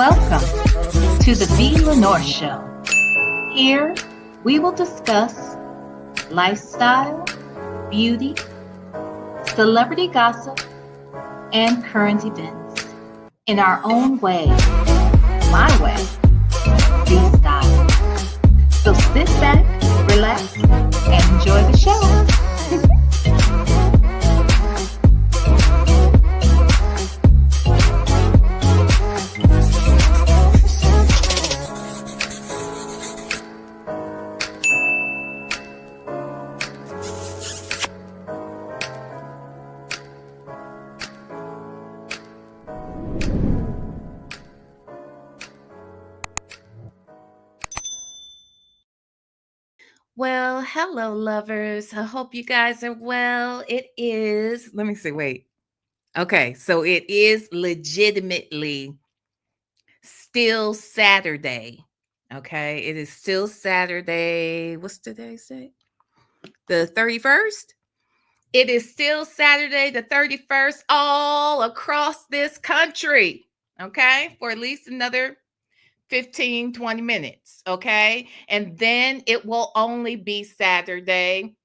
Welcome to the VLenore Show. Here, we will discuss lifestyle, beauty, celebrity gossip, and current events in our own way, my way, the style. So sit back, relax, and enjoy the show. Well, hello, lovers. I hope you guys are well. It is, let me see, wait. Okay, so it is legitimately still Saturday. Okay, it is still Saturday. What's today's date? The 31st? It is still Saturday, the 31st, all across this country. Okay, for at least another 15, 20 minutes. Okay, and then it will only be Saturday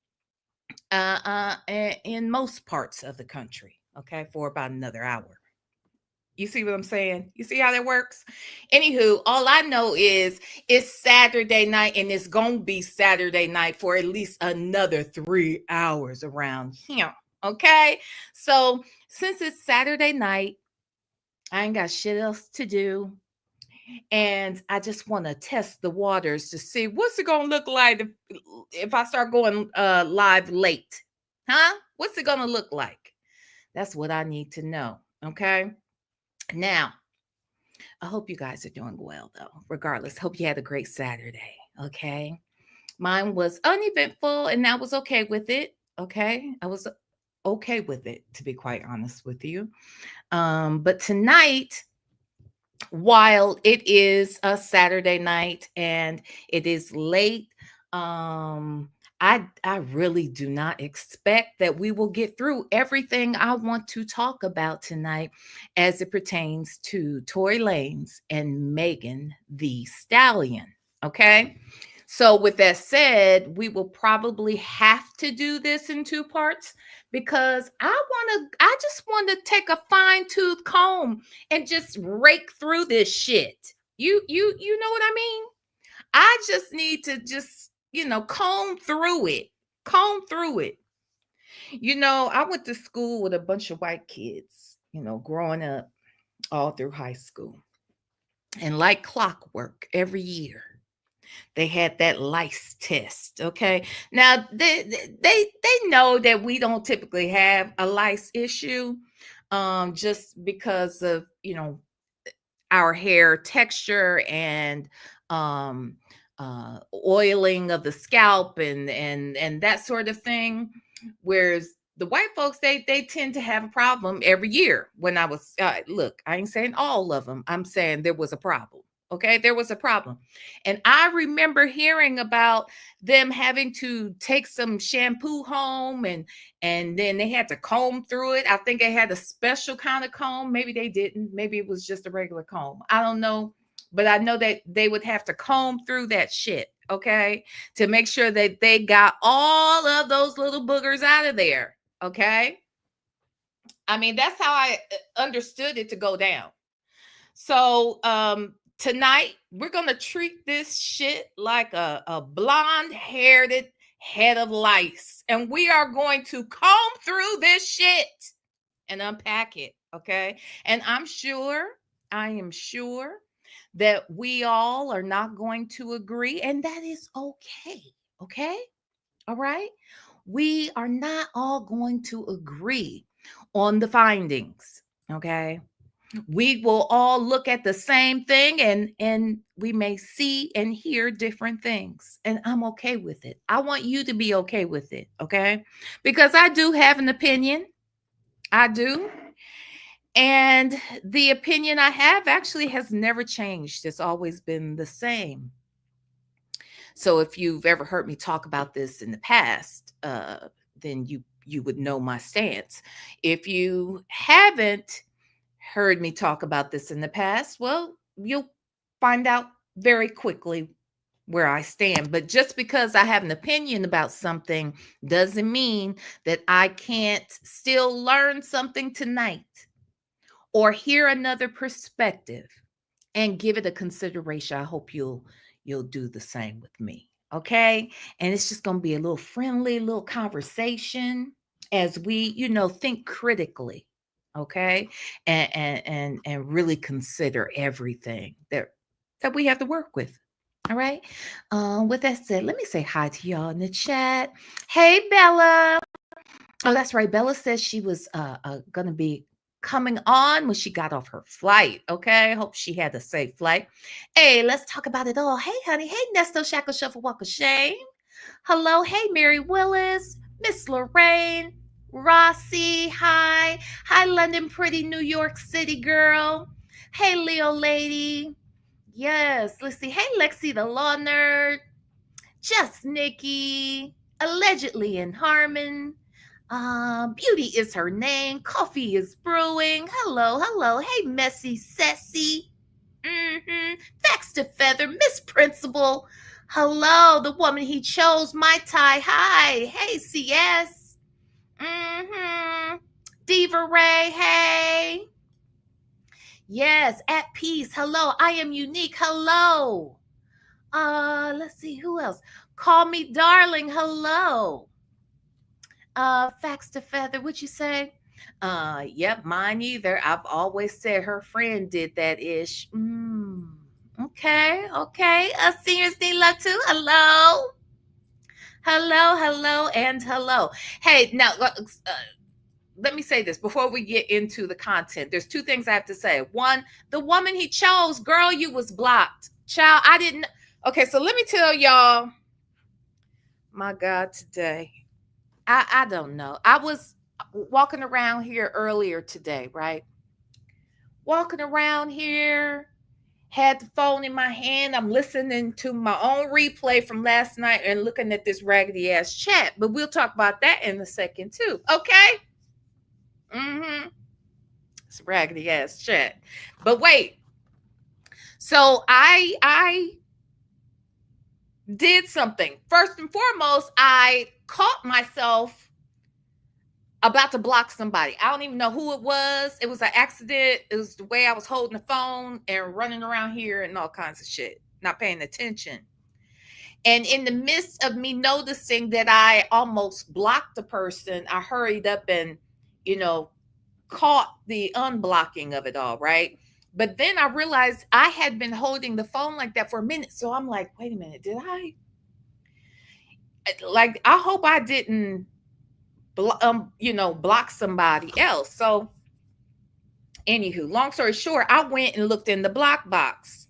in most parts of the country, okay, for about another hour. You see what I'm saying? You see how that works? Anywho, all I know is it's Saturday night and it's going to be Saturday night for at least another 3 hours around here, okay? So since it's Saturday night, I ain't got shit else to do. And I just want to test the waters to see what's it going to look like if I start going live late. Huh? What's it going to look like? That's what I need to know. Okay. Now, I hope you guys are doing well, though. Regardless, hope you had a great Saturday. Okay. Mine was uneventful and I was okay with it. Okay. I was okay with it, to be quite honest with you. But tonight, while it is a Saturday night and it is late, I really do not expect that we will get through everything I want to talk about tonight as it pertains to Tory Lanez and Megan Thee Stallion. Okay. So with that said, we will probably have to do this in two parts because I just want to take a fine-tooth comb and just rake through this shit. You know what I mean? I just need to just, comb through it. Comb through it. I went to school with a bunch of white kids, growing up all through high school. And like clockwork, every year they had that lice test. Okay. Now they know that we don't typically have a lice issue, just because of our hair texture and um oiling of the scalp and that sort of thing. Whereas the white folks, they tend to have a problem every year. When I was look, I ain't saying all of them. I'm saying there was a problem. Okay, there was a problem. And I remember hearing about them having to take some shampoo home and then they had to comb through it. I think they had a special kind of comb. Maybe they didn't. Maybe it was just a regular comb. I don't know. But I know that they would have to comb through that shit, okay, to make sure that they got all of those little boogers out of there, okay? I mean, that's how I understood it to go down. So, tonight we're gonna treat this shit like a blonde-haired head of lice, and we are going to comb through this shit and unpack it, okay? And I am sure that we all are not going to agree, and that is okay, okay? All right? We are not all going to agree on the findings, okay? We will all look at the same thing and we may see and hear different things, and I'm okay with it. I want you to be okay with it, okay? Because I do have an opinion. I do. And the opinion I have actually has never changed. It's always been the same. So if you've ever heard me talk about this in the past, then you would know my stance. If you haven't heard me talk about this in the past, well, you'll find out very quickly where I stand. But just because I have an opinion about something doesn't mean that I can't still learn something tonight or hear another perspective and give it a consideration. I hope you'll do the same with me. Okay? And it's just going to be a little friendly little conversation as we, think critically. Okay? And really consider everything that we have to work with. All right. With that said, let me say hi to y'all in the chat. Hey, Bella. Oh, that's right. Bella says she was gonna be coming on when she got off her flight. Okay. Hope she had a safe flight. Hey, let's talk about it all. Hey, honey. Hey, Nesto Shackle Shuffle Walk of Shame. Hello. Hey, Mary Willis, Miss Lorraine, Rossi. Hi. Hi, London Pretty New York City girl. Hey, Leo lady. Yes, let's see. Hey, Lexi the Law Nerd. Just Nikki. Allegedly in Harmon. Beauty is her name. Coffee is brewing. Hello, hello. Hey, Messy Sassy. Thanks to Feather. Miss Principal. Hello, the woman he chose. My tie. Hi. Hey, CS. Diva Ray. Hey. Yes, at peace. Hello, I am unique. Hello. Let's see who else. Call me darling. Hello. Facts to Feather. What you say? Yep, mine either. I've always said her friend did that ish. Okay, okay. Seniors need love too. Hello. Hello, hello, and hello. Hey, now let me say this before we get into the content. There's two things I have to say. One, the woman he chose, girl, you was blocked. Child, I didn't. Okay, so let me tell y'all. My God, today. I don't know. I was walking around here earlier today, right? Walking around here, had the phone in my hand. I'm listening to my own replay from last night and looking at this raggedy ass chat. But we'll talk about that in a second too. Okay? It's a raggedy ass chat. But wait. So I did something. First and foremost, I caught myself about to block somebody. I don't even know who it was. It was an accident. It was the way I was holding the phone and running around here and all kinds of shit, not paying attention. And in the midst of me noticing that I almost blocked the person, I hurried up and, caught the unblocking of it all, right? But then I realized I had been holding the phone like that for a minute. So I'm like, wait a minute, did I? Like, I hope I didn't block somebody else. So anywho, long story short, I went and looked in the block box.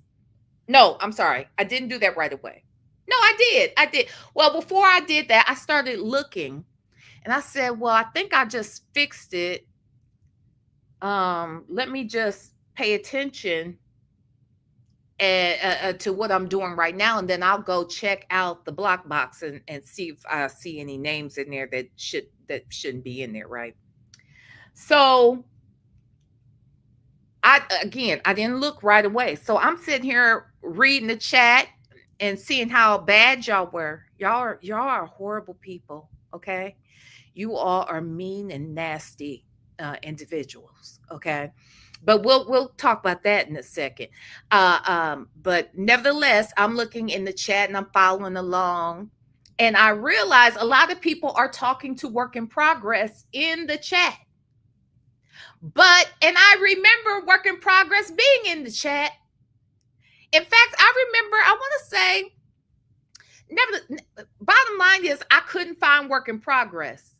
No, I'm sorry. I didn't do that right away. No, I did. Well, before I did that, I started looking and I said, well, I think I just fixed it. Let me just pay attention to what I'm doing right now, and then I'll go check out the block box and see if I see any names in there that shouldn't be in there, right? So I didn't look right away. So I'm sitting here reading the chat and seeing how bad y'all were. Y'all are horrible people, okay? You all are mean and nasty individuals, okay? But we'll talk about that in a second. But nevertheless, I'm looking in the chat and I'm following along. And I realize a lot of people are talking to work in progress in the chat. And I remember work in progress being in the chat. In fact, I remember, I want to say, bottom line is I couldn't find work in progress.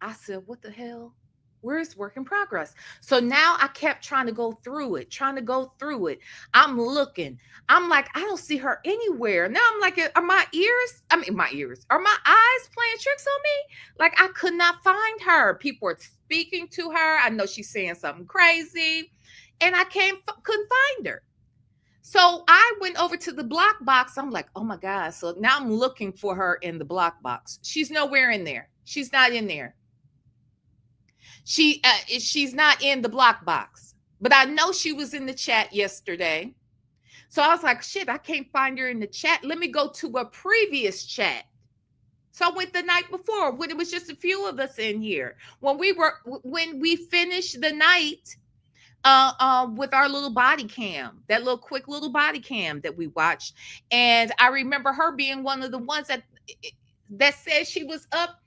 I said, what the hell? Where's work in progress? So now I kept trying to go through it. I'm looking. I'm like, I don't see her anywhere. Now I'm like, are my ears, are my eyes playing tricks on me? Like, I could not find her. People are speaking to her. I know she's saying something crazy. And I couldn't find her. So I went over to the block box. I'm like, oh my God. So now I'm looking for her in the block box. She's nowhere in there. She's not in there. She's not in the block box. but I know she was in the chat yesterday. So I was like, shit, I can't find her in the chat. Let me go to a previous chat. So I went the night before when it was just a few of us in here. When we finished the night with our little body cam, that little quick little body cam that we watched. And I remember her being one of the ones that said she was up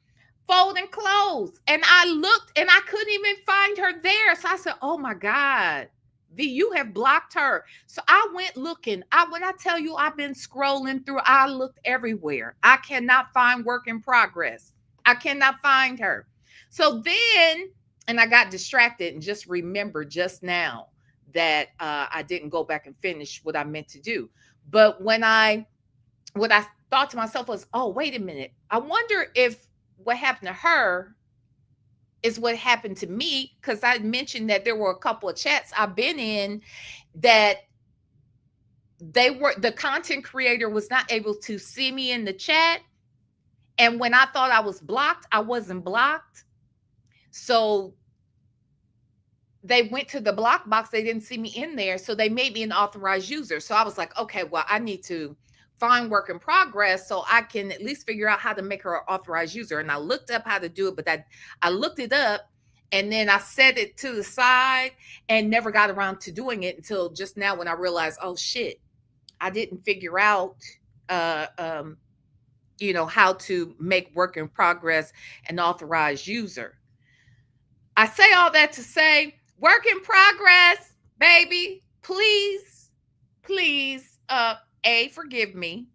folding clothes. And I looked and I couldn't even find her there. So I said, oh my God, V, you have blocked her. So I went looking. When I tell you I've been scrolling through, I looked everywhere. I cannot find work in progress. I cannot find her. So then, and I got distracted and just remembered just now that I didn't go back and finish what I meant to do. But what I thought to myself was, oh, wait a minute. I wonder if what happened to her is what happened to me, because I mentioned that there were a couple of chats I've been in that the content creator was not able to see me in the chat. And when I thought I was blocked, I wasn't blocked. So they went to the block box. They didn't see me in there. So they made me an authorized user. So I was like, okay, well, I need to find work in progress so I can at least figure out how to make her an authorized user. And I looked up how to do it, but I looked it up and then I set it to the side and never got around to doing it until just now when I realized, oh shit, I didn't figure out, how to make work in progress an authorized user. I say all that to say, work in progress, baby. Please, A, forgive me.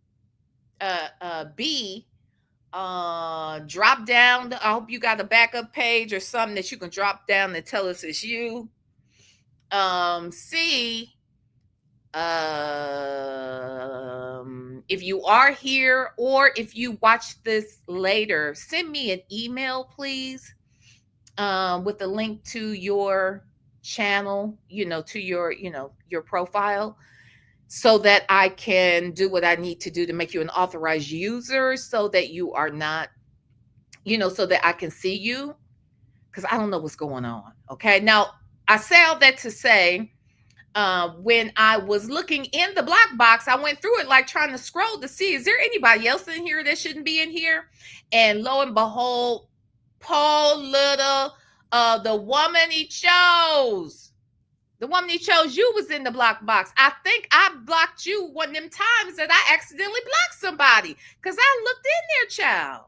B, drop down. I hope you got a backup page or something that you can drop down and tell us it's you. C, if you are here or if you watch this later, send me an email, please, with a link to your channel, to your profile, so that I can do what I need to do to make you an authorized user so that you are not, so that I can see you, because I don't know what's going on. Okay. Now, I say all that to say, when I was looking in the black box, I went through it like trying to scroll to see, is there anybody else in here that shouldn't be in here? And lo and behold, Paul Little, the woman he chose. The woman he chose, you was in the block box. I think I blocked you one of them times that I accidentally blocked somebody because I looked in there, child.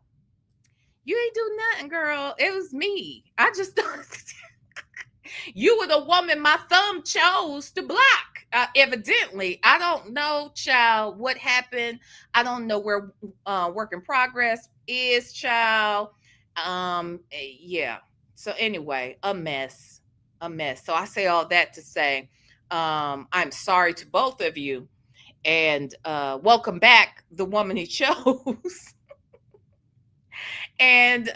You ain't do nothing, girl. It was me. I just thought you were the woman my thumb chose to block. Evidently, I don't know, child, what happened. I don't know where work in progress is, child. Yeah. So anyway, a mess. So I say all that to say, I'm sorry to both of you, and welcome back, the woman he chose. And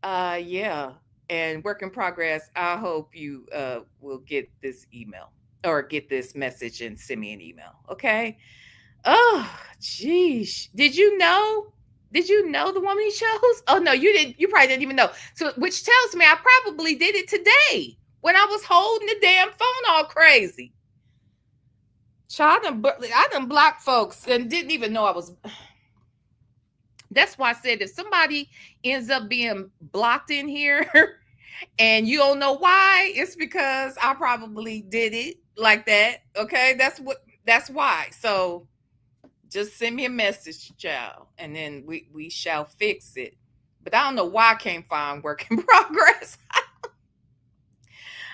yeah, and work in progress. I hope you will get this email or get this message and send me an email. Okay. Oh, geez. Did you know the woman he chose? Oh no, you didn't. You probably didn't even know. So, which tells me I probably did it today when I was holding the damn phone all crazy. Child, I done blocked folks and didn't even know I was. That's why I said if somebody ends up being blocked in here and you don't know why, it's because I probably did it like that. Okay, that's why. So just send me a message, child, and then we shall fix it. But I don't know why I can't find work in progress.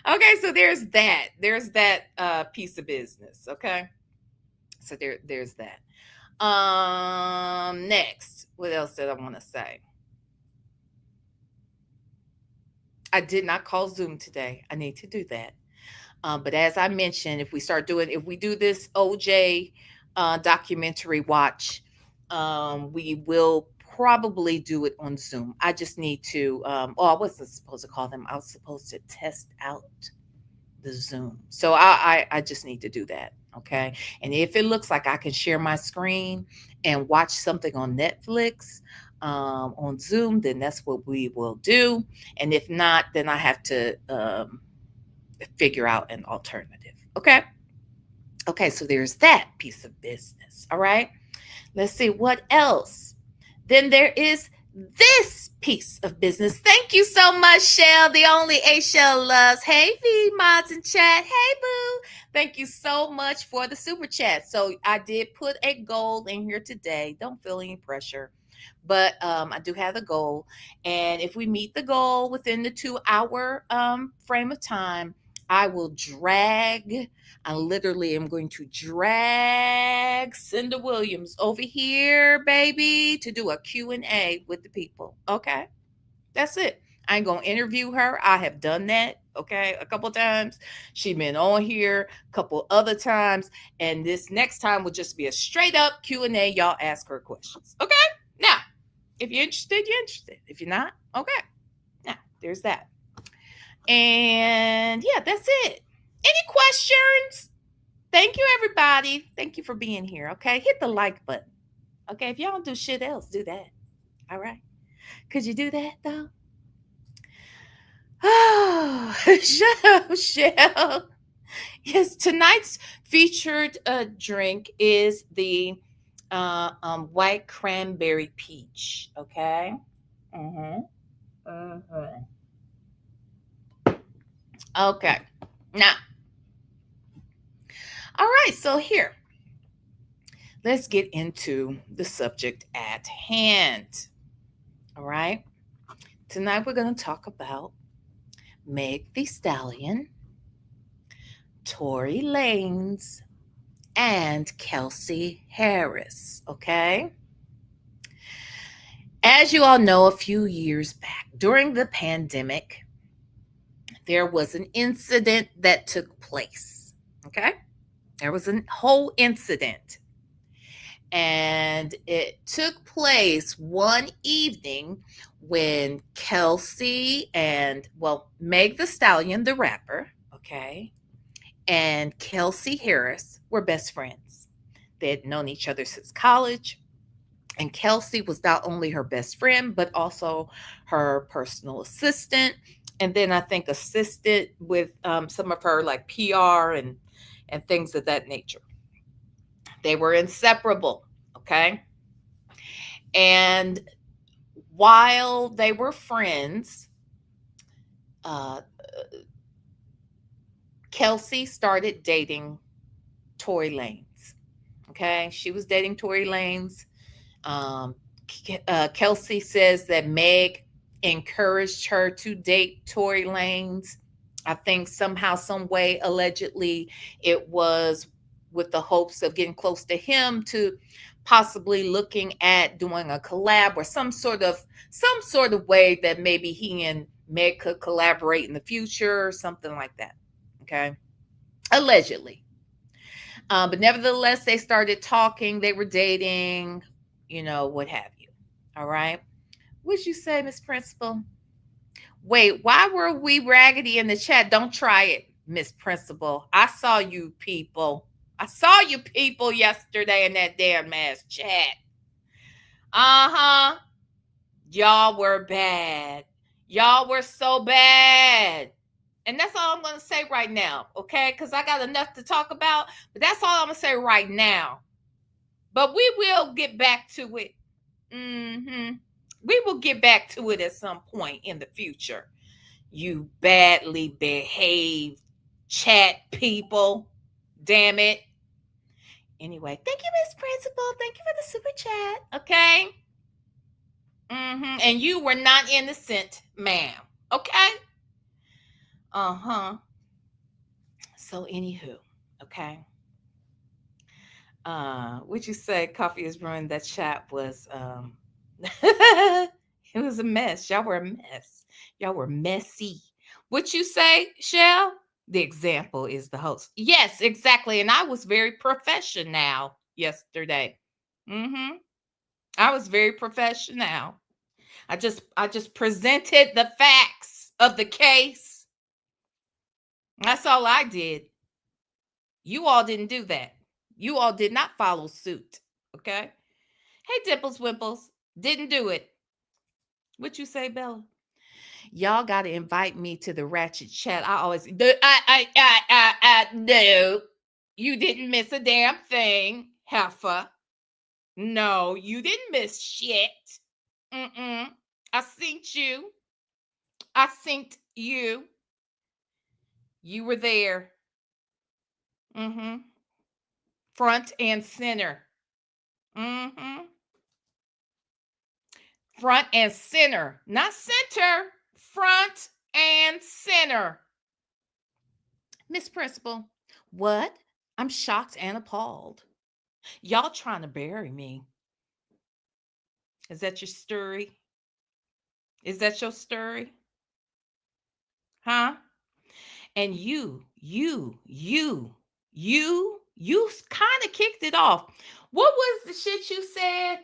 Okay, so there's that piece of business. Okay, so there's that. Next, what else did I want to say? I did not call Zoom today. I need to do that. But as I mentioned, if we do this OJ documentary watch, we will probably do it on Zoom. I just need to, I wasn't supposed to call them. I was supposed to test out the Zoom. So I just need to do that. Okay. And if it looks like I can share my screen and watch something on Netflix, on Zoom, then that's what we will do. And if not, then I have to, figure out an alternative. Okay. Okay, so there's that piece of business. All right. Let's see what else. Then there is this piece of business. Thank you so much, Shell, the only A Shell loves. Hey, V mods in chat. Hey, boo. Thank you so much for the super chat. So I did put a goal in here today. Don't feel any pressure, but I do have a goal. And if we meet the goal within the 2 hour frame of time, I will drag. I literally am going to drag Cinda Williams over here, baby, to do a Q&A with the people. Okay, that's it. I ain't gonna interview her. I have done that, okay, a couple times. She been on here a couple other times, and this next time will just be a straight up Q&A. Y'all ask her questions, okay? Now, if you're interested, you're interested. If you're not, okay. Now, there's that. And yeah, that's it. Any questions? Thank you, everybody. Thank you for being here. Okay. Hit the like button. Okay. If y'all don't do shit else, do that. All right. Could you do that though? Oh, shut up, Shell. Yes, tonight's featured drink is the white cranberry peach. Okay. Okay. Now, all right. So here, let's get into the subject at hand. All right. Tonight we're going to talk about Meg Thee Stallion, Tory Lanez, and Kelsey Harris. Okay. As you all know, a few years back during the pandemic, there was an incident that took place. Okay. There was a whole incident. And it took place one evening when Kelsey and, Meg Thee Stallion, the rapper, okay, and Kelsey Harris were best friends. They had known each other since college. And Kelsey was not only her best friend, but also her personal assistant. And then I think assisted with some of her like PR and things of that nature. They were inseparable, okay? And while they were friends, Kelsey started dating Tory Lanez, okay? She was dating Tory Lanez. Kelsey says that Meg encouraged her to date Tory Lanez. I think somehow, some way, allegedly, it was with the hopes of getting close to him, to possibly looking at doing a collab or some sort of way that maybe he and Meg could collaborate in the future or something like that. Okay. Allegedly. But nevertheless, they started talking, they were dating, what have you. All right. What'd you say, Miss Principal? Wait, why were we raggedy in the chat? Don't try it, Miss Principal. I saw you people. I saw you people yesterday in that damn ass chat. Uh-huh. Y'all were bad. Y'all were so bad. And that's all I'm going to say right now, okay? Because I got enough to talk about, but that's all I'm going to say right now. But we will get back to it. We will get back to it at some point in the future. You badly behaved chat people. Damn it. Anyway, thank you, Miss Principal. Thank you for the super chat. Okay. And you were not innocent, ma'am. Okay. So anywho, okay. Would you say coffee is ruined? That chat was it was a mess. Y'all were a mess. Y'all were messy. Would you say, Shell? The example is the host. Yes, exactly. And I was very professional yesterday. I was very professional. I just presented the facts of the case. That's all I did. You all didn't do that. You all did not follow suit. Okay? Hey, Dimples Wimples. Didn't do it. What you say, Bella? Y'all got to invite me to the ratchet chat. I always no, you didn't miss a damn thing, heifer. No, you didn't miss shit. I synced you. I synced you. You were there. Front and center. Front and center. Not center. Front and center. Miss Principal, what? I'm shocked and appalled. Y'all trying to bury me. Is that your story? Is that your story? Huh? And you kind of kicked it off. What was the shit you said?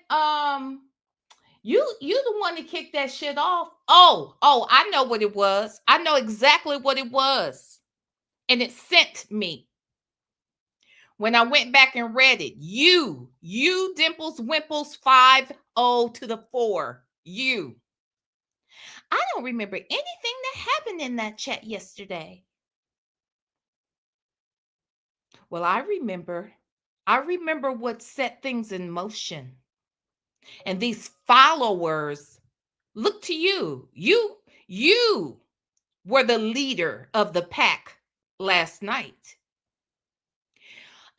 You the one that kicked that shit off. Oh, I know what it was. I know exactly what it was. And it sent me. When I went back and read it, you Dimples Wimples 5-0 to the 4. You. I don't remember anything that happened in that chat yesterday. Well, I remember what set things in motion. And these followers look to you. You were the leader of the pack last night.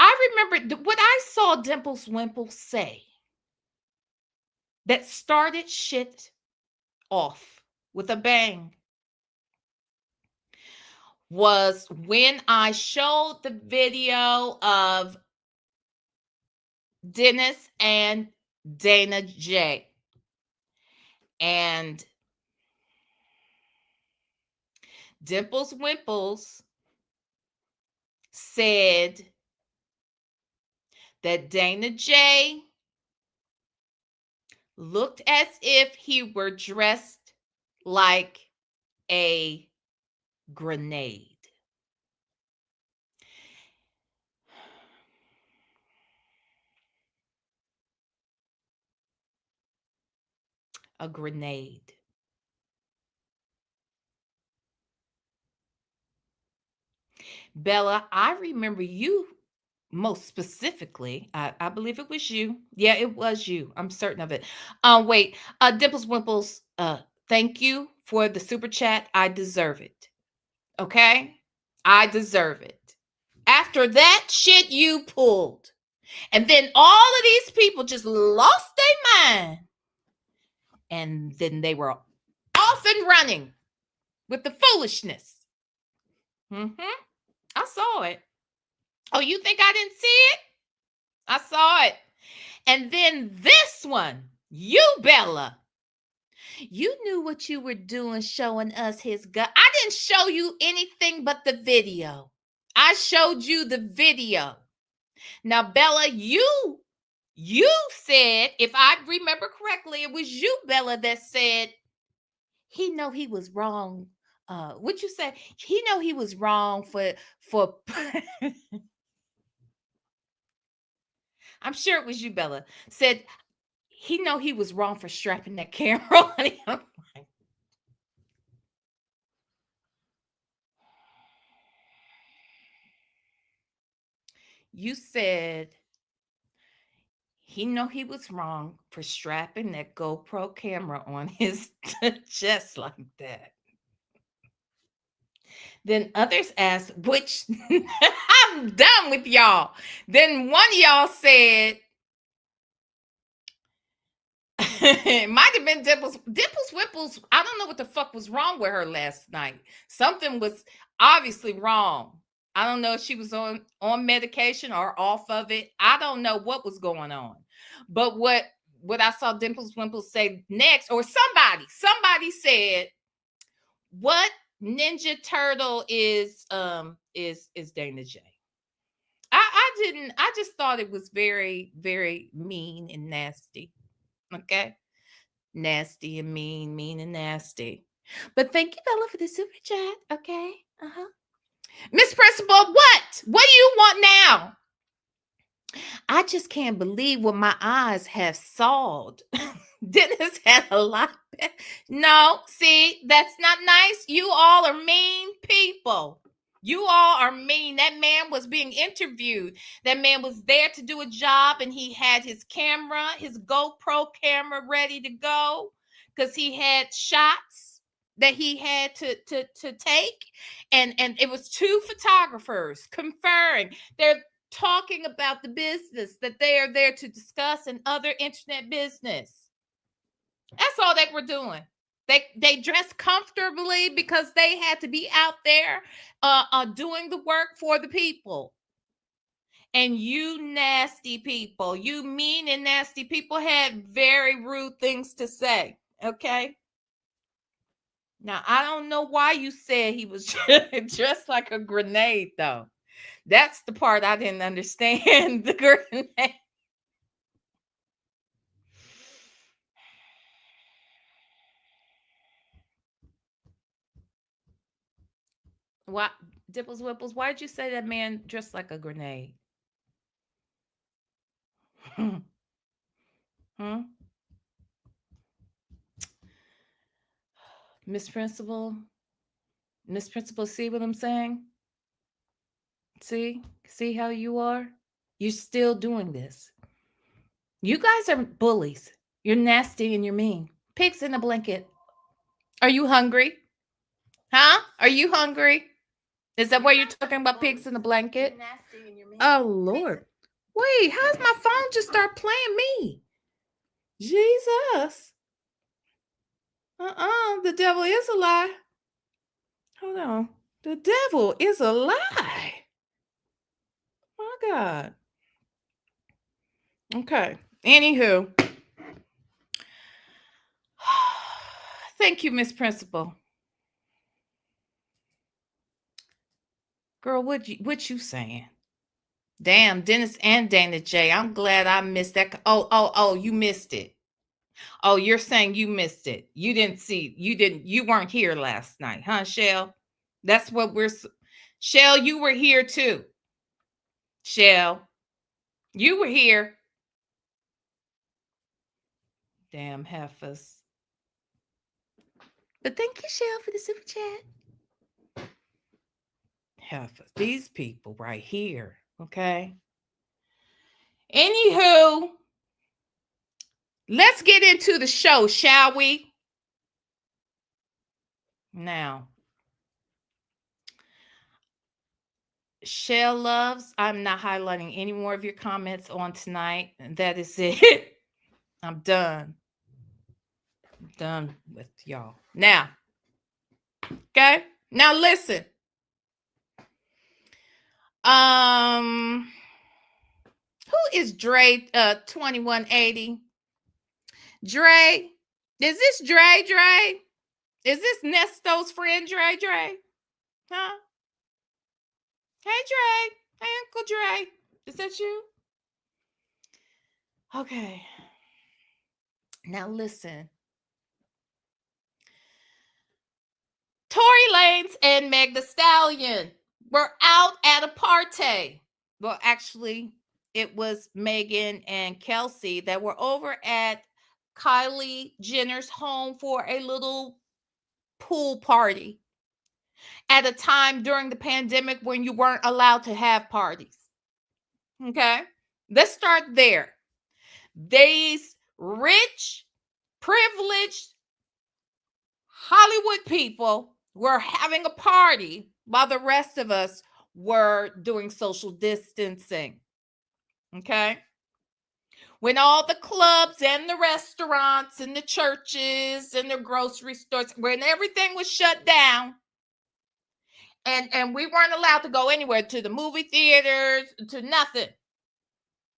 I remember what I saw Dimples Wimple say that started shit off with a bang was when I showed the video of Dennis and Dana J. And Dimples Wimples said that Dana J looked as if he were dressed like a grenade. A grenade. Bella, I remember you most specifically. I believe it was you. Yeah, it was you. I'm certain of it. Wait, Dimples Wimples, thank you for the super chat. I deserve it. Okay? I deserve it. After that shit you pulled, and then all of these people just lost their mind, and then they were off and running with the foolishness. I saw it. Oh, you think I didn't see it? I saw it. And then this one, you, Bella, you knew what you were doing showing us his gut. I didn't show you anything but the video. I showed you the video. Now, Bella, you said, if I remember correctly, it was you, Bella, that said he know he was wrong. What you say? He know he was wrong for I'm sure it was you, Bella, said he know he was wrong for strapping that camera on him. You said he know he was wrong for strapping that GoPro camera on his chest like that. Then others asked, which I'm done with y'all. Then one of y'all said, it might have been Dimples Wimples. I don't know what the fuck was wrong with her last night. Something was obviously wrong. I don't know if she was on medication or off of it. I don't know what was going on. But what I saw Dimples Wimples say next, or somebody said, what Ninja Turtle is Dana J. I just thought it was very, very mean and nasty. Okay. Nasty and mean and nasty. But thank you, Bella, for the super chat. Okay. Miss Principal, what? What do you want now? I just can't believe what my eyes have saw. Dennis had a lot No, see, that's not nice. You all are mean people. You all are mean. That man was being interviewed. That man was there to do a job, and he had his camera, his GoPro camera ready to go because he had shots that he had to take. And it was two photographers conferring. They're talking about the business that they are there to discuss and other internet business. That's all they were doing. They dressed comfortably because they had to be out there doing the work for the people. And you nasty people, you mean and nasty people had very rude things to say. Okay. Now, I don't know why you said he was dressed like a grenade, though. That's the part I didn't understand. The grenade. Why, Dipples Whipples, why did you say that man dressed like a grenade? Hmm? Miss Principal? Miss Principal, see what I'm saying? See how you are? You're still doing this. You guys are bullies. You're nasty and you're mean. Pigs in a blanket. Are you hungry? Huh? Are you hungry? Is that why you're talking about pigs in a blanket? Oh, Lord. Wait, how's my phone just start playing me? Jesus. The devil is a lie. Hold on. The devil is a lie. My God. Okay. Anywho. Thank you, Miss Principal. Girl, what you saying? Damn, Dennis and Dana J. I'm glad I missed that. Oh, you missed it. Oh, you're saying you missed it. You didn't see. You weren't here last night, huh, Shell? That's what we're Shell, you were here too. Shell, you were here. Damn heifers. But thank you, Shell, for the super chat. Heifers. These people right here. Okay. Anywho, let's get into the show, shall we? Now, Shell Loves, I'm not highlighting any more of your comments on tonight. That is it. I'm done. I'm done with y'all. Now, okay? Now listen. Who is Dre 2180? Dre? Is this Dre? Is this Nesto's friend Dre? Huh? Hey Dre. Hey Uncle Dre. Is that you? Okay. Now listen. Tory Lanez and Megan Thee Stallion were out at a party. Well, actually, it was Megan and Kelsey that were over at Kylie Jenner's home for a little pool party at a time during the pandemic when you weren't allowed to have parties. Okay, let's start there. These rich, privileged Hollywood people were having a party while the rest of us were doing social distancing. Okay. When all the clubs and the restaurants and the churches and the grocery stores, when everything was shut down and we weren't allowed to go anywhere, to the movie theaters, to nothing.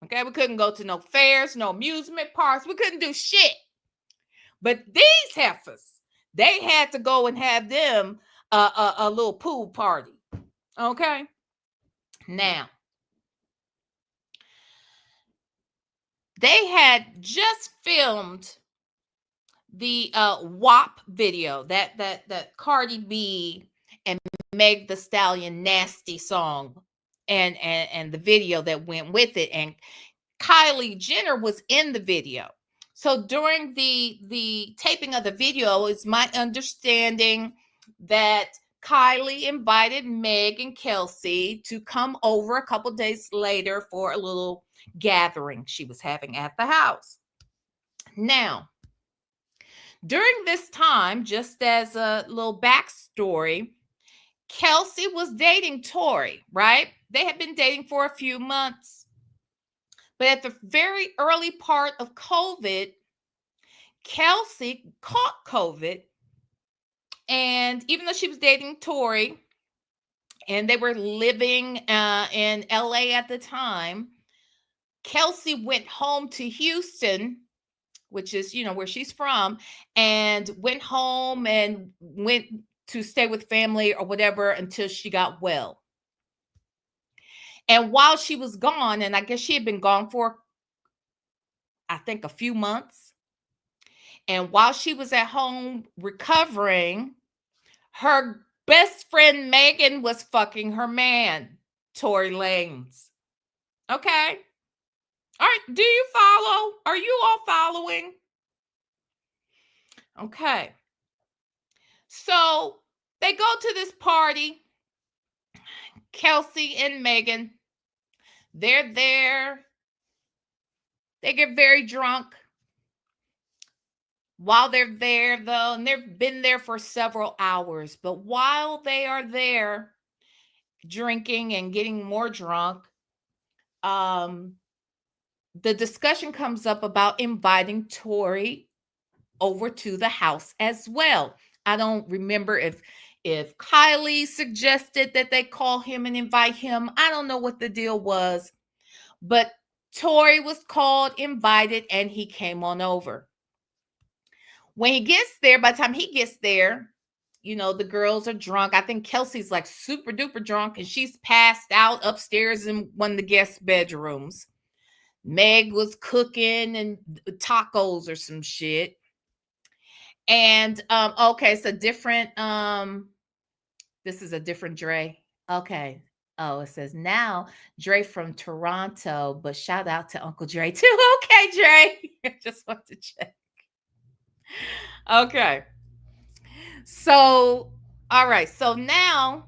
Okay. We couldn't go to no fairs, no amusement parks. We couldn't do shit. But these heifers, they had to go and have them a little pool party. Okay. Now, they had just filmed the WAP video, that Cardi B and Meg Thee Stallion nasty song, and the video that went with it. And Kylie Jenner was in the video. So during the taping of the video, it's my understanding that Kylie invited Meg and Kelsey to come over a couple days later for a little gathering she was having at the house. Now, during this time, just as a little backstory, Kelsey was dating Tory, right? They had been dating for a few months. But at the very early part of COVID, Kelsey caught COVID. And even though she was dating Tory and they were living in LA at the time, Kelsey went home to Houston, which is, where she's from, and went home and went to stay with family or whatever until she got well. And while she was gone, and I guess she had been gone for, I think, a few months. And while she was at home recovering, her best friend Megan was fucking her man, Tory Lanez. Okay. All right. Do you follow? Are you all following? Okay. So they go to this party. Kelsey and Megan, they're there. They get very drunk. While they're there, though, and they've been there for several hours, but while they are there drinking and getting more drunk, the discussion comes up about inviting Tory over to the house as well. I don't remember if Kylie suggested that they call him and invite him. I don't know what the deal was, but Tory was called, invited, and he came on over. When he gets there, by the time he gets there, the girls are drunk. I think Kelsey's like super duper drunk and she's passed out upstairs in one of the guest bedrooms. Meg was cooking and tacos or some shit. And okay, it's a different this is a different Dre. Okay. Oh, it says now Dre from Toronto, but shout out to Uncle Dre too. Okay, Dre. I just want to check. Okay. So, all right. So now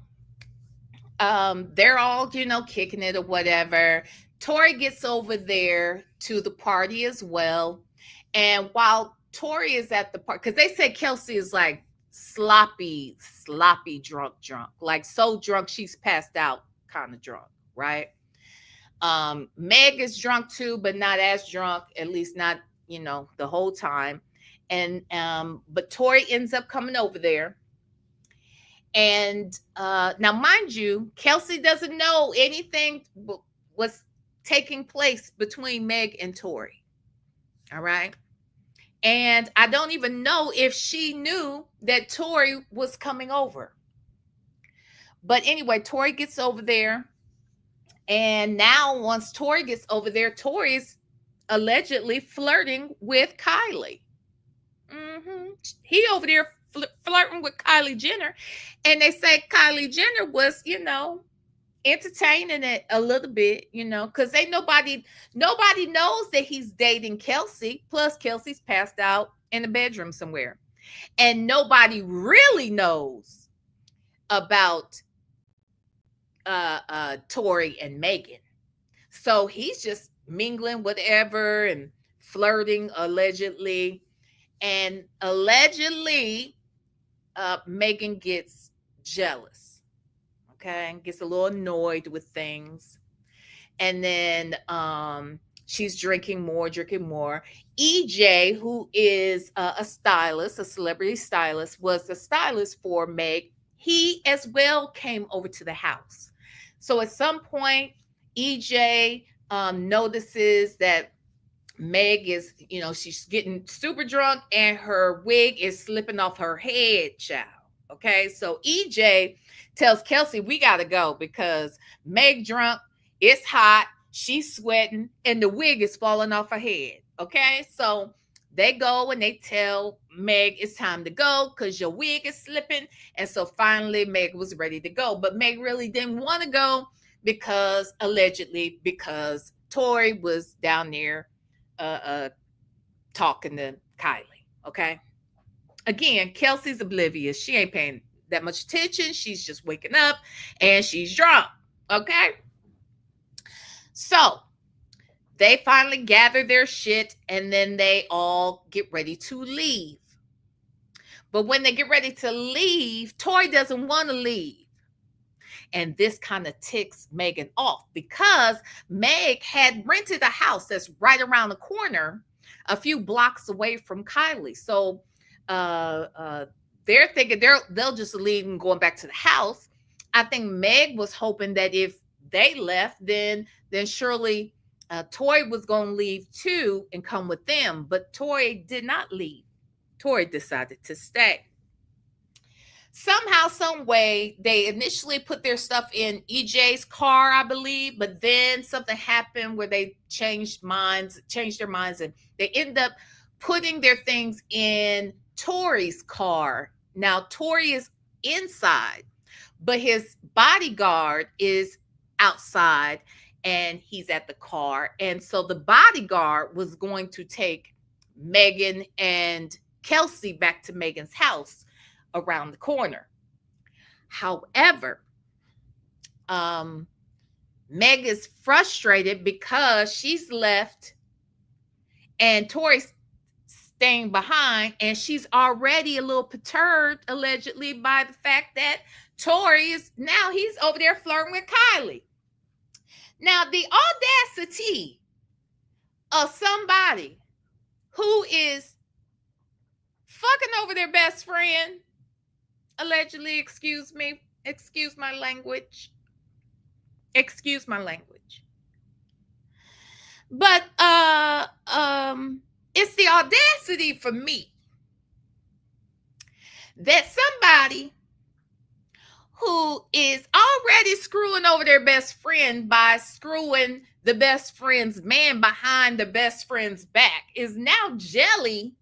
they're all, kicking it or whatever. Tory gets over there to the party as well. And while Tory is at the party, because they say Kelsey is like sloppy drunk, like so drunk she's passed out kind of drunk, right? Meg is drunk too, but not as drunk, at least not, the whole time. And but Tory ends up coming over there. And now, mind you, Kelsey doesn't know anything was taking place between Meg and Tory. All right. And I don't even know if she knew that Tory was coming over. But anyway, Tory gets over there. And now once Tory gets over there, Tory's allegedly flirting with Kylie. He over there flirting with Kylie Jenner. And they say Kylie Jenner was, entertaining it a little bit, because ain't nobody knows that he's dating Kelsey. Plus, Kelsey's passed out in the bedroom somewhere. And nobody really knows about Tory and Megan. So he's just mingling whatever and flirting allegedly. And allegedly, Megan gets jealous, okay, and gets a little annoyed with things. And then she's drinking more. EJ, who is a stylist, a celebrity stylist, was the stylist for Meg. He as well came over to the house. So at some point, EJ notices that Meg is, she's getting super drunk and her wig is slipping off her head, child. Okay, so EJ tells Kelsey, we got to go because Meg drunk, it's hot, she's sweating, and the wig is falling off her head. Okay, so they go and they tell Meg it's time to go because your wig is slipping. And so finally Meg was ready to go. But Meg really didn't want to go allegedly because Tory was down there talking to Kylie. Okay. Again, Kelsey's oblivious. She ain't paying that much attention. She's just waking up and she's drunk. Okay. So they finally gather their shit and then they all get ready to leave. But when they get ready to leave, Tory doesn't want to leave. And this kind of ticks Megan off because Meg had rented a house that's right around the corner, a few blocks away from Kylie. So they're thinking they'll just leave and going back to the house. I think Meg was hoping that if they left, then surely Tory was going to leave too and come with them. But Tory did not leave. Tory decided to stay. Somehow, some way, they initially put their stuff in EJ's car, I believe, but then something happened where they changed their minds, and they end up putting their things in Tory's car. Now, Tory is inside, but his bodyguard is outside, and he's at the car. And so the bodyguard was going to take Megan and Kelsey back to Megan's house around the corner. However, Meg is frustrated because she's left and Tory's staying behind, and she's already a little perturbed, allegedly, by the fact that Tory he's over there flirting with Kylie. Now, the audacity of somebody who is fucking over their best friend, allegedly, excuse my language. But it's the audacity for me that somebody who is already screwing over their best friend by screwing the best friend's man behind the best friend's back is now jelly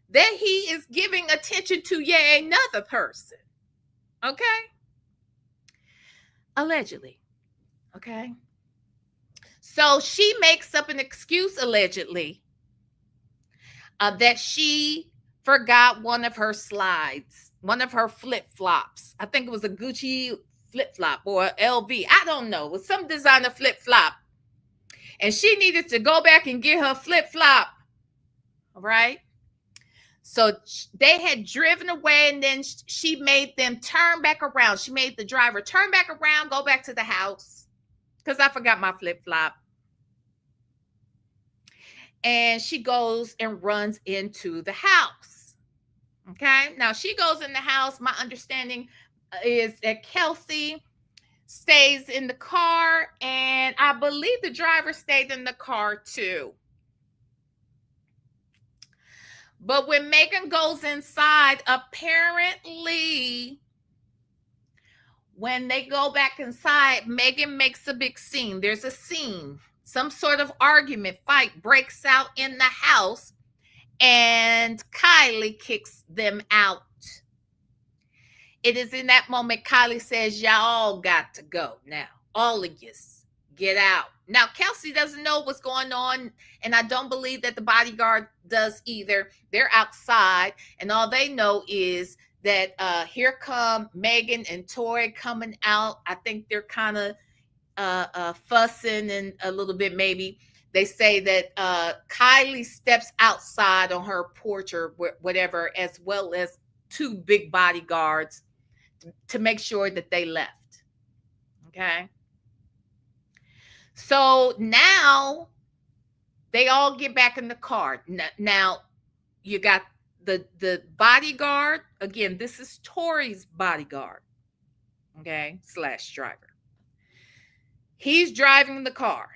that he is giving attention to yet another person. Okay? Allegedly. Okay? So she makes up an excuse, allegedly, that she forgot one of her slides, one of her flip-flops. I think it was a Gucci flip-flop or LV. I don't know. It was some designer flip-flop. And she needed to go back and get her flip-flop. All right? So they had driven away, and then she made them turn back around. She made the driver turn back around, go back to the house, because I forgot my flip-flop. And she goes and runs into the house. Okay? Now, she goes in the house. My understanding is that Kelsey stays in the car, and I believe the driver stayed in the car too. But when Megan goes inside, apparently, when they go back inside, Megan makes a big scene. There's a scene. Some sort of argument, fight breaks out in the house, and Kylie kicks them out. It is in that moment Kylie says, y'all got to go now. All of you, get out. Now, Kelsey doesn't know what's going on, and I don't believe that the bodyguard does either. They're outside, and all they know is that here come Megan and Tory coming out. I think they're kind of fussing and a little bit maybe. They say that Kylie steps outside on her porch or whatever, as well as two big bodyguards to make sure that they left. Okay? So now they all get back in the car. Now you got the bodyguard. Again, this is Tory's bodyguard. Okay, / driver. He's driving the car.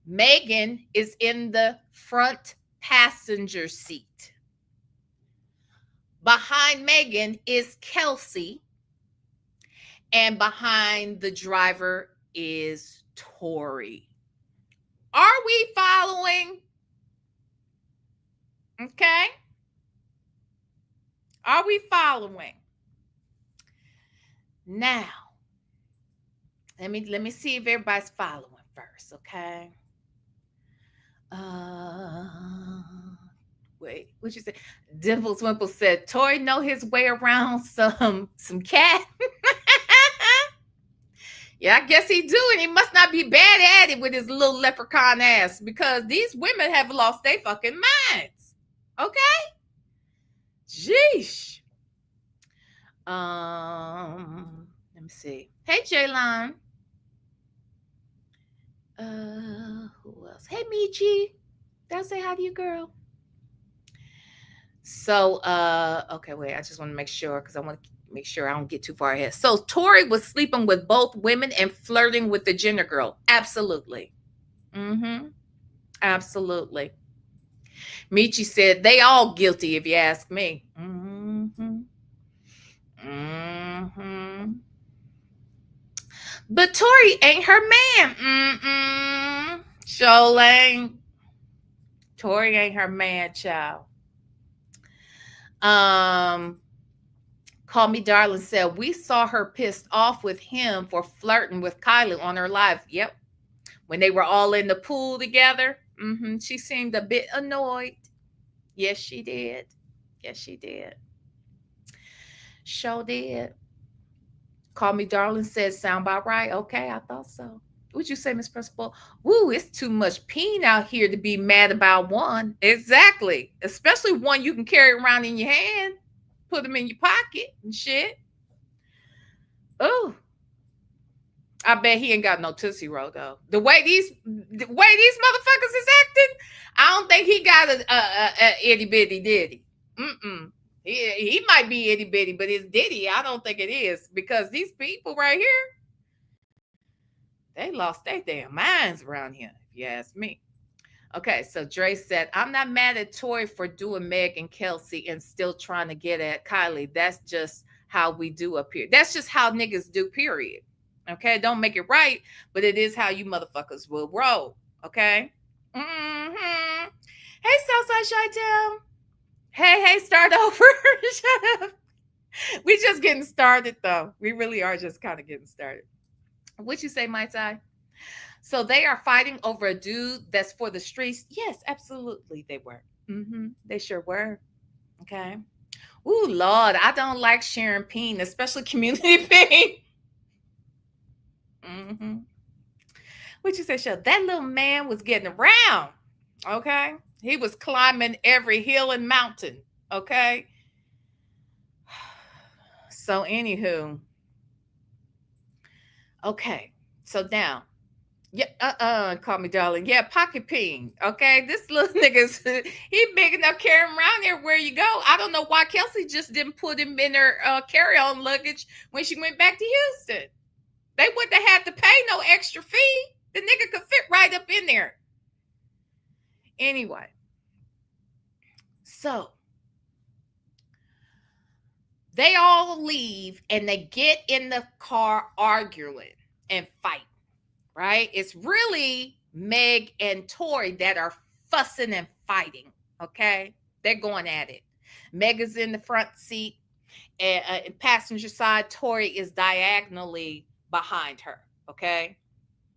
Megan is in the front passenger seat. Behind Megan is Kelsey. And behind the driver is Tory. Are we following? Okay. Are we following? Now, let me see if everybody's following first, okay? Wait, what you say? Dimples Wimple said Tory know his way around some cat. Yeah, I guess he do, and he must not be bad at it with his little leprechaun ass because these women have lost their fucking minds. Okay? Jeesh. Let me see. Hey, Jaylon. Who else? Hey, Michi. Did I say hi to you, girl? So, okay, wait. I just want to make sure because I want to make sure I don't get too far ahead. So, Tory was sleeping with both women and flirting with the Jenner girl. Absolutely. Mm-hmm. Absolutely. Michi said they all guilty, if you ask me. Mm-hmm. Mm-hmm. But Tory ain't her man. Mm-mm. Sholane. Tory ain't her man, child. Call Me Darling said we saw her pissed off with him for flirting with Kylie on her live. Yep. When they were all in the pool together. Mm-hmm. She seemed a bit annoyed. Yes, she did. Yes, she did. Sure did. Call Me Darling said sound about right. Okay, I thought so. What'd you say, Miss Principal? Woo, it's too much peen out here to be mad about one. Exactly. Especially one you can carry around in your hand. Put them in your pocket and shit. Oh, I bet he ain't got no Tootsie Roll though. The way these motherfuckers is acting, I don't think he got a itty bitty ditty. Mm-mm. He might be itty bitty, but his ditty, I don't think it is because these people right here, they lost their damn minds around here, if you ask me. Okay, so Dre said, I'm not mad at Tory for doing Meg and Kelsey and still trying to get at Kylie. That's just how we do up here. That's just how niggas do, period. Okay, don't make it right, but it is how you motherfuckers will roll. Okay? Mm-hmm. Hey, Southside Chi-Town. Hey, start over. Shut up. We just getting started, though. We really are just kind of getting started. What you say, my side? So they are fighting over a dude that's for the streets. Yes, absolutely, they were. Mm-hmm. They sure were. Okay. Ooh, Lord, I don't like sharing peen, especially community peen. Mm-hmm. What you say, Shell? That little man was getting around. Okay. He was climbing every hill and mountain. Okay. So, anywho. Okay. So now. Yeah, call me darling. Yeah, pocket peen. Okay. This little nigga's he big enough carrying him around there where you go. I don't know why Kelsey just didn't put him in her carry-on luggage when she went back to Houston. They wouldn't have had to pay no extra fee. The nigga could fit right up in there. Anyway. So they all leave and they get in the car arguing and fight. Right? It's really Meg and Tory that are fussing and fighting. Okay? They're going at it. Meg is in the front seat and passenger side. Tory is diagonally behind her. Okay?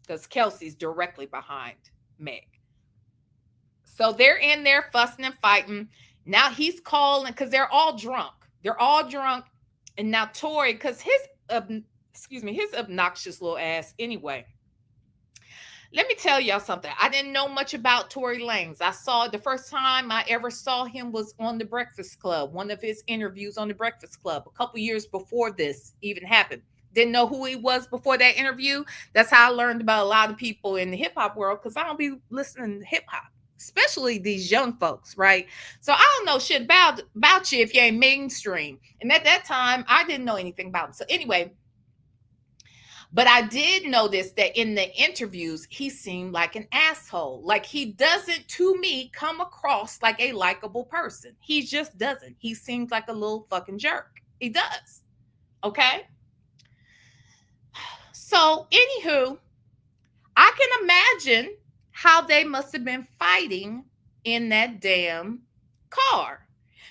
Because Kelsey's directly behind Meg. So they're in there fussing and fighting. Now he's calling because they're all drunk. They're all drunk. And now Tory, because his obnoxious little ass anyway. Let me tell y'all something. I didn't know much about Tory Lanez. I saw the first time I ever saw him was on The Breakfast Club, one of his interviews on The Breakfast Club a couple years before this even happened. Didn't know who he was before that interview. That's how I learned about a lot of people in the hip hop world because I don't be listening to hip hop, especially these young folks, right? So I don't know shit about you if you ain't mainstream. And at that time, I didn't know anything about him. So anyway, but I did notice that in the interviews, he seemed like an asshole. Like he doesn't, to me, come across like a likable person. He just doesn't. He seems like a little fucking jerk. He does. Okay? So, anywho, I can imagine how they must have been fighting in that damn car.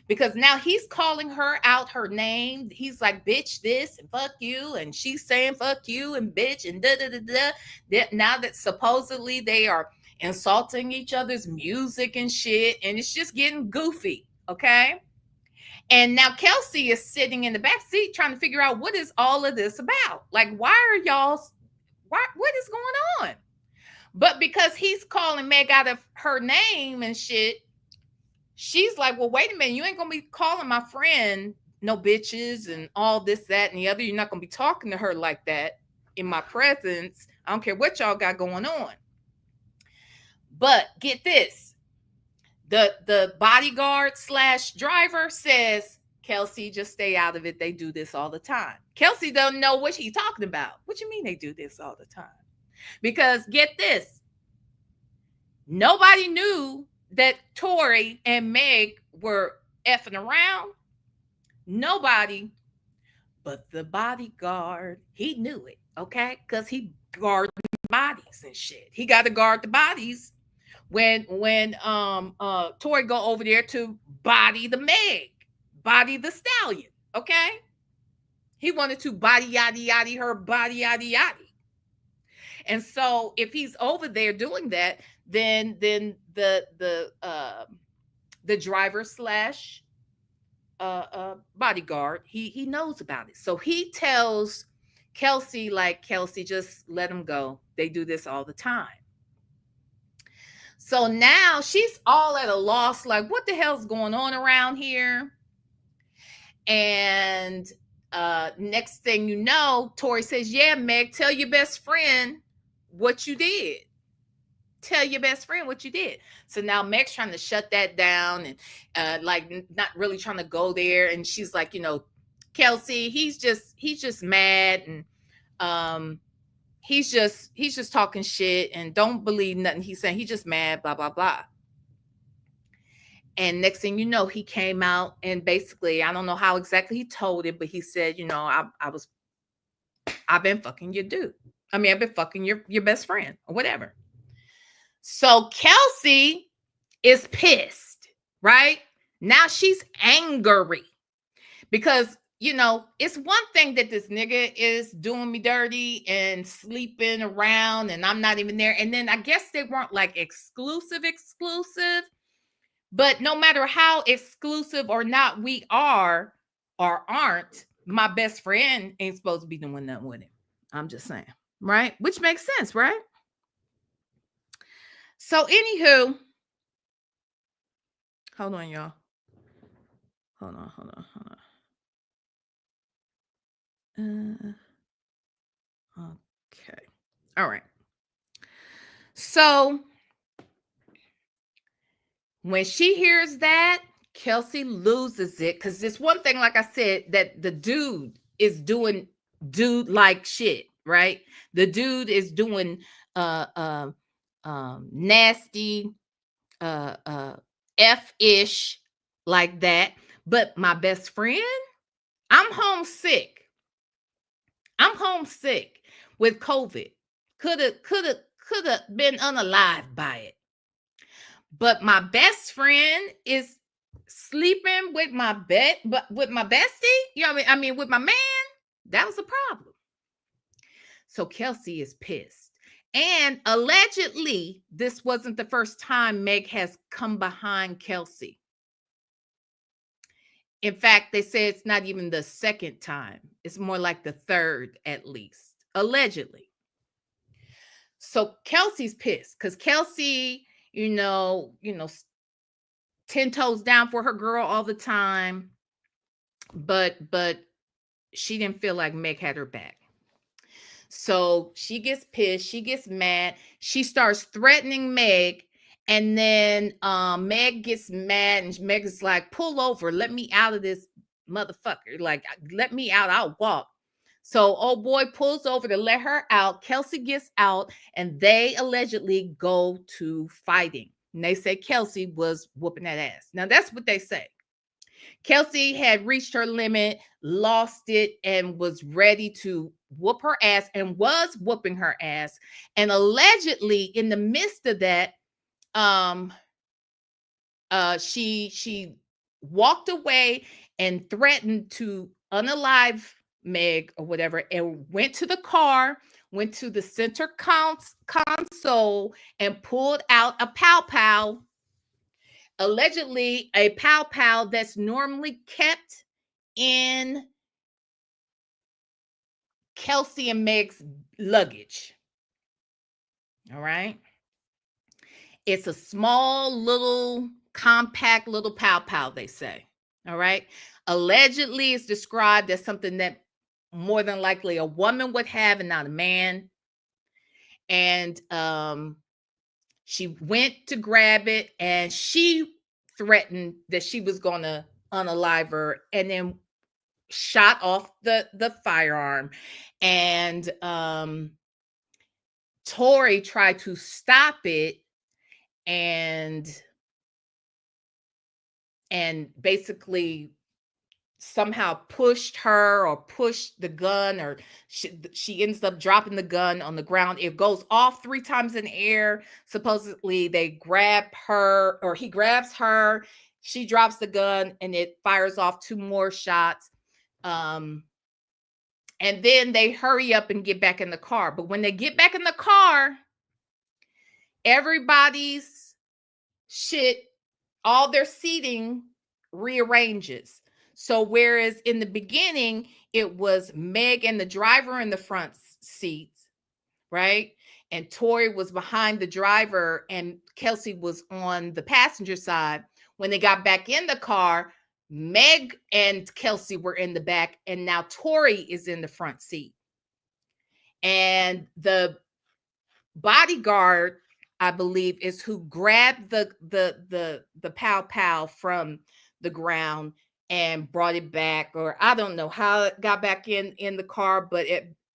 Because now he's calling her out her name. He's like, bitch, this and fuck you. And she's saying fuck you and bitch and da da da da. Now that supposedly they are insulting each other's music and shit, and it's just getting goofy, okay? And now Kelsey is sitting in the back seat trying to figure out what is all of this about. Like, what is going on? But because he's calling Meg out of her name and shit, she's like, well, wait a minute, you ain't gonna be calling my friend no bitches and all this, that, and the other. You're not gonna be talking to her like that in my presence. I don't care what y'all got going on. But get this. The bodyguard / driver says, Kelsey, just stay out of it. They do this all the time. Kelsey doesn't know what he's talking about. What you mean they do this all the time? Because get this. Nobody knew that Tory and Meg were effing around. Nobody but the bodyguard. He knew it, okay? Because he guarded bodies and shit. He got to guard the bodies when Tory go over there to body the Meg, body the stallion, okay? He wanted to body yaddy yaddy her body yaddy yaddy. And so if he's over there doing that, then the driver / bodyguard, he knows about it. So he tells Kelsey, like, Kelsey, just let them go. They do this all the time. So now she's all at a loss, like, what the hell's going on around here? And next thing you know, Tory says, yeah, Meg, tell your best friend what you did. Tell your best friend what you did. So now Meg's trying to shut that down and like not really trying to go there. And she's like, Kelsey, he's just mad, and he's just talking shit, and don't believe nothing he's saying. He's just mad, blah, blah, blah. And next thing you know, he came out and basically, I don't know how exactly he told it, but he said, I've been fucking your dude. I mean, I've been fucking your best friend or whatever. So Kelsey is pissed, right? Now she's angry because, it's one thing that this nigga is doing me dirty and sleeping around and I'm not even there. And then I guess they weren't like exclusive, but no matter how exclusive or not we are or aren't, my best friend ain't supposed to be doing nothing with him. I'm just saying, right? Which makes sense, right? So anywho, hold on, y'all. Hold on. Okay. All right. So when she hears that, Kelsey loses it, because it's one thing, like I said, that the dude is doing dude-like shit, right? The dude is doing nasty F-ish like that. But my best friend, I'm homesick with COVID. Could have been unalived by it. But my best friend is sleeping with my bestie. With my man. That was a problem. So Kelsey is pissed. And allegedly, this wasn't the first time Meg has come behind Kelsey. In fact, they say it's not even the second time. It's more like the third, at least, allegedly. So Kelsey's pissed because Kelsey, 10 toes down for her girl all the time. But she didn't feel like Meg had her back. So she gets pissed. She gets mad. She starts threatening Meg. And then Meg gets mad, and Meg is like, pull over. Let me out of this motherfucker. Like, let me out. I'll walk. So old boy pulls over to let her out. Kelsey gets out, and they allegedly go to fighting. And they say Kelsey was whooping that ass. Now, that's what they say. Kelsey had reached her limit, lost it, and was ready to whoop her ass, and was whooping her ass. And allegedly, in the midst of that, she walked away and threatened to unalive Meg or whatever, and went to the car, went to the center console and pulled out a pow pow, allegedly a pow pow that's normally kept in Kelsey and Meg's luggage. All right. It's a small little compact little pow pow, they say. All right. Allegedly, it's described as something that more than likely a woman would have and not a man. And she went to grab it and she threatened that she was going to unalive her and then shot off the firearm. And Tory tried to stop it and basically somehow pushed her or pushed the gun, or she ends up dropping the gun on the ground. It goes off 3 times in the air. Supposedly they grab her, or he grabs her, she drops the gun, and it fires off 2 more shots. And then they hurry up and get back in the car. But when they get back in the car, everybody's shit, all their seating rearranges. So whereas in the beginning, it was Meg and the driver in the front seats, right? And Tory was behind the driver and Kelsey was on the passenger side. When they got back in the car, Meg and Kelsey were in the back, and now Tory is in the front seat. And the bodyguard, I believe, is who grabbed the pow pow from the ground and brought it back, or I don't know how it got back in the car, but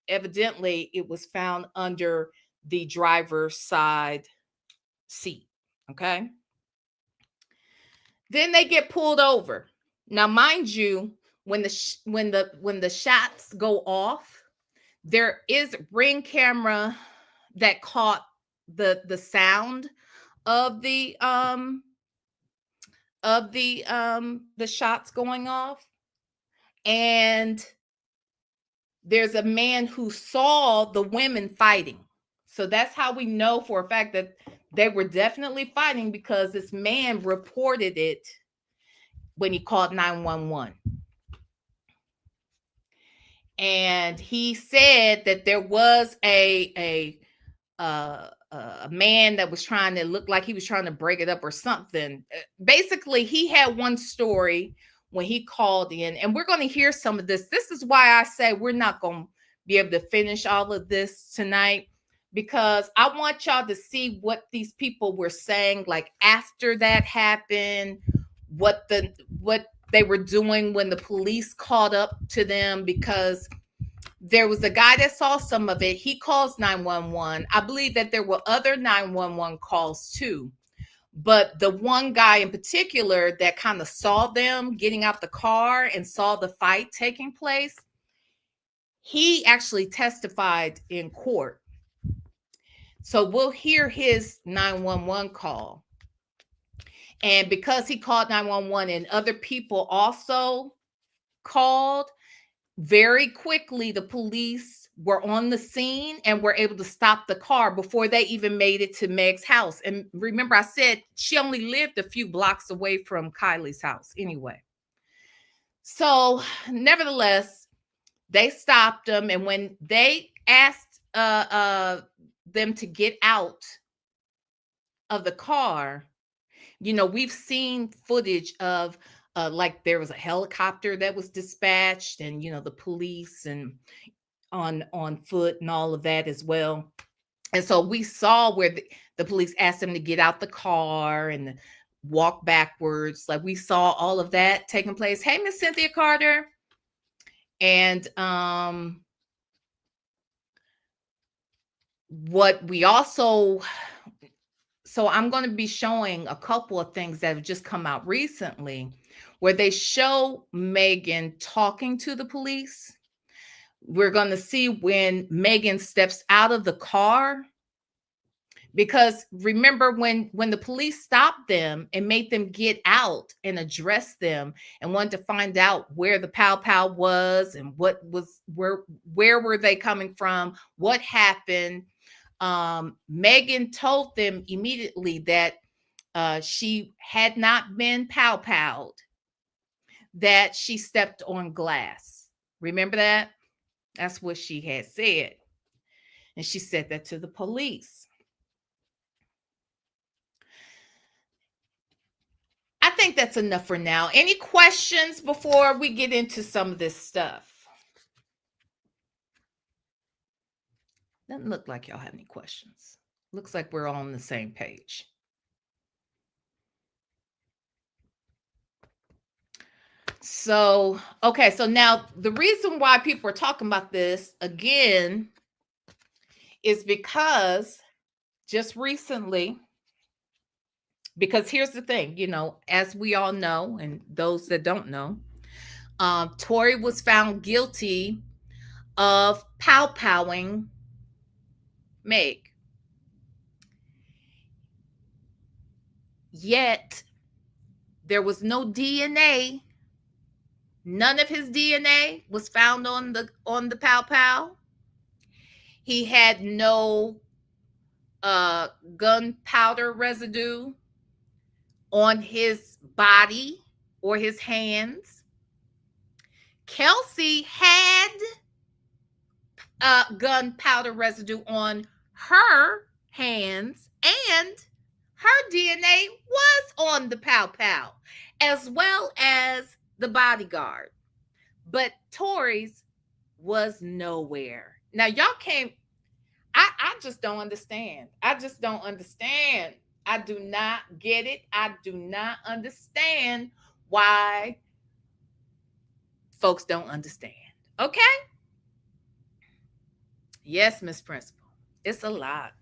evidently it was found under the driver's side seat. Okay. Then they get pulled over. Now, mind you, when the shots go off, there is ring camera that caught the sound of the shots going off. And there's a man who saw the women fighting. So that's how we know for a fact that they were definitely fighting, because this man reported it when he called 911. And he said that there was a man that was trying to look like he was trying to break it up or something. Basically, he had one story when he called in, and we're going to hear some of this. This is why I say we're not going to be able to finish all of this tonight, because I want y'all to see what these people were saying, like after that happened, what they were doing when the police caught up to them, because there was a guy that saw some of it. He calls 911. I believe that there were other 911 calls too. But the one guy in particular that kind of saw them getting out the car and saw the fight taking place, he actually testified in court. So we'll hear his 911 call. And because he called 911 and other people also called, very quickly the police were on the scene and were able to stop the car before they even made it to Meg's house. And remember, I said she only lived a few blocks away from Kylie's house anyway. So nevertheless, they stopped them. And when they asked them to get out of the car, you know, we've seen footage of like there was a helicopter that was dispatched, and you know, the police and on foot and all of that as well. And so we saw where the police asked them to get out the car and walk backwards. Like we saw all of that taking place. Hey, Miss Cynthia Carter. And what we also, so I'm going to be showing a couple of things that have just come out recently where they show Megan talking to the police. We're going to see when Megan steps out of the car, Because remember when the police stopped them and made them get out and address them and wanted to find out where the pow pow was and what was where were they coming from, what happened. Megan told them immediately that she had not been pow powed, that she stepped on glass. Remember that? That's what she had said. And she said that to the police. I think that's enough for now. Any questions before we get into some of this stuff? Doesn't look like y'all have any questions. Looks like we're all on the same page. So, okay, so now the reason why people are talking about this again is because just recently, because here's the thing, you know, as we all know, and those that don't know, Tory was found guilty of pow-powing Meg. Yet there was no DNA. None of his DNA was found on the pow-pow. He had no gunpowder residue on his body or his hands. Kelsey had gunpowder residue on her hands, and her DNA was on the pow pow, as well as the bodyguard. But Tory's was nowhere. Now, y'all can't, I just don't understand. I just don't understand. I do not get it. I do not understand why folks don't understand. Okay? Yes, Miss Principal. It's a lot.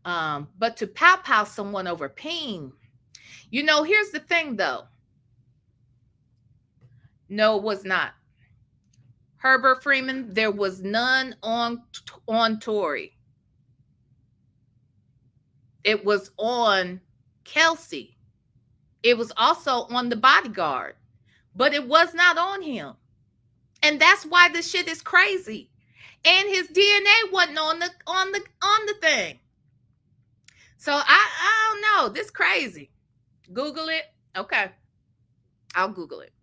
But to pow someone over peen, you know, here's the thing though. No, it was not. Herbert Freeman, there was none on Tory. It was on Kelsey. It was also on the bodyguard, but it was not on him. And that's why this shit is crazy. And his DNA wasn't on the thing. So I don't know. This crazy. Google it. Okay. I'll Google it.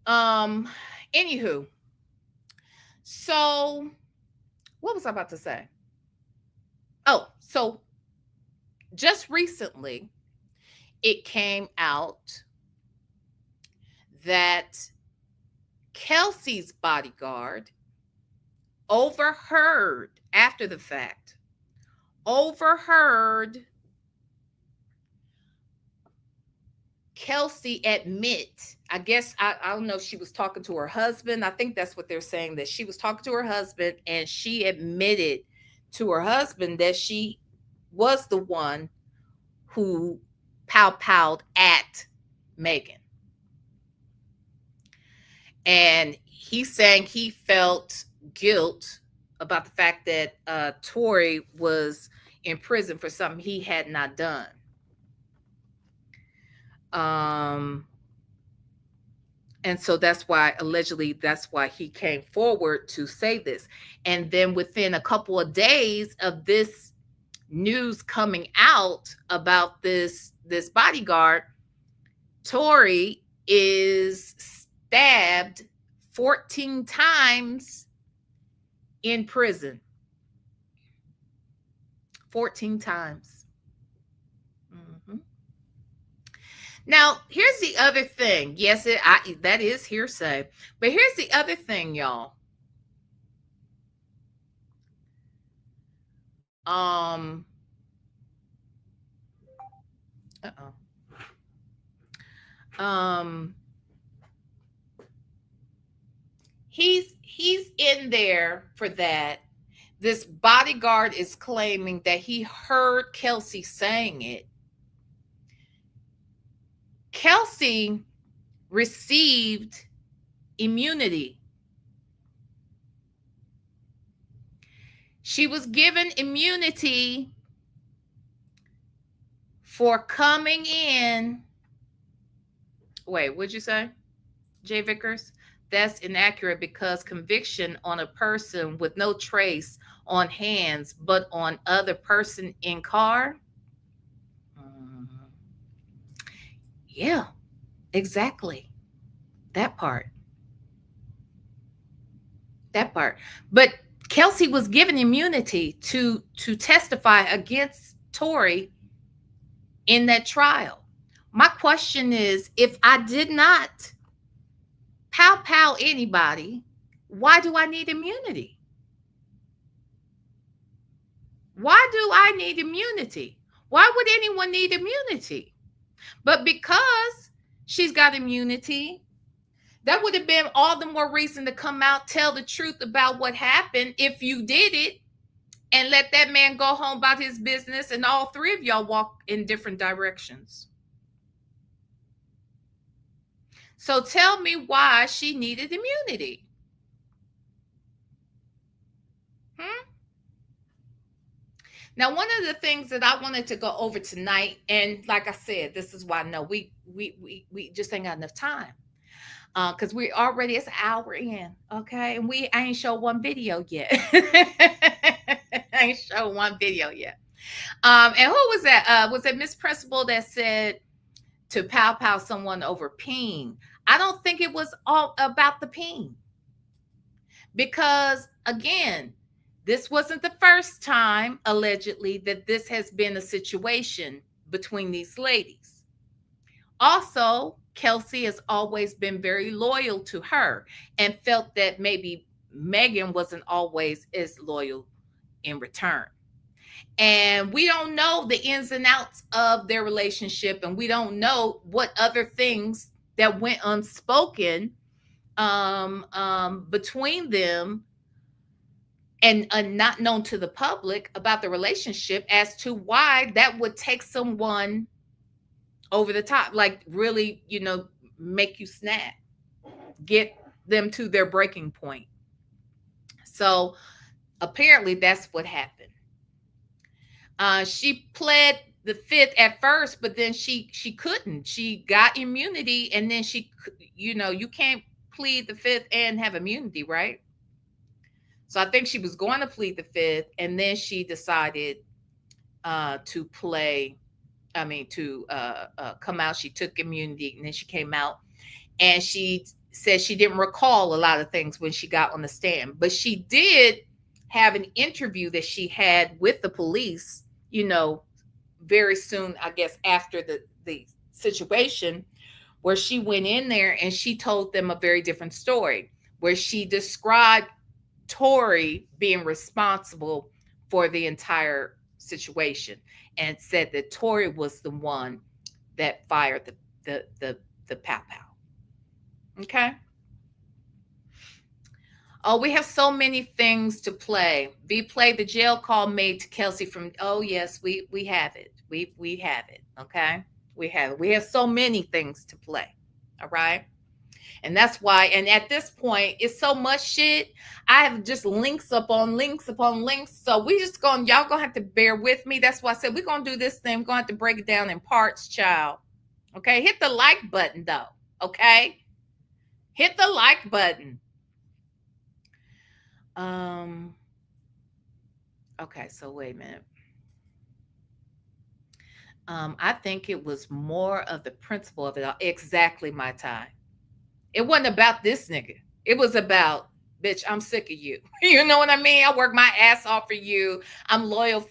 Anywho. So what was I about to say? Oh, so just recently it came out that Kelsey's bodyguard overheard after the fact, Kelsey admit, I guess, I don't know if she was talking to her husband. I think that's what they're saying, that she was talking to her husband and she admitted to her husband that she was the one who pow-powed at Megan. And he's saying he felt guilt about the fact that Tory was in prison for something he had not done. And so that's why, allegedly, that's why he came forward to say this. And then within a couple of days of this news coming out about this bodyguard, Tory is stabbed 14 times in prison. 14 times. Mm-hmm. Now, here's the other thing. Yes, that is hearsay. But here's the other thing, y'all. He's in there for that. This bodyguard is claiming that he heard Kelsey saying it. Kelsey received immunity. She was given immunity for coming in. Wait, what'd you say, Jay Vickers? That's inaccurate because conviction on a person with no trace on hands, but on other person in car. Mm, yeah, exactly. That part. That part. But Kelsey was given immunity to testify against Tory in that trial. My question is, if I did not pow anybody, why do I need immunity? Why do I need immunity? Why would anyone need immunity? But because she's got immunity, that would have been all the more reason to come out, tell the truth about what happened if you did it, and let that man go home about his business and all three of y'all walk in different directions. So tell me why she needed immunity. Now, one of the things that I wanted to go over tonight, and like I said, this is why I know we just ain't got enough time. Because we already, it's an hour in, okay? And I ain't show one video yet. I ain't show one video yet. And who was that? Was it Miss Principal that said to pow someone over peeing? I don't think it was all about the peeing. Because again, this wasn't the first time, allegedly, that this has been a situation between these ladies. Also, Kelsey has always been very loyal to her and felt that maybe Megan wasn't always as loyal in return. And we don't know the ins and outs of their relationship, and we don't know what other things that went unspoken between them and not known to the public about the relationship as to why that would take someone over the top, like really, make you snap, get them to their breaking point. So apparently that's what happened. She pled the fifth at first, but then she couldn't. She got immunity, and then you can't plead the fifth and have immunity, right? So I think she was going to plead the fifth, and then she decided to come out. She took immunity, and then she came out, and she said she didn't recall a lot of things when she got on the stand, but she did have an interview that she had with the police, very soon, I guess, after the situation, where she went in there and she told them a very different story, where she described Tory being responsible for the entire situation and said that Tory was the one that fired the pow. Okay. Oh, we have so many things to play. We played the jail call made to Kelsey from. Oh yes, we have it. We have it. Okay, we have it. We have so many things to play. All right. And that's why, and at this point, it's so much shit. I have just links upon links upon links. So y'all gonna have to bear with me. That's why I said we're gonna do this thing. We're gonna have to break it down in parts, child. Okay, hit the like button though. Okay, hit the like button. Okay, so wait a minute. I think it was more of the principle of it all. Exactly, my time. It wasn't about this nigga. It was about, bitch, I'm sick of you. You know what I mean? I work my ass off for you. I'm loyal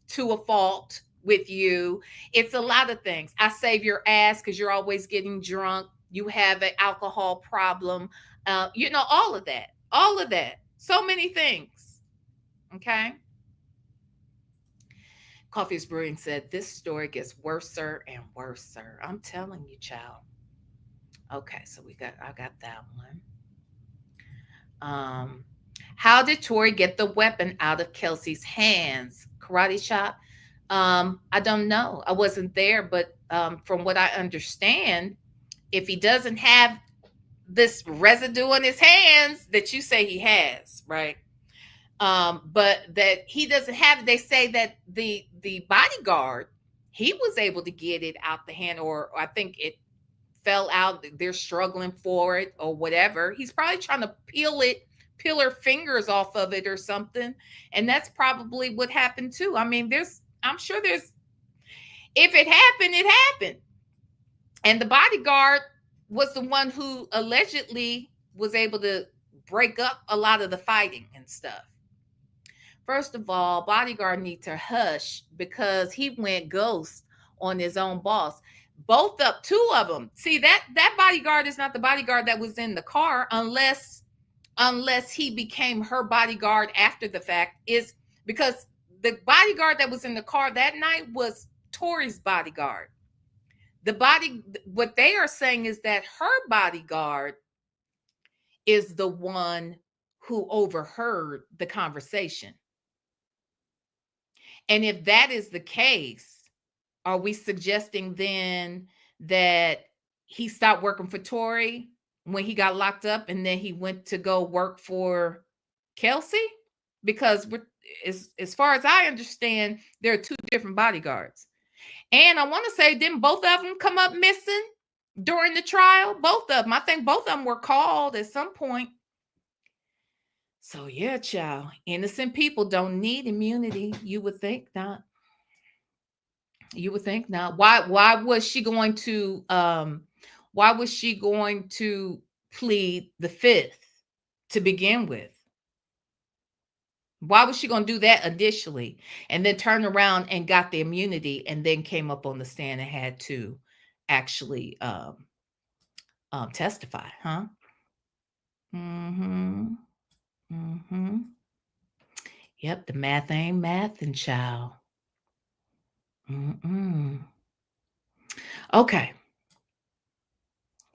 to a fault with you. It's a lot of things. I save your ass because you're always getting drunk. You have an alcohol problem. All of that. All of that. So many things. Okay. Coffee's Brewing said, this story gets worser and worser. I'm telling you, child. Okay, so I got that one. How did Tory get the weapon out of Kelsey's hands? Karate chop? I don't know. I wasn't there, but from what I understand, if he doesn't have this residue on his hands that you say he has, right? But that he doesn't have. They say that the bodyguard, he was able to get it out the hand, or I think it fell out. They're struggling for it or whatever. He's probably trying to peel her fingers off of it or something. And that's probably what happened too. I mean, I'm sure if it happened, it happened. And the bodyguard was the one who allegedly was able to break up a lot of the fighting and stuff. First of all, bodyguard needs to hush because he went ghost on his own boss. Two of them. See, that bodyguard is not the bodyguard that was in the car unless he became her bodyguard after the fact, is because the bodyguard that was in the car that night was Tory's bodyguard. What they are saying is that her bodyguard is the one who overheard the conversation. And if that is the case, are we suggesting then that he stopped working for Tory when he got locked up and then he went to go work for Kelsey? Because as far as I understand, there are two different bodyguards. And I want to say, didn't both of them come up missing during the trial? Both of them. I think both of them were called at some point. So yeah, child, innocent people don't need immunity. You would think not. You would think not. Why was she going to plead the fifth to begin with? Why was she going to do that initially and then turn around and got the immunity and then came up on the stand and had to actually testify, huh? Mm-hmm. Mm-hmm. Yep, the math ain't mathin', child. Mm-mm. Okay.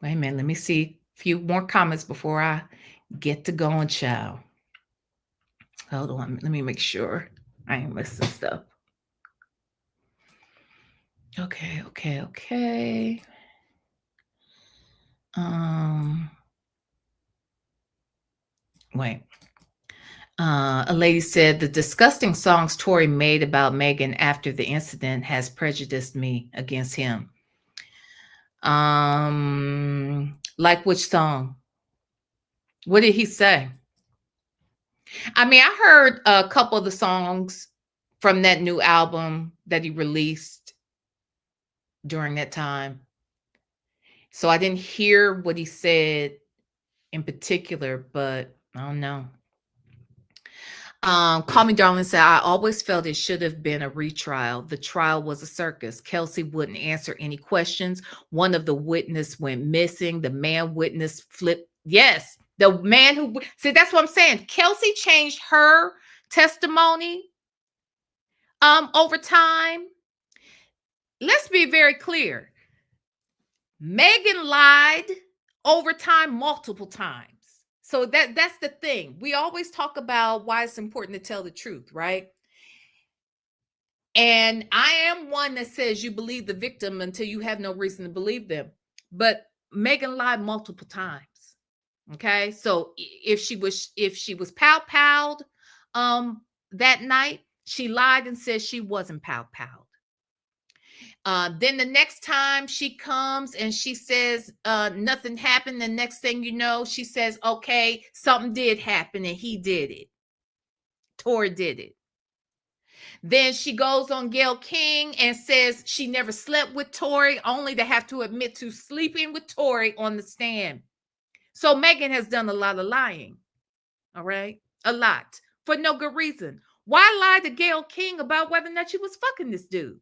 Wait a minute. Let me see a few more comments before I get to going, child. Hold on. Let me make sure I ain't missing stuff. Okay. Wait. A lady said the disgusting songs Tory made about Megan after the incident has prejudiced me against him. Like which song? What did he say? I mean, I heard a couple of the songs from that new album that he released during that time. So I didn't hear what he said in particular, but I don't know. Call Me Darling said, I always felt it should have been a retrial. The trial was a circus. Kelsey wouldn't answer any questions. One of the witnesses went missing. The man witness flipped. Yes, the man who, see, that's what I'm saying. Kelsey changed her testimony over time. Let's be very clear. Megan lied over time multiple times. So that's the thing. We always talk about why it's important to tell the truth, right? And I am one that says you believe the victim until you have no reason to believe them. But Megan lied multiple times. Okay? So if she was pow-powed that night, she lied and said she wasn't pow-powed. Then the next time she comes and she says nothing happened, the next thing you know, she says, okay, something did happen and he did it. Tory did it. Then she goes on Gayle King and says she never slept with Tory, only to have to admit to sleeping with Tory on the stand. So Megan has done a lot of lying. All right? A lot. For no good reason. Why lie to Gayle King about whether or not she was fucking this dude?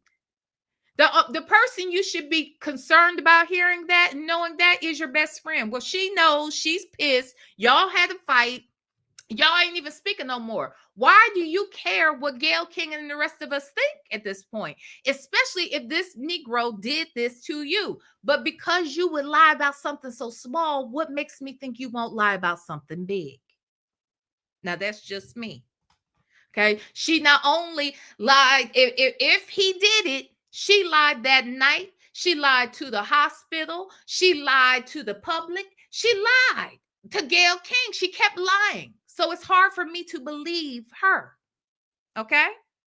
The person you should be concerned about hearing that and knowing that is your best friend. Well, she knows, she's pissed. Y'all had a fight. Y'all ain't even speaking no more. Why do you care what Gayle King and the rest of us think at this point? Especially if this Negro did this to you. But because you would lie about something so small, what makes me think you won't lie about something big? Now, that's just me. Okay. She not only lied, if he did it, she lied that night. She lied to the hospital. She lied to the public. She lied to Gayle King. She kept lying. So it's hard for me to believe her. Okay?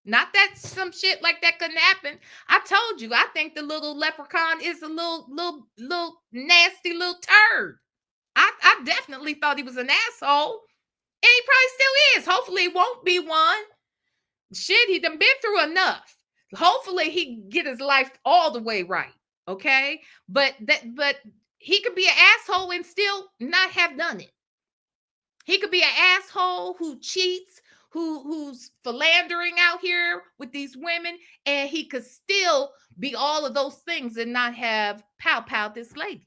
Not that some shit like that couldn't happen. I told you, I think the little leprechaun is a little nasty little turd. I definitely thought he was an asshole. And he probably still is. Hopefully he won't be one. Shit, he done been through enough. Hopefully he get his life all the way right. Okay. But he could be an asshole and still not have done it. He could be an asshole who cheats, who's philandering out here with these women, and he could still be all of those things and not have pow this lady.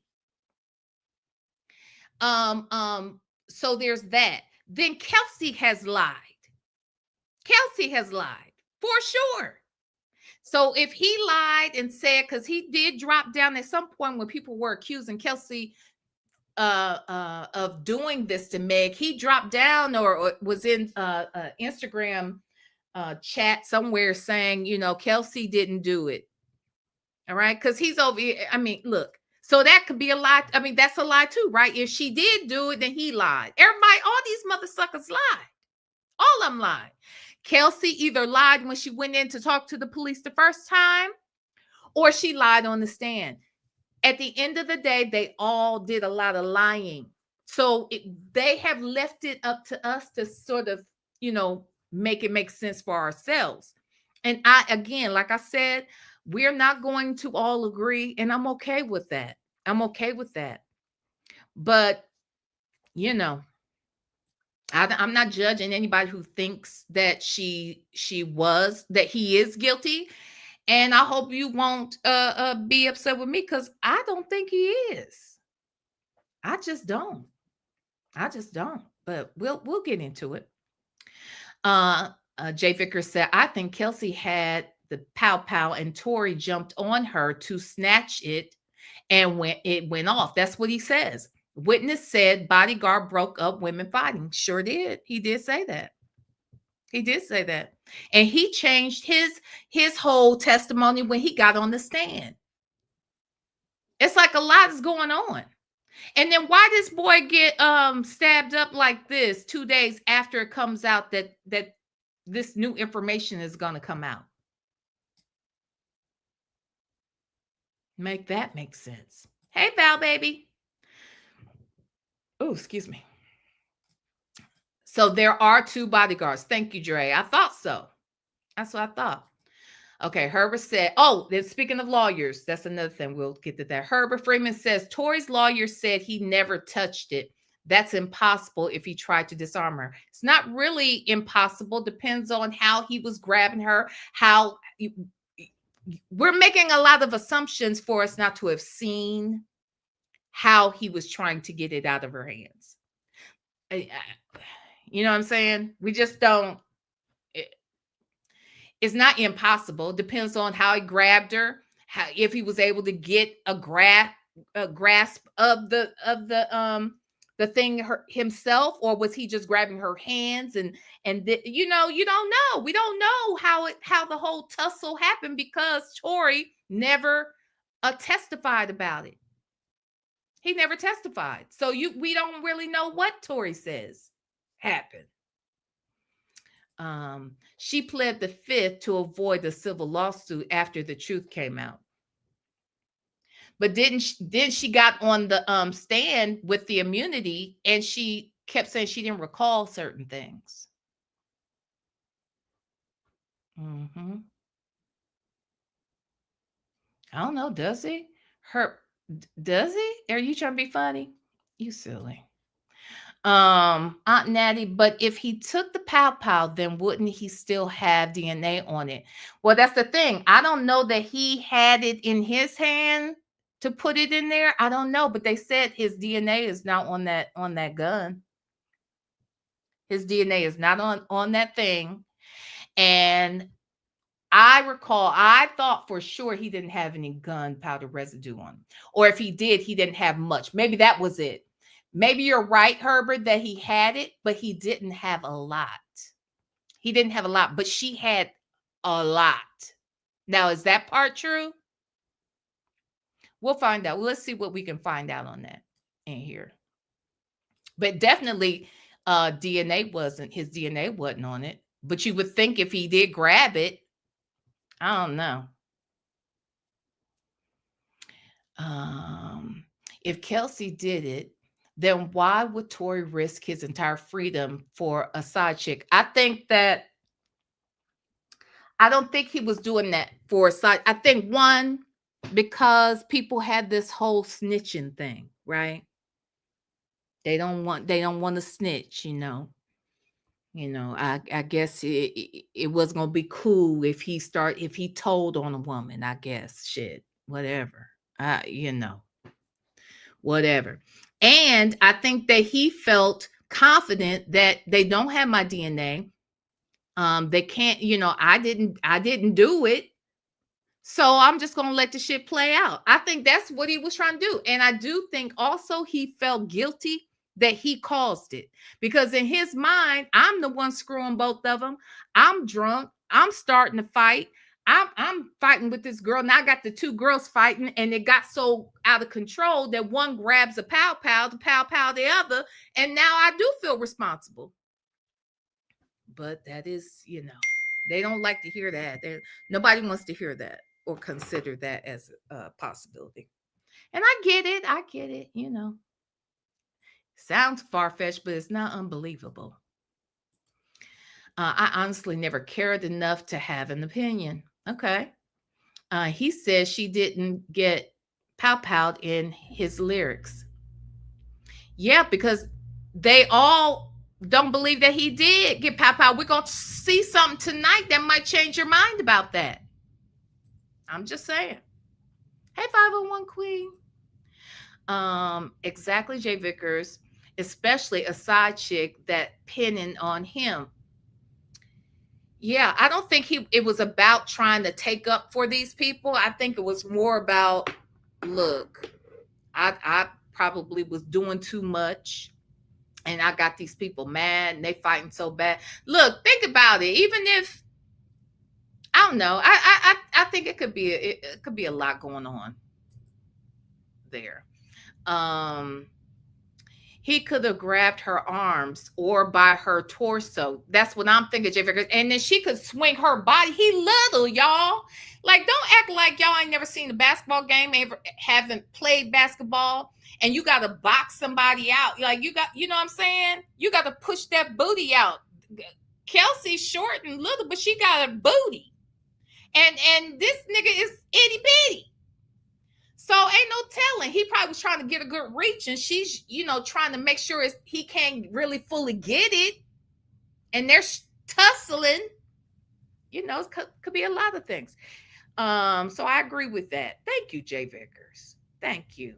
So there's that. Then Kelsey has lied. Kelsey has lied for sure. So if he lied and said, because he did drop down at some point when people were accusing Kelsey of doing this to Meg, he dropped down or was in Instagram chat somewhere saying, you know, Kelsey didn't do it. All right, because he's over here. I mean, look, so that could be a lie. I mean, that's a lie too, right? If she did do it, then he lied. Everybody, all these mother suckers lied. All of them lied. Kelsey either lied when she went in to talk to the police the first time, or she lied on the stand. At the end of the day, they all did a lot of lying. So they have left it up to us to sort of, you know, make it make sense for ourselves. And again, like I said, we're not going to all agree, and I'm okay with that. I'm okay with that. But, you know, I'm not judging anybody who thinks that he is guilty. And I hope you won't be upset with me, because I don't think he is. I just don't. But we'll get into it. Jay Vickers said, I think Kelsey had the pow and Tory jumped on her to snatch it, and when it went off. That's what he says. Witness said bodyguard broke up women fighting. Sure did. He did say that. He did say that. And he changed his whole testimony when he got on the stand. It's like a lot is going on. And then why this boy get stabbed up like this 2 days after it comes out that this new information is going to come out? Make that make sense. Hey, Val, baby. Oh, excuse me. So there are 2 bodyguards. Thank you, Dre. I thought so. That's what I thought. Okay, Herbert said, oh, then speaking of lawyers, that's another thing. We'll get to that. Herbert Freeman says, Tory's lawyer said he never touched it. That's impossible if he tried to disarm her. It's not really impossible. Depends on how he was grabbing her, we're making a lot of assumptions for us not to have seen how he was trying to get it out of her hands. You know what I'm saying? We just don't. It's not impossible. Depends on how he grabbed her, if he was able to get a grasp of the thing himself, or was he just grabbing her hands you know, you don't know. We don't know how the whole tussle happened, because Tory never testified about it. He never testified. So we don't really know what Tory says happened. She pled the 5th to avoid a civil lawsuit after the truth came out. But then she got on the stand with the immunity, and she kept saying she didn't recall certain things. I don't know. Does he? Does he? Are you trying to be funny? You silly. Aunt Natty, but if he took the pow, then wouldn't he still have DNA on it? Well, that's the thing. I don't know that he had it in his hand to put it in there. I don't know, but they said his DNA is not on that gun. His DNA is not on that thing. And I recall, I thought for sure he didn't have any gunpowder residue on him. Or if he did, he didn't have much. Maybe that was it. Maybe you're right, Herbert, that he had it, but he didn't have a lot. He didn't have a lot, but she had a lot. Now, is that part true? We'll find out. Let's see what we can find out on that in here. But definitely, his DNA wasn't on it. But you would think if he did grab it, I don't know. If Kelsey did it, then why would Tory risk his entire freedom for a side chick? I don't think he was doing that for a side. I think one, because people had this whole snitching thing, right? They don't want to snitch, you know. I guess it was gonna be cool if he told on a woman. I guess shit, whatever. You know, whatever. And I think that he felt confident that they don't have my DNA. They can't. I didn't do it. So I'm just going to let the shit play out. I think that's what he was trying to do. And I do think also he felt guilty that he caused it, because in his mind, I'm the one screwing both of them. I'm drunk. I'm starting to fight. I'm fighting with this girl. Now I got the two girls fighting, and it got so out of control that one grabs a pow to pow the other. And now I do feel responsible. But that is, they don't like to hear that. Nobody wants to hear that or consider that as a possibility. And I get it, Sounds far-fetched, but it's not unbelievable. I honestly never cared enough to have an opinion. Okay. He says she didn't get pow-powed in his lyrics. Yeah, because they all don't believe that he did get pow-powed. We're going to see something tonight that might change your mind about that. I'm just saying. Hey, 501 Queen. Exactly, Jay Vickers, especially a side chick that pinning on him. Yeah, I don't think it was about trying to take up for these people. I think it was more about, look, I probably was doing too much, and I got these people mad, and they fighting so bad. Look, think about it. Even if, I don't know, I think it could be a lot going on there. He could have grabbed her arms or by her torso. That's what I'm thinking, Jay. And then she could swing her body. He little, y'all. Like, don't act like y'all ain't never seen a basketball game, haven't played basketball, and you got to box somebody out. Like, you know what I'm saying? You got to push that booty out. Kelsey's short and little, but she got a booty. And this nigga is itty bitty. So ain't no telling. He probably was trying to get a good reach, and she's, trying to make sure he can't really fully get it. And they're tussling. It could be a lot of things. So I agree with that. Thank you, Jay Vickers. Thank you.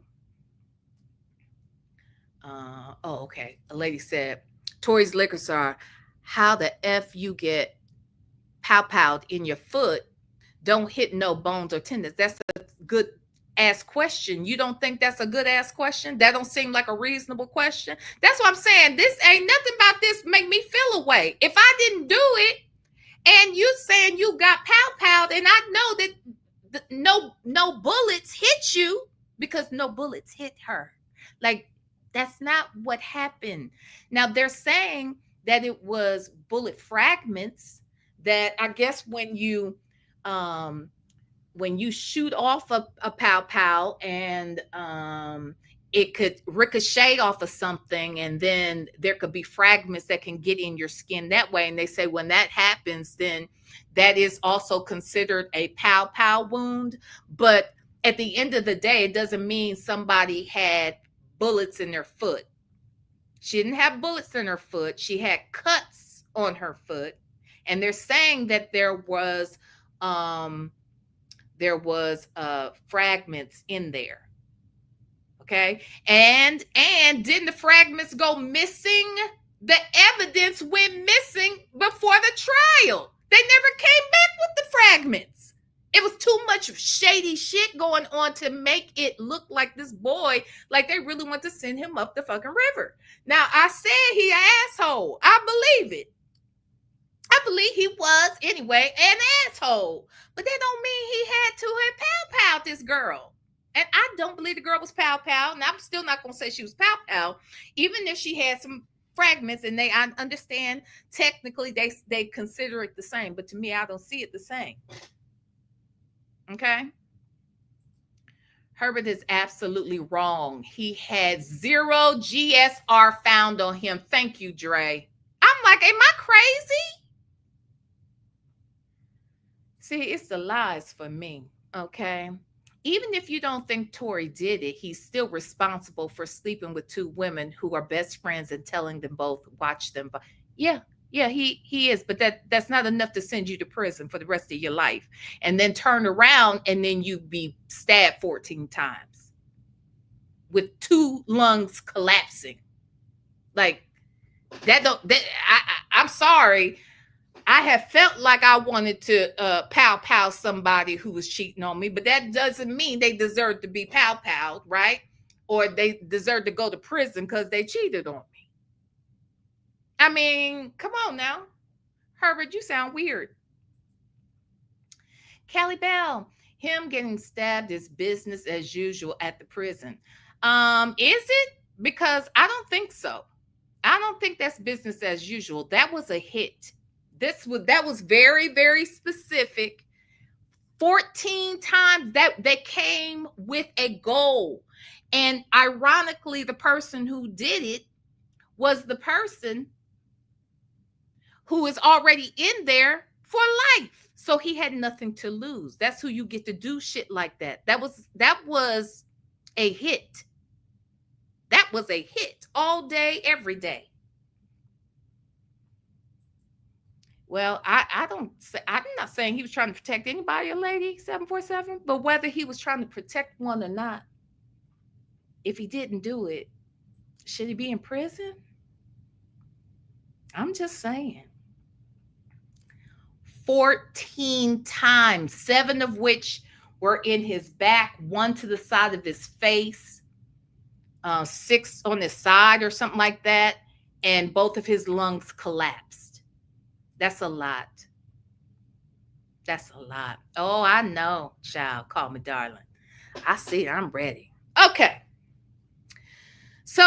Okay. A lady said, Tory's liquors are, how the F you get pow-powed in your foot, don't hit no bones or tendons. That's a good ass question. You don't think that's a good ass question? That don't seem like a reasonable question. That's what I'm saying. This ain't nothing about this make me feel away. If I didn't do it, and you saying you got pow-powed, and I know that no bullets hit you, because no bullets hit her. Like, that's not what happened. Now they're saying that it was bullet fragments, that I guess when you shoot off a pow and it could ricochet off of something, and then there could be fragments that can get in your skin that way. And they say when that happens, then that is also considered a pow wound. But at the end of the day, it doesn't mean somebody had bullets in their foot. She didn't have bullets in her foot. She had cuts on her foot. And they're saying that there was fragments in there. Okay. And didn't the fragments go missing? The evidence went missing before the trial. They never came back with the fragments. It was too much shady shit going on to make it look like this boy, like they really want to send him up the fucking river. Now, I said he an asshole. I believe it. I believe he was, anyway, an asshole. But that don't mean he had to have pow-powed this girl. And I don't believe the girl was pow-powed. And I'm still not going to say she was pow-powed, even if she had some fragments, and I understand technically they consider it the same, but to me, I don't see it the same. Okay. Herbert is absolutely wrong. He had 0 GSR found on him. Thank you, Dre. I'm like, am I crazy? See, it's the lies for me, okay? Even if you don't think Tory did it, he's still responsible for sleeping with 2 women who are best friends and telling them both, watch them. Yeah, he is, but that's not enough to send you to prison for the rest of your life and then turn around and then you be stabbed 14 times with 2 lungs collapsing. Like I'm sorry. I have felt like I wanted to pow somebody who was cheating on me, but that doesn't mean they deserve to be pow, right? Or they deserve to go to prison because they cheated on me. I mean, come on now. Herbert, you sound weird. Callie Bell, him getting stabbed is business as usual at the prison. Is it? Because I don't think so. I don't think that's business as usual. That was a hit. That was very, very specific. 14 times that they came with a goal. And ironically, the person who did it was the person who is already in there for life. So he had nothing to lose. That's who you get to do shit like that. That was a hit. That was a hit all day, every day. Well, I'm not saying he was trying to protect anybody, a lady 747, but whether he was trying to protect one or not, if he didn't do it, should he be in prison? I'm just saying. 14 times, 7 of which were in his back, 1 to the side of his face, 6 on his side or something like that, and both of his lungs collapsed. That's a lot. That's a lot. Oh, I know, child. Call me darling. I see it. I'm ready. Okay. So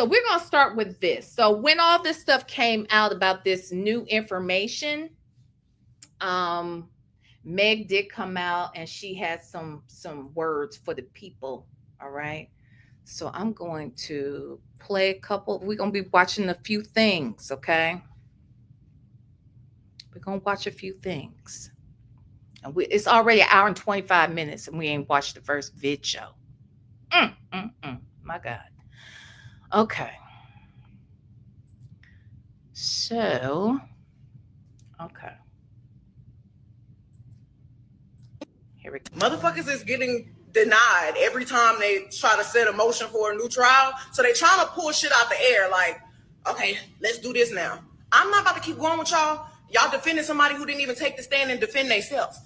we're going to start with this. So when all this stuff came out about this new information, Meg did come out and she had some words for the people. All right. So I'm going to play a couple. We're going to be watching a few things. Okay. We're going to watch a few things. And it's already 1 hour and 25 minutes and we ain't watched the first vid show. My God. Okay. So, okay. Here we go. Motherfuckers is getting denied every time they try to set a motion for a new trial. So they trying to pull shit out the air like, okay, let's do this now. I'm not about to keep going with y'all. Y'all defending somebody who didn't even take the stand and defend themselves.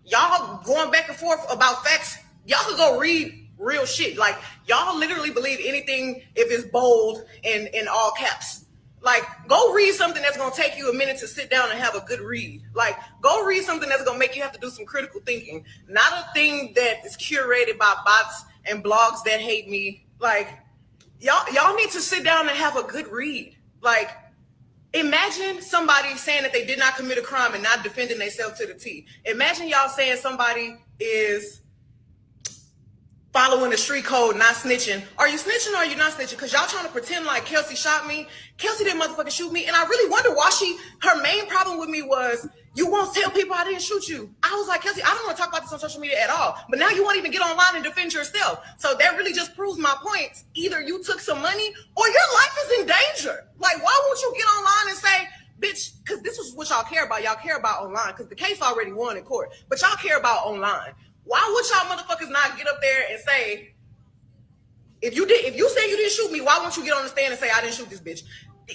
Y'all going back and forth about facts. Y'all could go read real shit. Like, y'all literally believe anything if it's bold and in all caps. Like, go read something that's going to take you a minute to sit down and have a good read. Like, go read something that's going to make you have to do some critical thinking. Not a thing that is curated by bots and blogs that hate me. Like, y'all need to sit down and have a good read. Like, imagine somebody saying that they did not commit a crime and not defending themselves to the T. Imagine y'all saying somebody is following the street code, not snitching. Are you snitching or are you not snitching? Because y'all trying to pretend like Kelsey shot me. Kelsey didn't motherfucking shoot me. And I really wonder why her main problem with me was, you won't tell people I didn't shoot you. I was like, Kelsey, I don't want to talk about this on social media at all. But now you won't even get online and defend yourself. So that really just proves my point. Either you took some money or your life is in danger. Like, why won't you get online and say, bitch, because this is what y'all care about. Y'all care about online because the case already won in court. But y'all care about online. Why would y'all motherfuckers not get up there and say, if you say you didn't shoot me, why won't you get on the stand and say I didn't shoot this bitch?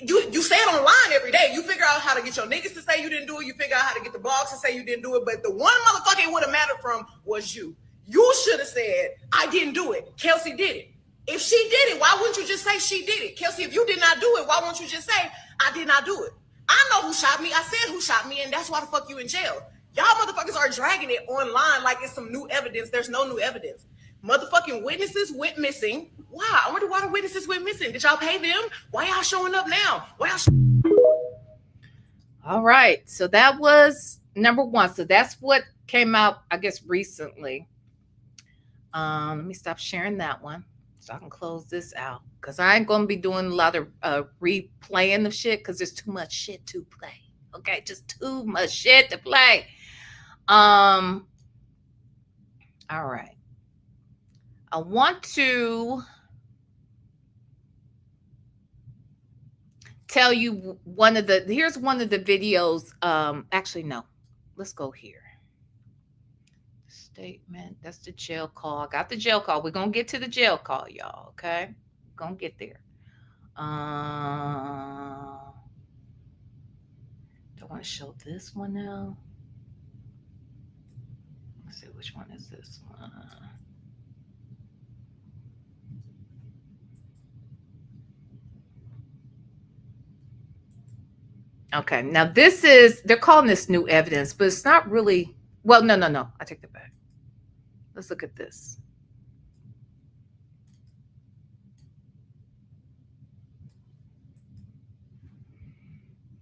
You say it online every day. You figure out how to get your niggas to say you didn't do it. You figure out how to get the blogs to say you didn't do it. But the one motherfucker it would have mattered from was you. You should have said, I didn't do it. Kelsey did it. If she did it, why wouldn't you just say she did it? Kelsey, if you did not do it, why won't you just say, I did not do it? I know who shot me. I said who shot me, and that's why the fuck you in jail. Y'all motherfuckers are dragging it online like it's some new evidence. There's no new evidence. Motherfucking witnesses went missing. Why? I wonder why the witnesses went missing. Did y'all pay them? Why y'all showing up now? Why y'all? All right. So that was number one. So that's what came out, I guess, recently. Let me stop sharing that one so I can close this out, because I ain't gonna be doing a lot of replaying of shit, because there's too much shit to play. Okay, just too much shit to play. All right. I want to tell you here's one of the videos. Actually, no. Let's go here. Statement. That's the jail call. I got the jail call. We're gonna get to the jail call, y'all. Okay, we're gonna get there. Do I want to show this one now? Let's see, which one is this one? Okay, now this is, they're calling this new evidence, but it's not really, well, no, I take that back. Let's look at this.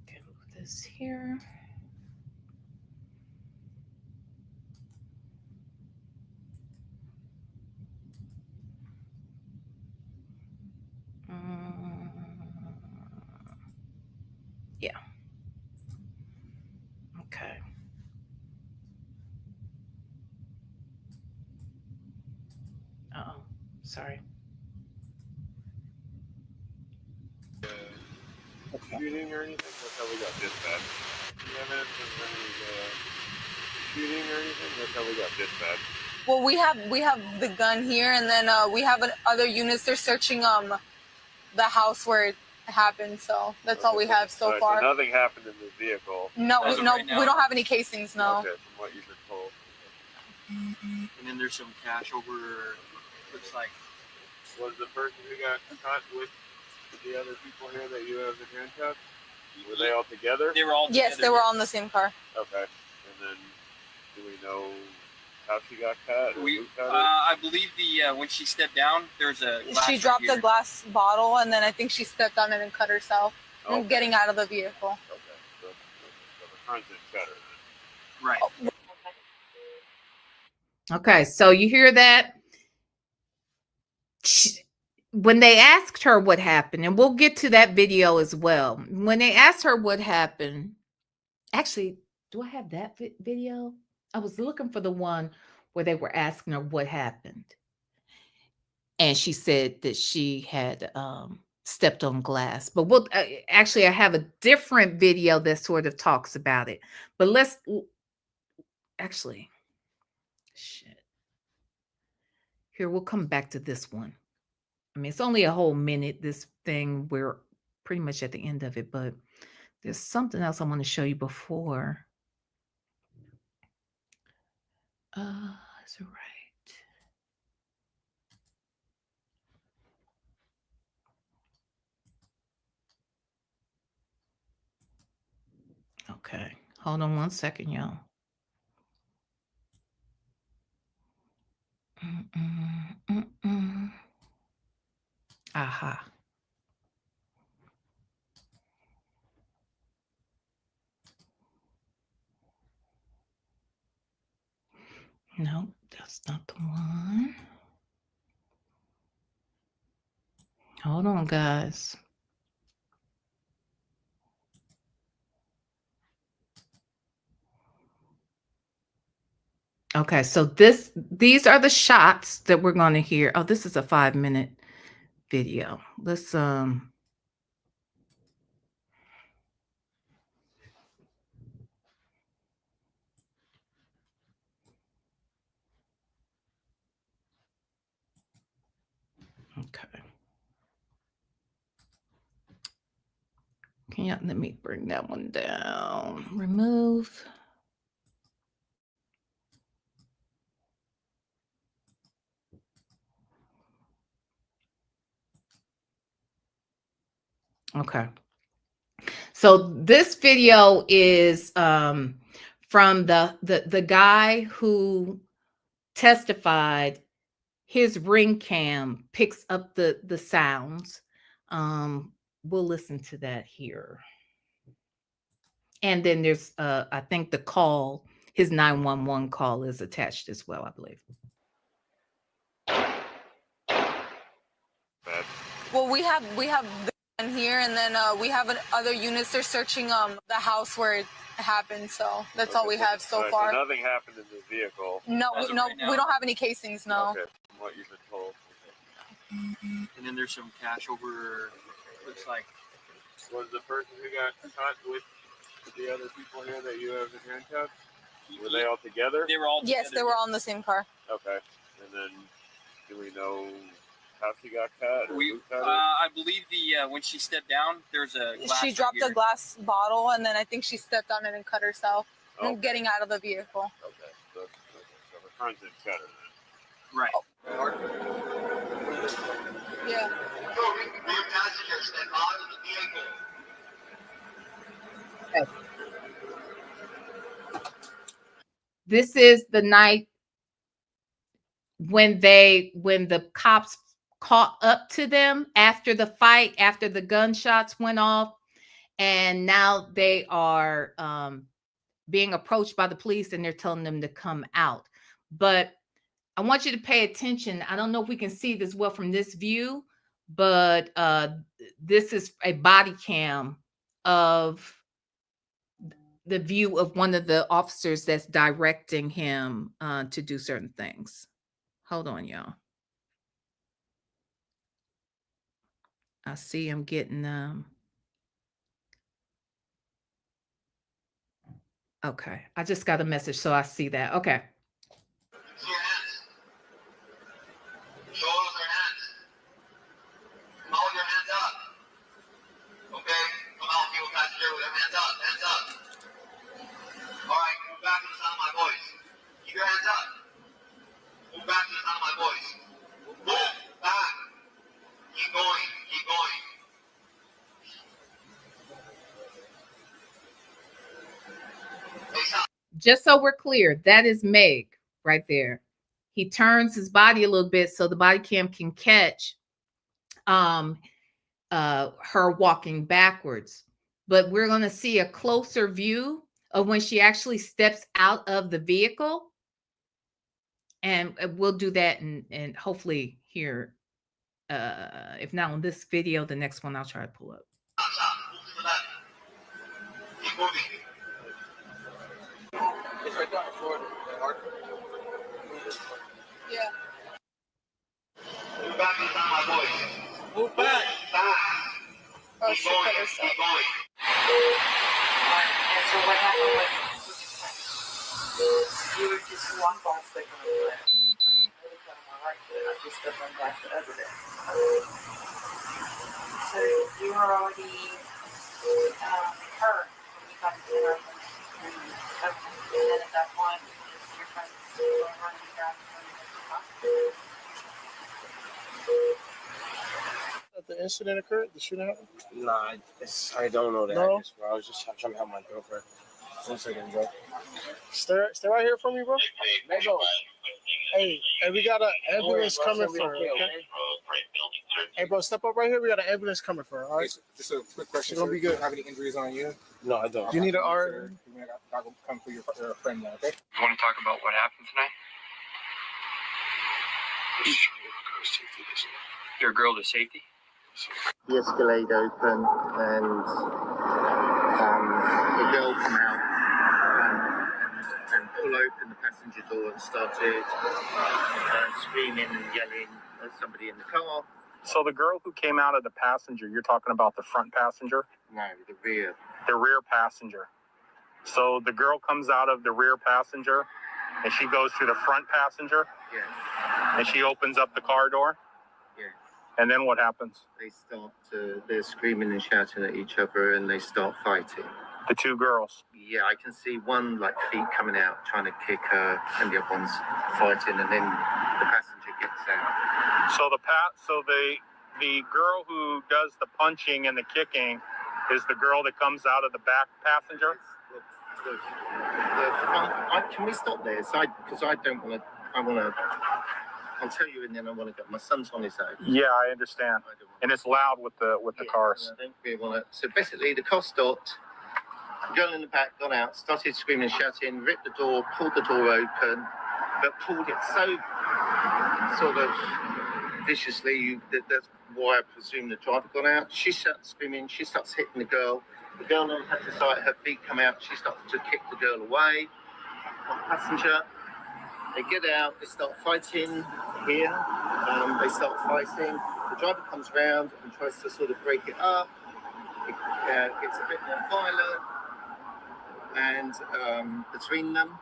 Okay, move this here. Yeah. Okay. Uh-oh. Sorry. Shooting or anything? That's how we got dispatch. Evidence of any shooting or anything? That's how we got dispatch. Well, we have the gun here, and then we have other units. They're searching the house where it happened. So that's all we have so far. So nothing happened in the vehicle. No, we don't have any casings. No. Okay, from what you've been told. And then there's some cash over. Looks like. Was the person who got caught with the other people here that you have the handcuffs? Were they all together? They were all together. Yes, they were all in the same car. Okay. And then, do we know how she got cut? I believe when she stepped down, there's a glass. She dropped a glass bottle, and then I think she stepped on it and cut herself. Okay. And getting out of the vehicle. Okay. So the front didn't cut her. Right. Okay, so you hear that? When they asked her what happened, and we'll get to that video as well. When they asked her what happened, actually, do I have that video? I was looking for the one where they were asking her what happened. And she said that she had stepped on glass. But we'll actually, I have a different video that sort of talks about it. But let's actually, shit. Here, we'll come back to this one. I mean, it's only a whole minute, this thing. We're pretty much at the end of it, but there's something else I want to show you before. Is it right? Okay, hold on one second, y'all. Aha. No, that's not the one. Hold on, guys. Okay, so these are the shots that we're going to hear. Oh, this is a 5-minute video. Let's okay. Let me bring that one down. Remove. Okay. So this video is from the guy who testified his ring cam picks up the sounds. We'll listen to that here. And then there's I think the call, his 911 call is attached as well, I believe. Well, we have the gun here, and then we have other units. They're searching the house where it happened. So that's all we have so far. So nothing happened in the vehicle. No, we don't have any casings. No. Okay, from what you've been told. And then there's some cash over. Looks like. Was the person who got caught with the other people here that you have in handcuffs? Were they all together? They were all together. Yes, they were all in the same car. Okay. And then, do we know how she got cut? I believe when she stepped down, there's a glass. She dropped a glass bottle, and then I think she stepped on it and cut herself, getting out of the vehicle. Okay. So the front did cut her then. Right. Yeah. Passengers that out of the vehicle. This is the night when the cops caught up to them after the fight, after the gunshots went off, and now they are being approached by the police, and they're telling them to come out. But I want you to pay attention. I don't know if we can see this well from this view, but this is a body cam of the view of one of the officers that's directing him to do certain things. Hold on, y'all. I see him getting okay. I just got a message, so I see that. Okay. See your hands. Show us your hands. Hold your hands up. Okay? Come out, people passenger with their hands up. Hands up. All right, move back to the sound of my voice. Keep your hands up. Move back to the sound of my voice. Move back. Keep going. Keep going. Hey, stop. Just so we're clear, that is Meg right there. He turns his body a little bit so the body cam can catch her walking backwards. But we're going to see a closer view of when she actually steps out of the vehicle. And we'll do that and hopefully here, if not on this video, the next one I'll try to pull up. Stop. Move to the left. Keep moving. It's right down the floor. Yeah. Move back to the sound of my voice. Move back. Back. Oh, Keep she going. cut herself. Keep going. And so what happened was you were just one ball stick on the left. I really cut on my right foot. I just stepped on glass the other day. So you were already hurt when you got into the room. And then at that point, your friends were running down from the hospital. The incident occurred? The shooting happened? Nah, I don't know that. No? I was just trying to help my girlfriend. 1 second, bro. Stay right here for me, bro. Hey, we got an ambulance coming for her. Okay? Hey, bro, step up right here. We got an ambulance coming for her. All right. Just a quick question. It's gonna be good. Do you have any injuries on you? No, I don't. You need an R. I will come for your friend now, okay? You want to talk about what happened tonight? Your girl to safety? The Escalade open and the girl come out and pull open the passenger door and started screaming and yelling at somebody in the car. So the girl who came out of the passenger, you're talking about the front passenger? No, the rear. The rear passenger. So the girl comes out of the rear passenger and she goes to the front passenger? Yeah. And she opens up the car door? Yeah. And then what happens? They start they're screaming and shouting at each other and they start fighting. The two girls? Yeah, I can see one like feet coming out trying to kick her and the other one's fighting and then the passenger gets out. So the girl who does the punching and the kicking is the girl that comes out of the back passenger? Can we stop there? Because I don't want to. I want to I'll tell you, and then I want to go. My son's on his own. Yeah, I understand. And it's loud with the cars. I don't really want to. So basically, the car stopped. The girl in the back got out, started screaming and shouting, ripped the door, pulled the door open, but pulled it so sort of viciously that's why I presume the driver got out. She starts screaming. She starts hitting the girl. The girl then had to start, her feet come out. She starts to kick the girl away. On passenger. They get out, they start fighting here. They start fighting. The driver comes round and tries to sort of break it up. It gets a bit more violent. And between them,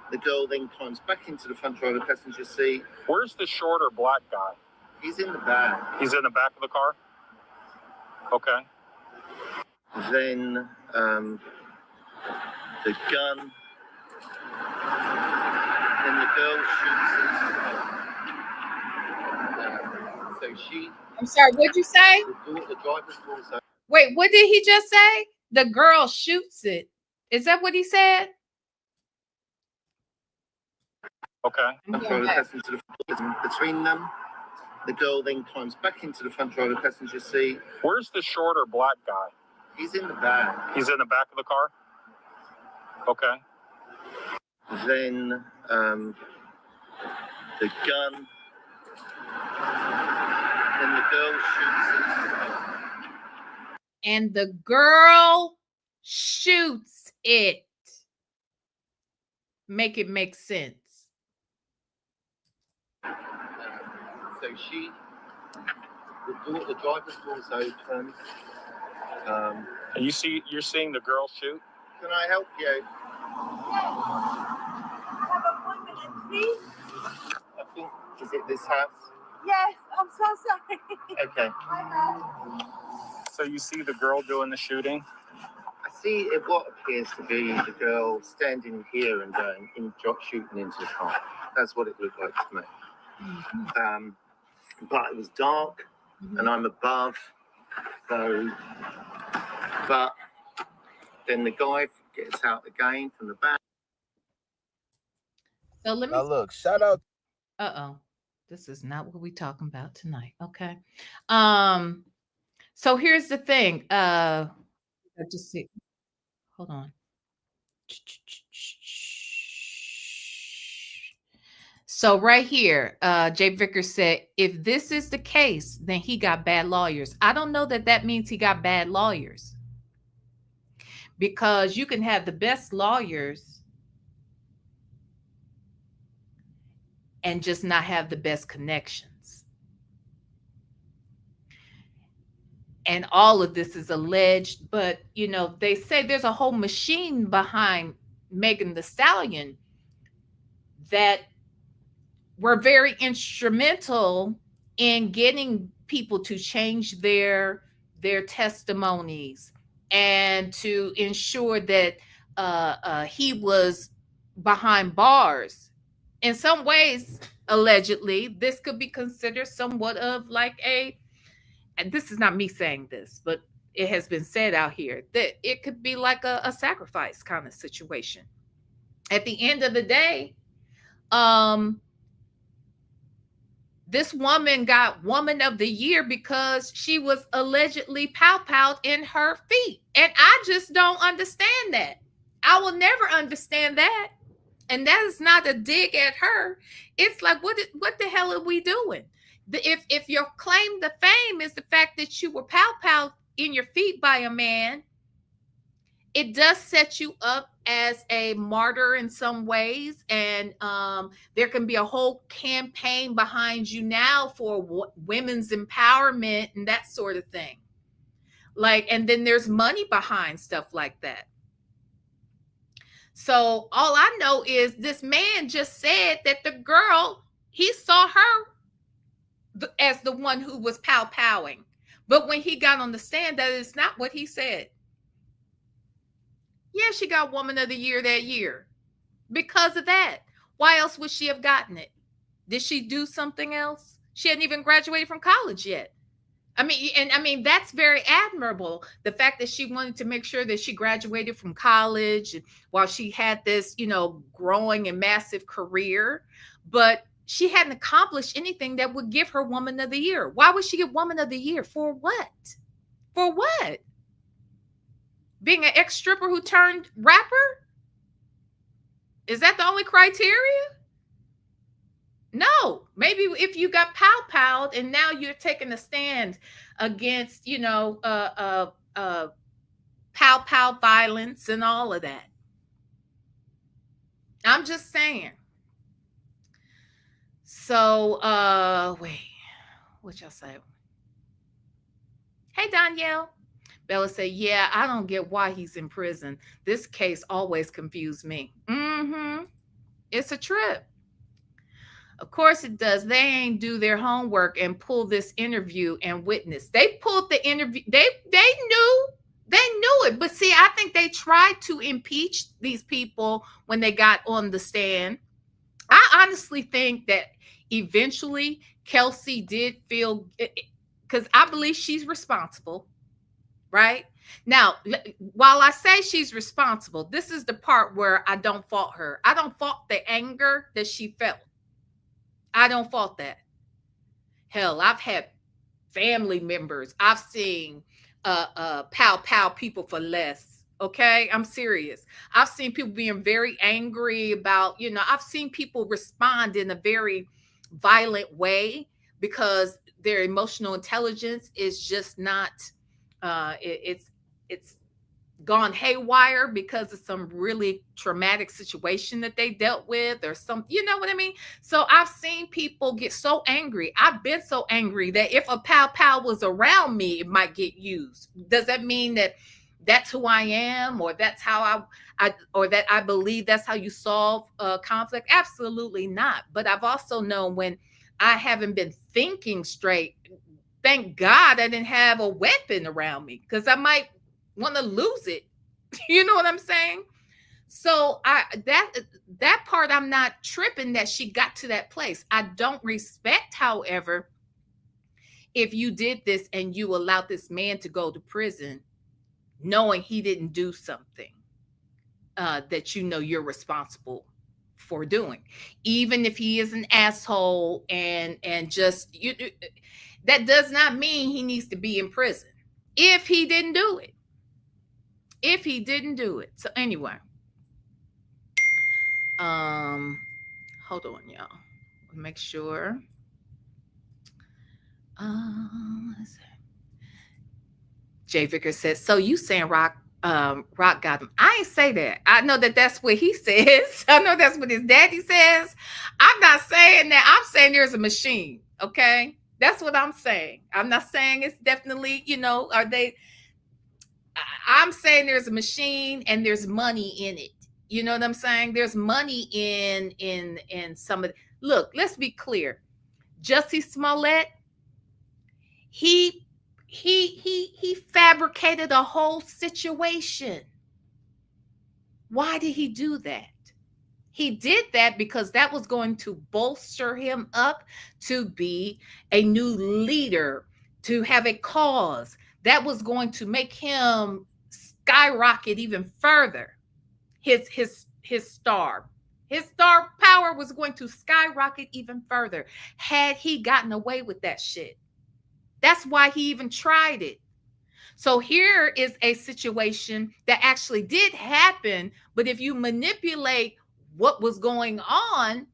the girl then climbs back into the front driver passenger seat. Where's the shorter black guy? He's in the back. He's in the back of the car? Okay. Then the gun. Then the girl shoots it. So she. I'm sorry, what'd you say? The driver's also. Wait, what did he just say? The girl shoots it. Is that what he said? Okay. Between them, the girl then climbs back into the front driver passenger seat. Where's the shorter black guy? He's in the back. He's in the back of the car? Okay. Then the gun. Then the girl shoots it. And the girl shoots it. Make it make sense. So the driver's door's open. You're seeing the girl shoot? Can I help you? I have an appointment, please. I think, is it this house? Yes, I'm so sorry. Okay. So you see the girl doing the shooting? I see what appears to be the girl standing here and shooting into the car. That's what it looked like to me. Mm-hmm. But it was dark, and I'm above, so. But then the guy gets out again from the back. So let me now look. Shout out. This is not what we're talking about tonight. Okay. So here's the thing. I just see. Hold on. So right here, Jay Vickers said, if this is the case, then he got bad lawyers. I don't know that that means he got bad lawyers, because you can have the best lawyers and just not have the best connections. And all of this is alleged, but they say there's a whole machine behind Megan Thee Stallion that were very instrumental in getting people to change their testimonies and to ensure that he was behind bars. In some ways, allegedly, this could be considered somewhat of like and this is not me saying this, but it has been said out here that it could be like a sacrifice kind of situation. At the end of the day, this woman got Woman of the Year because she was allegedly pow-powed in her feet. And I just don't understand that. I will never understand that. And that is not a dig at her. It's like, what the hell are we doing? If your claim to fame is the fact that you were pow-powed in your feet by a man, it does set you up as a martyr in some ways. And there can be a whole campaign behind you now for women's empowerment and that sort of thing. And then there's money behind stuff like that. So all I know is this man just said that the girl, he saw her as the one who was pow-powing. But when he got on the stand, that is not what he said. Yeah, she got Woman of the Year that year because of that. Why else would she have gotten it? Did she do something else? She hadn't even graduated from college yet. I mean, that's very admirable. The fact that she wanted to make sure that she graduated from college while she had this, growing and massive career. But she hadn't accomplished anything that would give her Woman of the Year. Why would she get Woman of the Year? For what? For what? Being an ex-stripper who turned rapper? Is that the only criteria? No. Maybe if you got pow-powed and now you're taking a stand against, pow-pow violence and all of that. I'm just saying. So, wait, what y'all say? Hey, Danielle. Bella said, yeah, I don't get why he's in prison. This case always confused me. It's a trip. Of course it does. They ain't do their homework and pull this interview and witness. They pulled the interview. They knew it. But see, I think they tried to impeach these people when they got on the stand. I honestly think that eventually Kelsey did feel, because I believe she's responsible, right? Now, while I say she's responsible, this is the part where I don't fault her. I don't fault the anger that she felt. I don't fault that. Hell, I've had family members. I've seen pow people for less. Okay, I'm serious. I've seen people being very angry about, I've seen people respond in a very violent way because their emotional intelligence is just not, it's gone haywire because of some really traumatic situation that they dealt with or some, you know what I mean? So I've seen people get so angry. I've been so angry that if a pow was around me, it might get used. Does that mean that that's who I am, or that's how or that I believe that's how you solve conflict? Absolutely not. But I've also known when I haven't been thinking straight, thank God I didn't have a weapon around me because I might want to lose it. You know what I'm saying? So that part I'm not tripping that she got to that place. I don't respect, however, if you did this and you allowed this man to go to prison knowing he didn't do something that you're responsible for doing, even if he is an asshole and just that does not mean he needs to be in prison if he didn't do it. So anyway, hold on, y'all. Make sure. Let's see. Jay Vickers says, so you saying Rock got him? I ain't say that. I know that's what he says. I know that's what his daddy says. I'm not saying that. I'm saying there's a machine. Okay, that's what I'm saying. I'm not saying it's definitely, are they? I'm saying there's a machine and there's money in it. You know what I'm saying? There's money in some of. Look, let's be clear. Jussie Smollett, he fabricated a whole situation. Why did he do that? He did that because that was going to bolster him up to be a new leader, to have a cause that was going to make him skyrocket even further. His star power was going to skyrocket even further had he gotten away with that shit. That's why he even tried it. So here is a situation that actually did happen, but if you manipulate what was going on,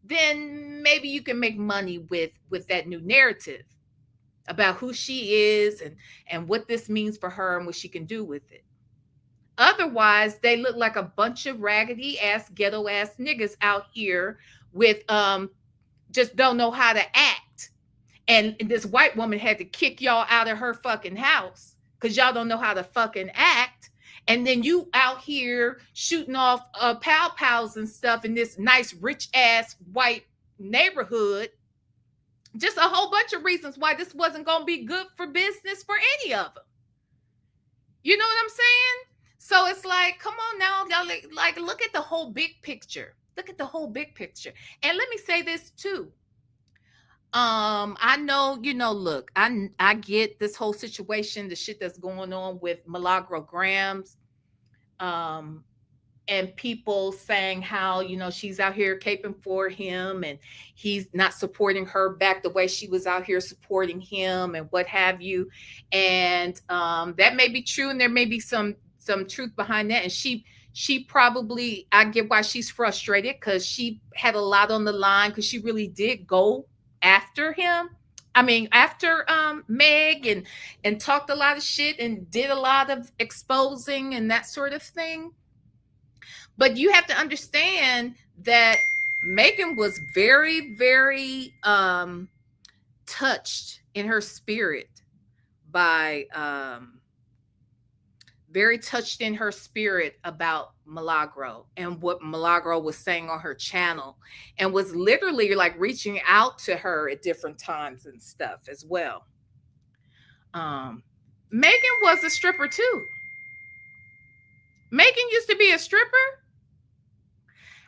then maybe you can make money with that new narrative about who she is and what this means for her and what she can do with it. Otherwise, they look like a bunch of raggedy ass, ghetto ass niggas out here with just don't know how to act. And this white woman had to kick y'all out of her fucking house because y'all don't know how to fucking act. And then you out here shooting off pow-pows and stuff in this nice, rich ass white neighborhood. Just a whole bunch of reasons why this wasn't going to be good for business for any of them. You know what I'm saying? So it's like, come on now, like look at the whole big picture. Look at the whole big picture. And let me say this too. I know, look, I get this whole situation, the shit that's going on with Milagro Grams. and people saying how, you know, she's out here caping for him and he's not supporting her back the way she was out here supporting him and what have you. And that may be true, and there may be some truth behind that. And she probably, I get why she's frustrated, because she had a lot on the line, because she really did go after him. I mean, after Meg, and talked a lot of shit and did a lot of exposing and that sort of thing. But you have to understand that Megan was very, very touched in her spirit by very touched in her spirit about Milagro and what Milagro was saying on her channel, and was literally like reaching out to her at different times and stuff as well. Megan was a stripper too. Megan used to be a stripper.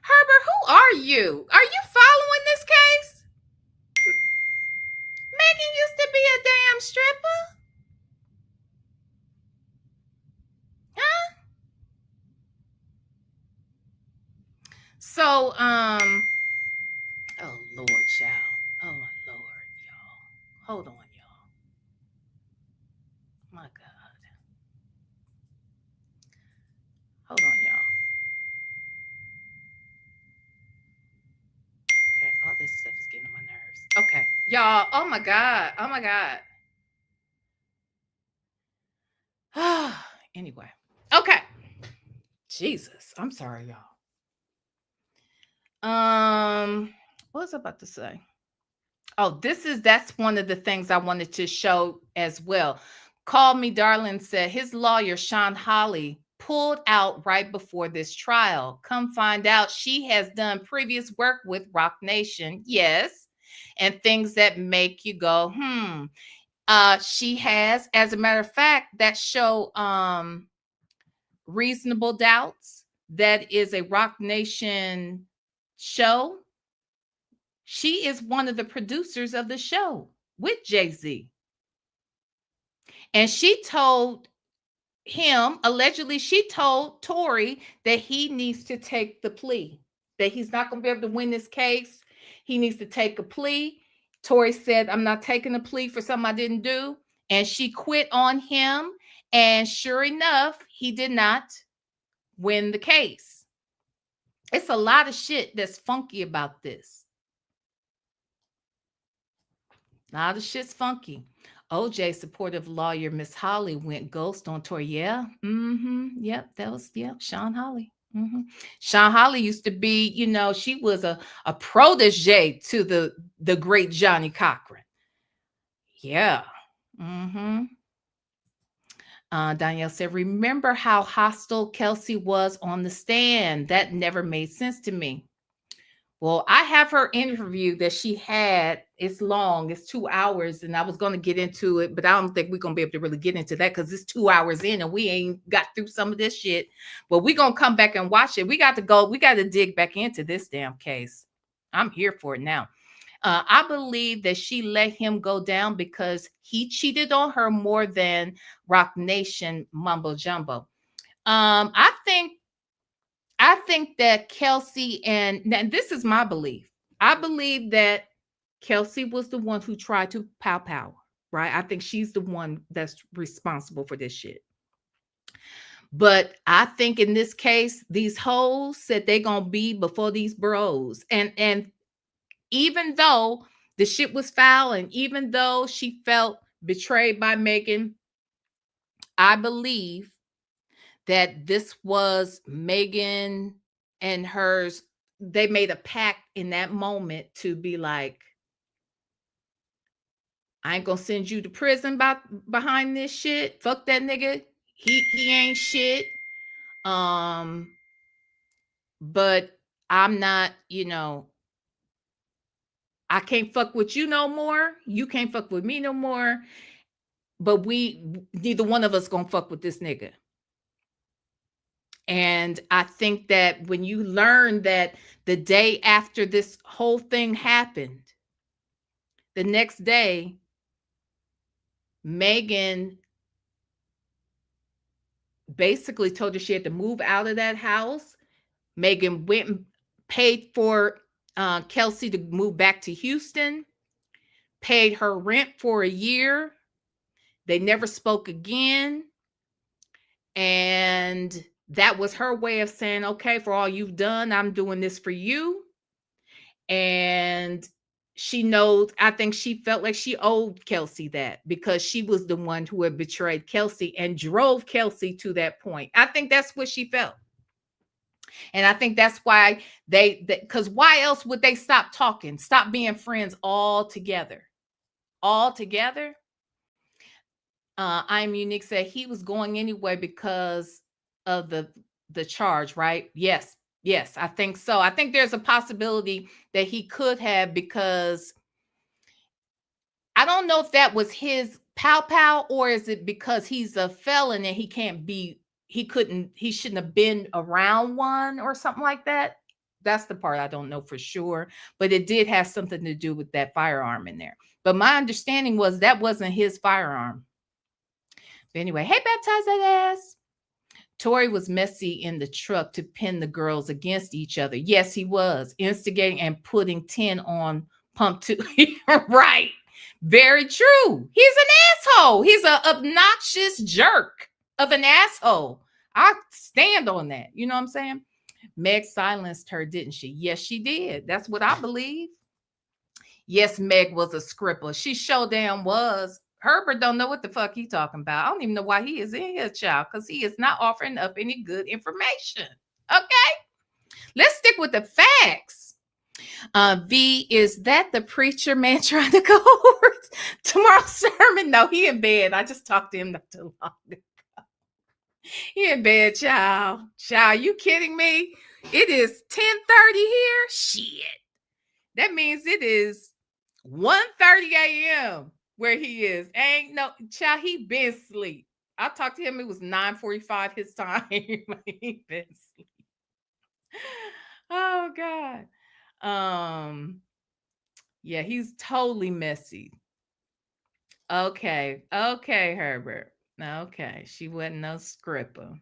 Herbert, who are you? Are you following this case? Megan used to be a damn stripper. Huh? So, oh Lord, child. Oh my Lord, y'all. Hold on, y'all. My God. Hold on, y'all. Okay, all this stuff is getting on my nerves. Okay, y'all. Oh my God. Oh my God. Anyway. Okay. Jesus. I'm sorry, y'all. What was I about to say? Oh, that's one of the things I wanted to show as well. Call Me Darling said his lawyer, Sean Holly, pulled out right before this trial. Come find out she has done previous work with Rock Nation. Yes. And things that make you go, she has, as a matter of fact, that show Reasonable Doubts, that is a Rock Nation show. She is one of the producers of the show with Jay-Z. And she told him, allegedly, she told Tory that he needs to take the plea, that he's not going to be able to win this case. He needs to take a plea. Tory said, I'm not taking a plea for something I didn't do. And she quit on him. And sure enough, he did not win the case. It's a lot of shit that's funky about this. A lot of shit's funky. OJ supportive lawyer Miss Holly went ghost on tour. Yeah. Yep. That was, Sean Holly. Sean Holly used to be, you know, she was a protege to the great Johnny Cochran. Yeah. Danielle said, remember how hostile Kelsey was on the stand? That never made sense to me. Well, I have her interview that she had. It's long. It's 2 hours. And I was going to get into it, but I don't think we're going to be able to really get into that because it's 2 hours in and we ain't got through some of this shit. But we're going to come back and watch it. We got to dig back into this damn case. I'm here for it now. I believe that she let him go down because he cheated on her more than Rock Nation mumbo jumbo. I think that Kelsey, and this is my belief. I believe that Kelsey was the one who tried to pow, right? I think she's the one that's responsible for this shit. But I think in this case, these hoes said they gonna be before these bros. And even though the shit was foul, and even though she felt betrayed by Megan, I believe that this was Megan and hers. They made a pact in that moment to be like, I ain't gonna send you to prison behind this shit. Fuck that nigga. He ain't shit. But I'm not, I can't fuck with you no more. You can't fuck with me no more. But neither one of us gonna fuck with this nigga. And I think that when you learn that the day after this whole thing happened, the next day, Megan basically told her she had to move out of that house Megan went and paid for Kelsey to move back to Houston, paid her rent for a year. They never spoke again. And that was her way of saying, okay, for all you've done, I'm doing this for you. And she knows, I think she felt like she owed Kelsey that because she was the one who had betrayed Kelsey and drove Kelsey to that point. I think that's what she felt. And I think that's why because why else would they stop talking, stop being friends altogether? Altogether? I'm Unique said he was going anyway because of the charge, right? Yes, I think so. I think there's a possibility that he could have, because I don't know if that was his pow or is it because he's a felon and he shouldn't have been around one or something like that. That's the part I don't know for sure, but it did have something to do with that firearm in there. But my understanding was that wasn't his firearm. But anyway, hey, baptize that ass. Tory was messy in the truck to pin the girls against each other. Yes, he was instigating and putting 10 on pump 2. Right. Very true. He's an asshole. He's an obnoxious jerk of an asshole. I stand on that. You know what I'm saying? Meg silenced her, didn't she? Yes, she did. That's what I believe. Yes, Meg was a scripper. She sure damn was. Herbert don't know what the fuck he talking about. I don't even know why he is in here, child, because he is not offering up any good information. Okay? Let's stick with the facts. V, is that the preacher man trying to go over tomorrow's sermon? No, he in bed. I just talked to him not too long ago. He in bed, child. Child, you kidding me? It is 10:30 here? Shit. That means it is 1:30 a.m. where he is. Ain't no child, he been asleep. I talked to him, it was 9:45 his time. He been asleep. Oh God. Yeah, he's totally messy. Okay, Herbert. Okay, she wasn't no scripper.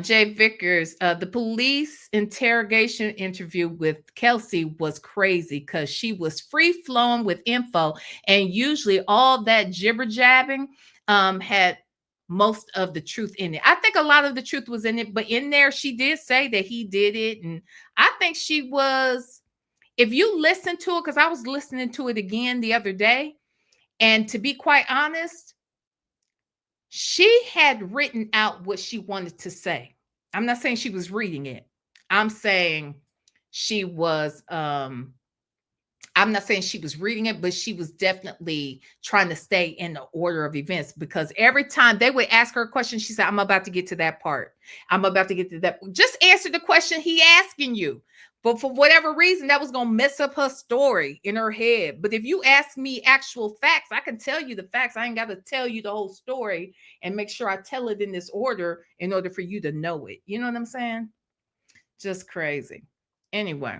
Jay Vickers, the police interrogation interview with Kelsey was crazy because she was free flowing with info, and usually all that jibber jabbing had most of the truth in it. I think a lot of the truth was in it, but in there she did say that he did it, and I think she was. If you listen to it, because I was listening to it again the other day, and to be quite honest, she had written out what she wanted to say. I'm not saying she was reading it. I'm saying she was, I'm not saying she was reading it, but she was definitely trying to stay in the order of events, because every time they would ask her a question, she said, I'm about to get to that part. I'm about to get to that. Just answer the question he asking you. But for whatever reason, that was going to mess up her story in her head. But if you ask me actual facts, I can tell you the facts. I ain't got to tell you the whole story and make sure I tell it in this order in order for you to know it. You know what I'm saying? Just crazy. Anyway.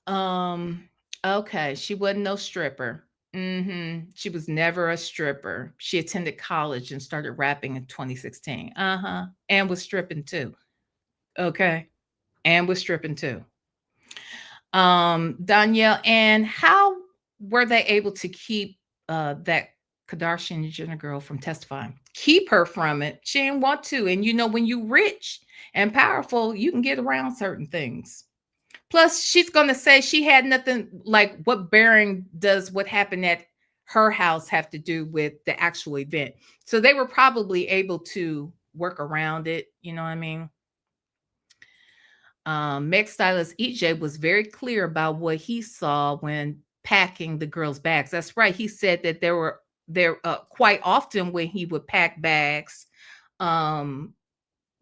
Okay. She wasn't no stripper. She was never a stripper. She attended college and started rapping in 2016. And was stripping too. Okay. And was stripping too. Danielle, and how were they able to keep that Kardashian Jenner girl from testifying? Keep her from it. She didn't want to. And you know, when you rich and powerful, you can get around certain things. Plus, she's going to say she had nothing. Like, what bearing does what happened at her house have to do with the actual event? So they were probably able to work around it. You know what I mean? Meg stylist EJ was very clear about what he saw when packing the girls' bags. That's right. He said that there quite often when he would pack bags, that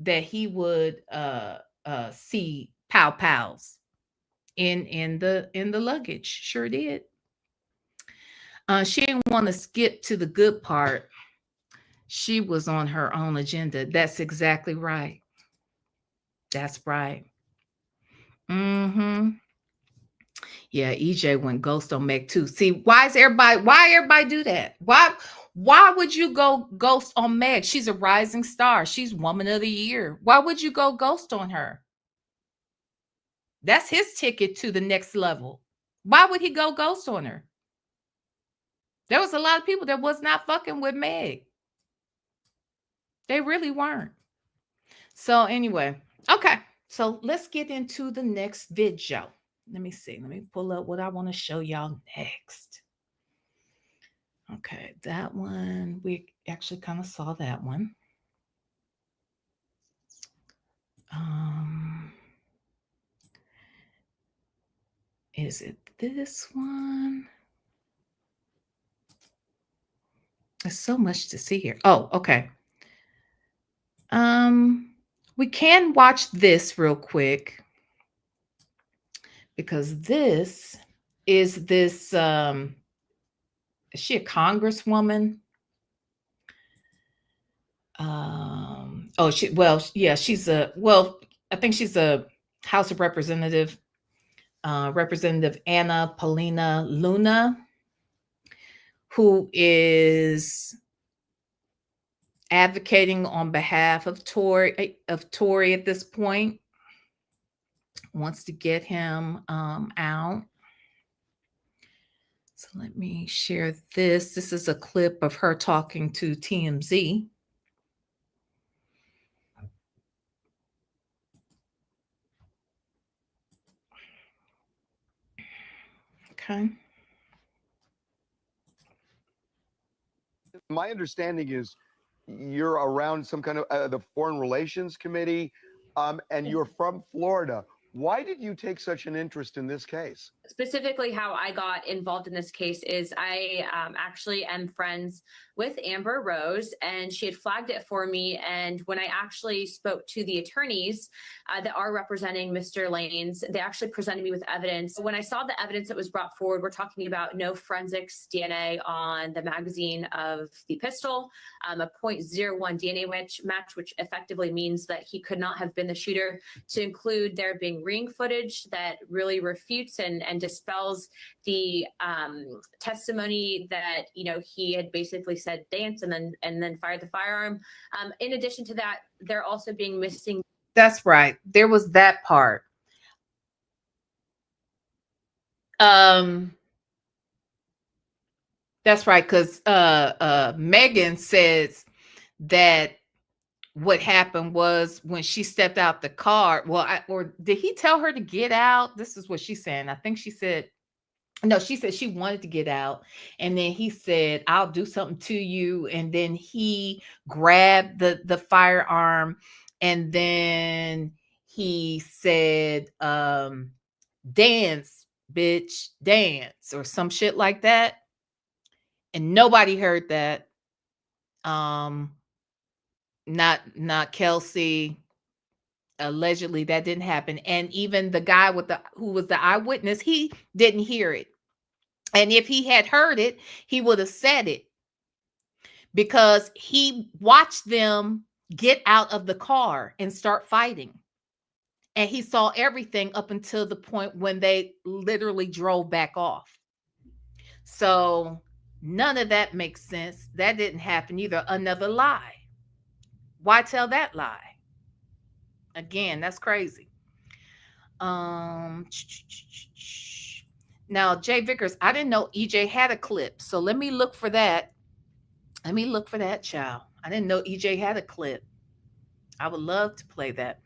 he would see pow-pows in the luggage. Sure did. She didn't want to skip to the good part. She was on her own agenda. That's exactly right. That's right. Yeah, EJ went ghost on Meg too. See, why everybody do that? Why would you go ghost on Meg? She's a rising star. She's woman of the year. Why would you go ghost on her? That's his ticket to the next level. Why would he go ghost on her? There was a lot of people that was not fucking with Meg. They really weren't. So anyway, okay. So let's get into the next video. Let me see. Let me pull up what I want to show y'all next. Okay, that one, we actually kind of saw that one. Is it this one? There's so much to see here. Oh, okay. We can watch this real quick because this is this is she a congresswoman? I think she's a House of Representative, Representative Anna Paulina Luna, who is advocating on behalf of Tory at this point, wants to get him out. So let me share this. This is a clip of her talking to TMZ. Okay. My understanding is you're around some kind of the Foreign Relations Committee, and you're from Florida. Why did you take such an interest in this case? Specifically, how I got involved in this case is I actually am friends with Amber Rose, and she had flagged it for me. And when I actually spoke to the attorneys that are representing Mr. Lanez, they actually presented me with evidence. When I saw the evidence that was brought forward, we're talking about no forensics DNA on the magazine of the pistol, a 0.01 DNA match, which effectively means that he could not have been the shooter, to include there being ring footage that really refutes and dispels the testimony that, you know, he had basically said dance and then fired the firearm. In addition to that, they're also being missing. That's right. There was that part. That's right, because Megan says that what happened was when she stepped out the car. Well, or did he tell her to get out? This is what she's saying. I think she said, no, she said she wanted to get out. And then he said, I'll do something to you. And then he grabbed the firearm. And then he said, dance, bitch, dance, or some shit like that. And nobody heard that. Not Kelsey. Allegedly that didn't happen. And even the guy who was the eyewitness, he didn't hear it. And if he had heard it, he would have said it, because he watched them get out of the car and start fighting. And he saw everything up until the point when they literally drove back off. So none of that makes sense. That didn't happen either. Another lie. Why tell that lie? Again, that's crazy. Now, Jay Vickers, I didn't know EJ had a clip. So let me look for that. Let me look for that, child. I didn't know EJ had a clip. I would love to play that.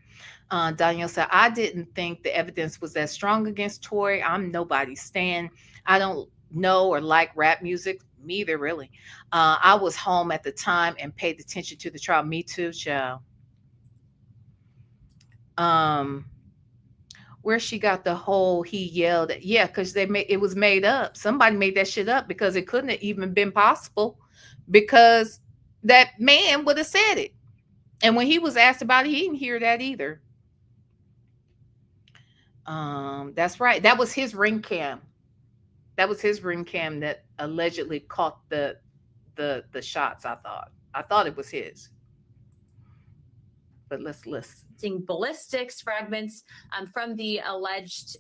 Danielle said, I didn't think the evidence was that strong against Tory. I'm nobody's stan. I don't know or like rap music. Me either, really. I was home at the time and paid attention to the trial. Me too, child. Where she got the whole he yelled at, yeah, because it was made up. Somebody made that shit up, because it couldn't have even been possible, because that man would have said it. And when he was asked about it, he didn't hear that either. That's right. That was his ring cam. That was his ring cam that allegedly caught the shots. I thought it was his. but let's listen. Seeing ballistics fragments from the alleged,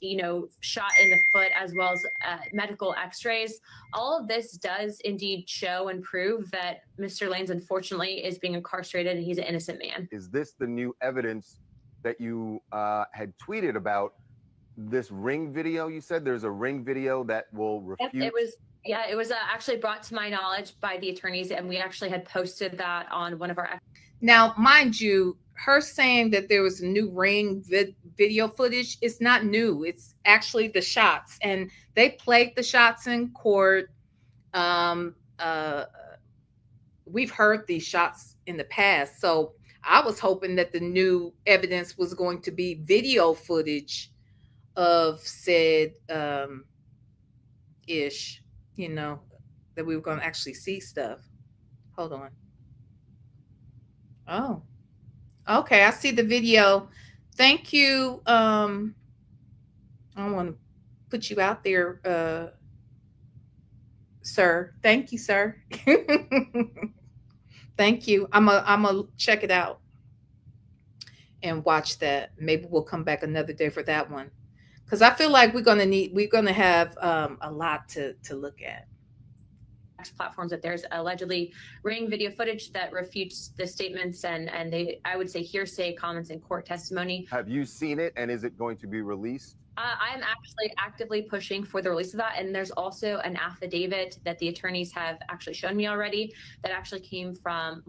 shot in the foot, as well as medical x-rays. All of this does indeed show and prove that Mr. Lanez, unfortunately, is being incarcerated and he's an innocent man. Is this the new evidence that you had tweeted about? This ring video, you said there's a ring video that will refute? It was actually brought to my knowledge by the attorneys, and we actually had posted that on one of our. Now, mind you, her saying that there was a new ring video footage is not new. It's actually the shots, and they played the shots in court. We've heard these shots in the past, so I was hoping that the new evidence was going to be video footage of said ish, that we were going to actually see stuff. Hold on. Oh, okay. I see the video. Thank you. I don't want to put you out there, sir. Thank you, sir. Thank you. I'm a check it out and watch that. Maybe we'll come back another day for that one, because I feel like we're gonna have a lot to look at. Platforms that there's allegedly ring video footage that refutes the statements and I would say hearsay comments in court testimony. Have you seen it, and is it going to be released? I'm actually actively pushing for the release of that, and there's also an affidavit that the attorneys have actually shown me already that actually came from,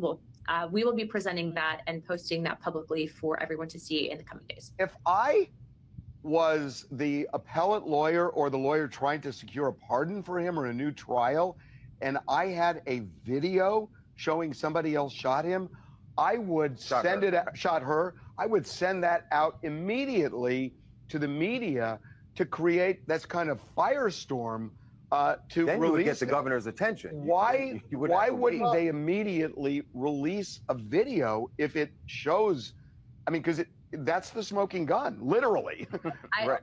we will be presenting that and posting that publicly for everyone to see in the coming days. If I was the appellate lawyer or the lawyer trying to secure a pardon for him or a new trial, and I had a video showing somebody else shot him, I would I would send that out immediately to the media to create this kind of firestorm to then release. You would get the it. governor's attention. Why wouldn't wait. they immediately release a video if it shows? I mean, because that's the smoking gun, literally. Right.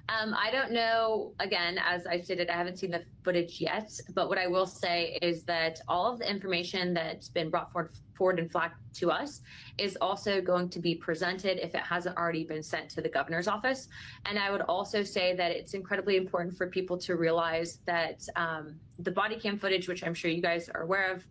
I don't know. Again, as I stated, I haven't seen the footage yet. But what I will say is that all of the information that's been brought forward and flagged to us is also going to be presented if it hasn't already been sent to the governor's office. And I would also say that it's incredibly important for people to realize that the body cam footage, which I'm sure you guys are aware of,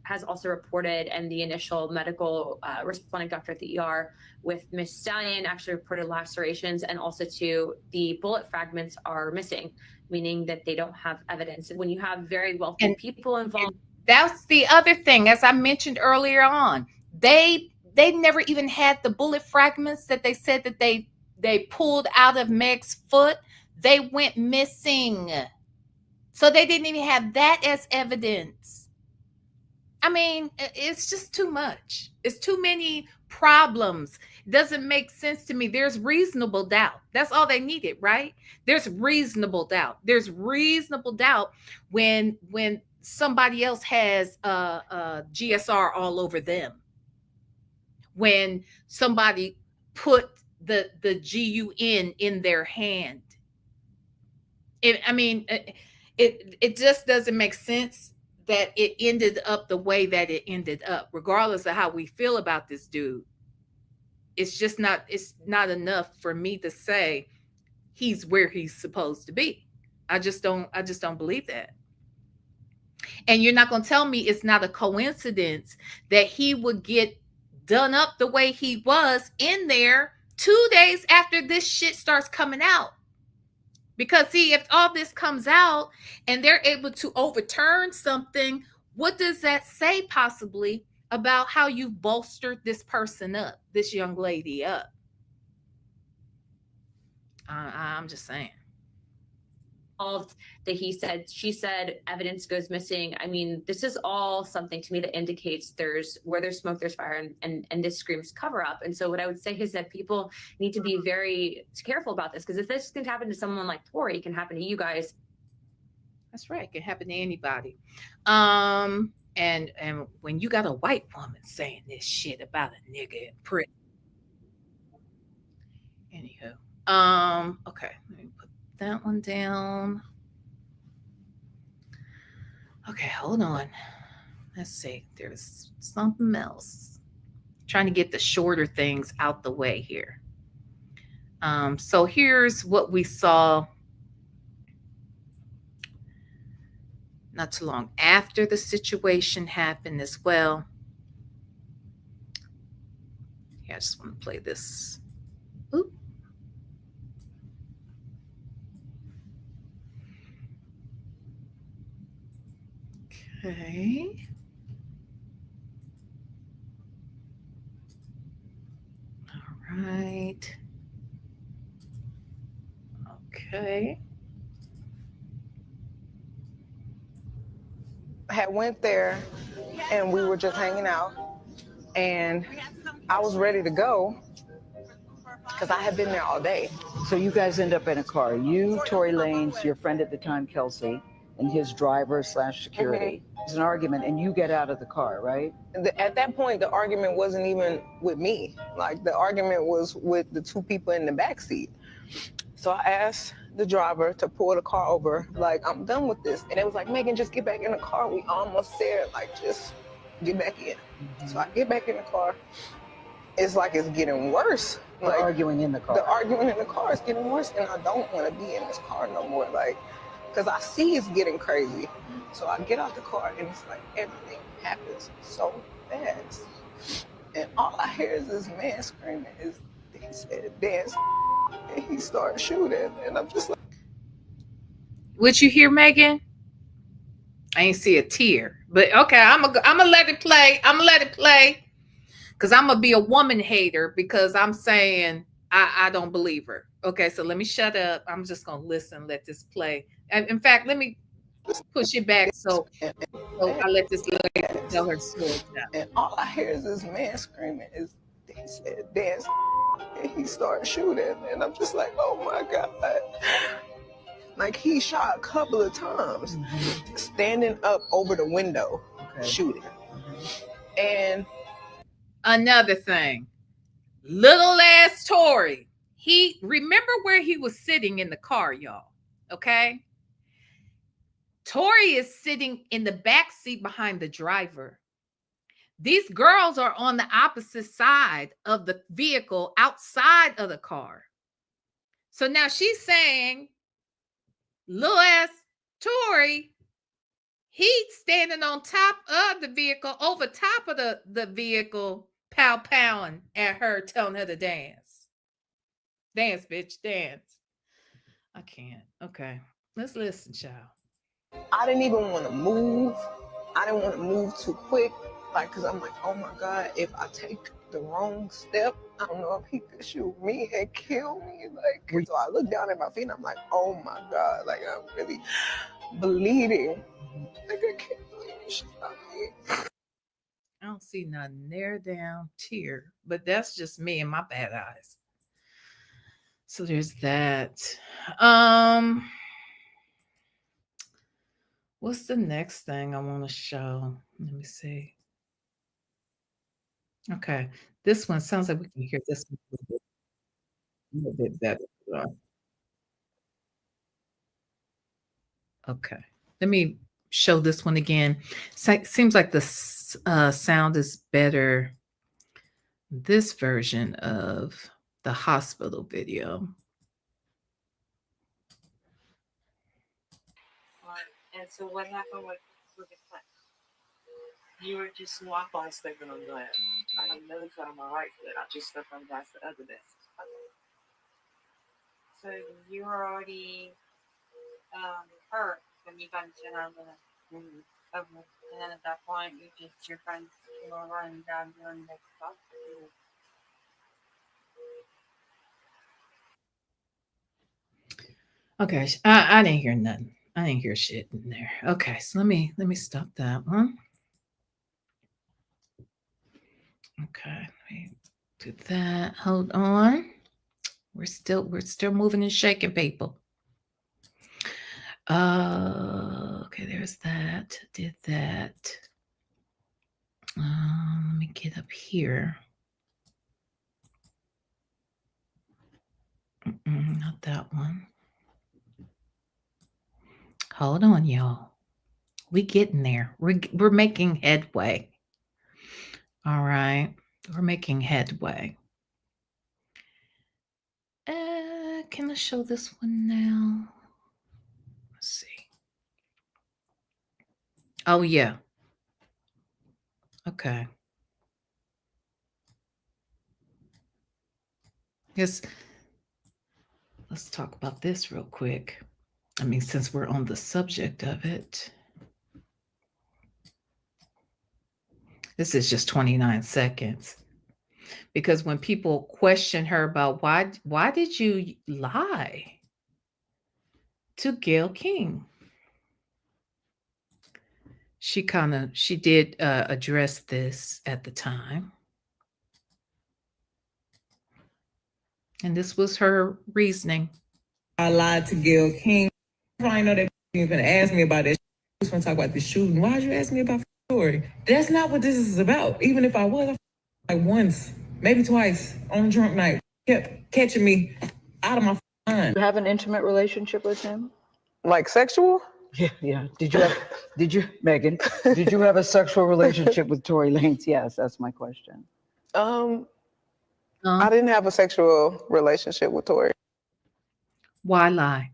has also reported, and the initial medical responding doctor at the ER with Miss Stallion actually reported lacerations, and also to the bullet fragments are missing, meaning that they don't have evidence. When you have very wealthy people involved. That's the other thing, as I mentioned earlier on, they never even had the bullet fragments that they said that they pulled out of Meg's foot. They went missing. So they didn't even have that as evidence. I mean, it's just too much. It's too many problems. It doesn't make sense to me. There's reasonable doubt. That's all they needed, right? There's reasonable doubt. There's reasonable doubt when somebody else has GSR all over them. When somebody put the GUN in their hand. It just doesn't make sense that it ended up the way that it ended up, regardless of how we feel about this dude. It's not enough for me to say he's where he's supposed to be. I just don't believe that. And you're not going to tell me it's not a coincidence that he would get done up the way he was in there 2 days after this shit starts coming out. Because see, if all this comes out and they're able to overturn something, what does that say possibly about how you bolstered this person up, this young lady up? I'm just saying. That he said, she said, evidence goes missing. I mean, this is all something to me that indicates where there's smoke, there's fire, and this screams cover up. And so what I would say is that people need to be very careful about this, because if this can happen to someone like Tory, it can happen to you guys. That's right. It can happen to anybody. And when you got a white woman saying this shit about a nigga in prison. Anywho, okay, let me put that one down. Okay, hold on. Let's see. There's something else. trying to get the shorter things out the way here. So here's what we saw not too long after the situation happened as well. Yeah, I just want to play this. Oop. Okay. All right. Okay. I had went there and we were just hanging out and I was ready to go because I had been there all day. So you guys end up in a car. You, Tory Lanez, your friend at the time, Kelsey, and his driver / security. It's an argument, and you get out of the car, right? At that point, the argument wasn't even with me. Like, the argument was with the two people in the back seat. So I asked the driver to pull the car over, like, I'm done with this. And it was like, Megan, just get back in the car. We almost there. Like, just get back in. So I get back in the car. It's like it's getting worse. Like, arguing in the car. The arguing in the car is getting worse, and I don't want to be in this car no more. Like, because I see it's getting crazy. So I get out the car, and it's like everything happens so fast. And all I hear is this man screaming. He said, dance. And he started shooting, and I'm just like. What you hear, Megan? I ain't see a tear, but okay, I'm gonna let it play. I'm gonna let it play. Because I'm going to be a woman hater because I'm saying I don't believe her. Okay, so let me shut up. I'm just going to listen, let this play. And in fact, let me push it back so I let this lady tell her story now. And all I hear is this man screaming. He said, dance. And he started shooting. And I'm just like, oh my God. Like, he shot a couple of times, standing up over the window, shooting. And another thing, little ass Tory, he remember where he was sitting in the car, y'all. Okay, Tory is sitting in the back seat behind the driver. These girls are on the opposite side of the vehicle, outside of the car. So now she's saying, little ass Tory, he's standing on top of the vehicle, over top of the vehicle, pow-powing at her, telling her to dance. Dance, bitch, dance. I can't. Okay, let's listen, child. I didn't even want to move. I didn't want to move too quick, like, because I'm like, oh my God, if I take the wrong step, I don't know if he could shoot me and kill me. Like, so I look down at my feet and I'm like, oh my God, like, I'm really bleeding. Like, I can't believe you shot me. I don't see nothing there, down tear, but that's just me and my bad eyes. So there's that. What's the next thing I want to show? Let me see. Okay, this one sounds like we can hear this one a little bit better. Okay, let me show this one again. Seems like the sound is better. This version of the hospital video. And so what happened with the clip? You were just walk on stepping on glass. I have another foot on my right foot. I just stepped on glass the other day. So you were already hurt when you got into an ambulance. And then at that point, your friends were running down doing the stuff. Okay, I didn't hear nothing. I didn't hear shit in there. Okay, so let me stop that one. Okay, let me do that. Hold on. We're still moving and shaking, people. Okay, there's that. Did that. Let me get up here. Not that one. Hold on, y'all. We getting there. We're making headway. All right. We're making headway. Can I show this one now? Let's see. Oh, yeah. Okay. Yes. Let's talk about this real quick. I mean, since we're on the subject of it. This is just 29 seconds. Because when people question her about why did you lie to Gayle King? She did address this at the time. And this was her reasoning. I lied to Gayle King. I probably know that you're going to ask me about that. I just want to talk about the shooting. Why'd you ask me about the story? That's not what this is about. Even if I was, like once, maybe twice on a drunk night, kept catching me out of my mind. You have an intimate relationship with him? Like sexual? Yeah. Did you, Megan, did you have a sexual relationship with Tory Lanez? Yes, that's my question. I didn't have a sexual relationship with Tory. Why lie?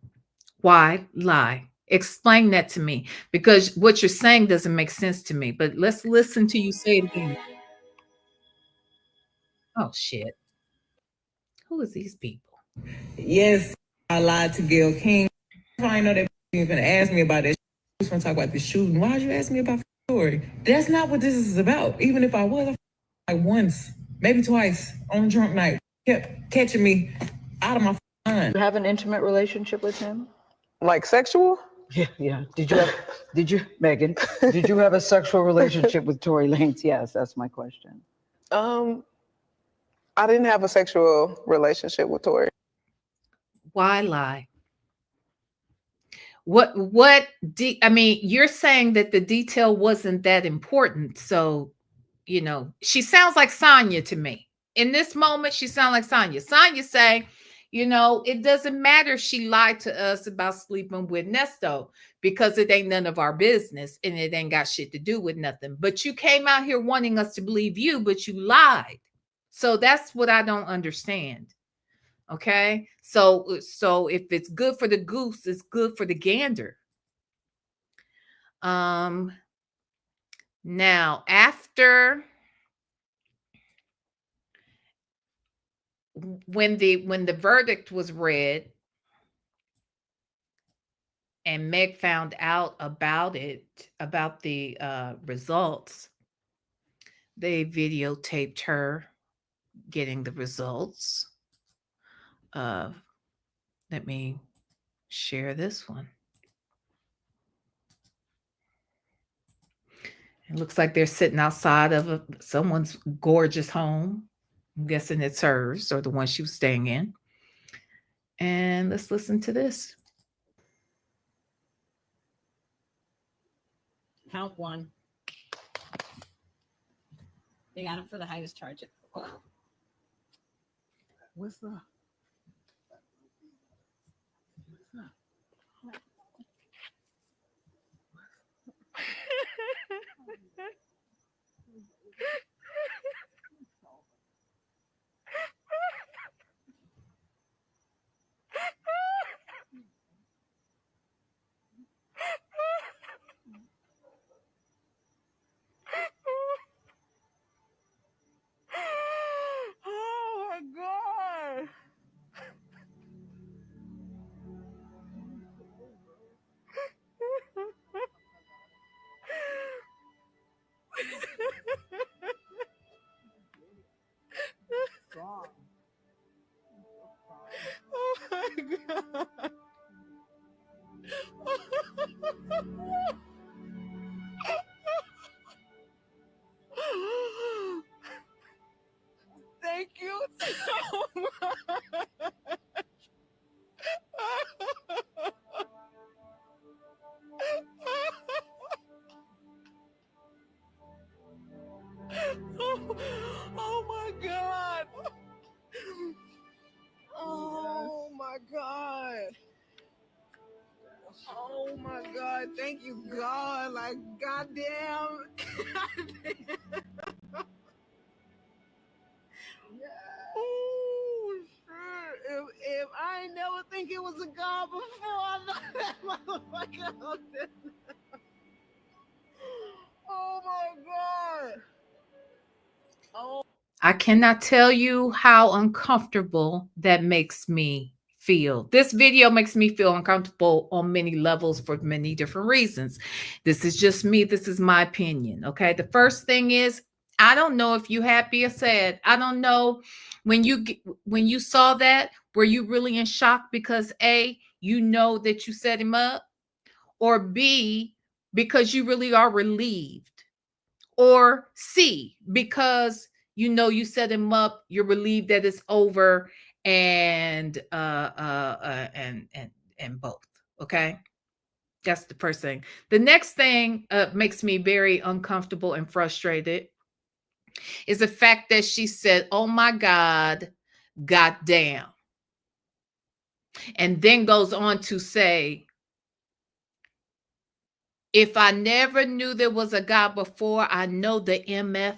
Why lie? Explain that to me, because what you're saying doesn't make sense to me. But let's listen to you say it again. Oh, shit. Who is these people? Yes, I lied to Gayle King. I probably know that you're going to ask me about that. I just want to talk about the shooting. Why'd you ask me about the story? That's not what this is about. Even if I was, like once, maybe twice on a drunk night, kept catching me out of my mind. You have an intimate relationship with him? Like sexual? Yeah. Did you, Megan, did you have a sexual relationship with Tory Lanez? Yes, that's my question. I didn't have a sexual relationship with Tory. Why lie? I mean, you're saying that the detail wasn't that important. So, she sounds like Sonya to me. In this moment, she sounds like Sonya. Sonya say, it doesn't matter if she lied to us about sleeping with Nesto because it ain't none of our business and it ain't got shit to do with nothing. But you came out here wanting us to believe you, but you lied. So that's what I don't understand. Okay? So if it's good for the goose, it's good for the gander. Now, after when the verdict was read and Meg found out about the results, they videotaped her getting the results. Let me share this one. It looks like they're sitting outside of someone's gorgeous home. I'm guessing it's hers or the one she was staying in. And let's listen to this. Count one. They got him for the highest charge. What's that? Oh my God. Oh my God. Thank you so much. Oh my God. Oh my God. Oh my God. Thank you, God. Like, goddamn. never think it was a god before I know that motherfucker hooked it. Oh my God. Oh. I cannot tell you how uncomfortable that makes me feel. This video makes me feel uncomfortable on many levels for many different reasons. This is just me. This is my opinion. Okay. The first thing is, I don't know if you happy or sad. I don't know when you saw that, were you really in shock because A, you know that you set him up, or B, because you really are relieved, or C, because you know you set him up, you're relieved that it's over, and both. Okay, that's the first thing. The next thing makes me very uncomfortable and frustrated is the fact that she said, "Oh my God, goddamn," and then goes on to say, "If I never knew there was a God before, I know the MF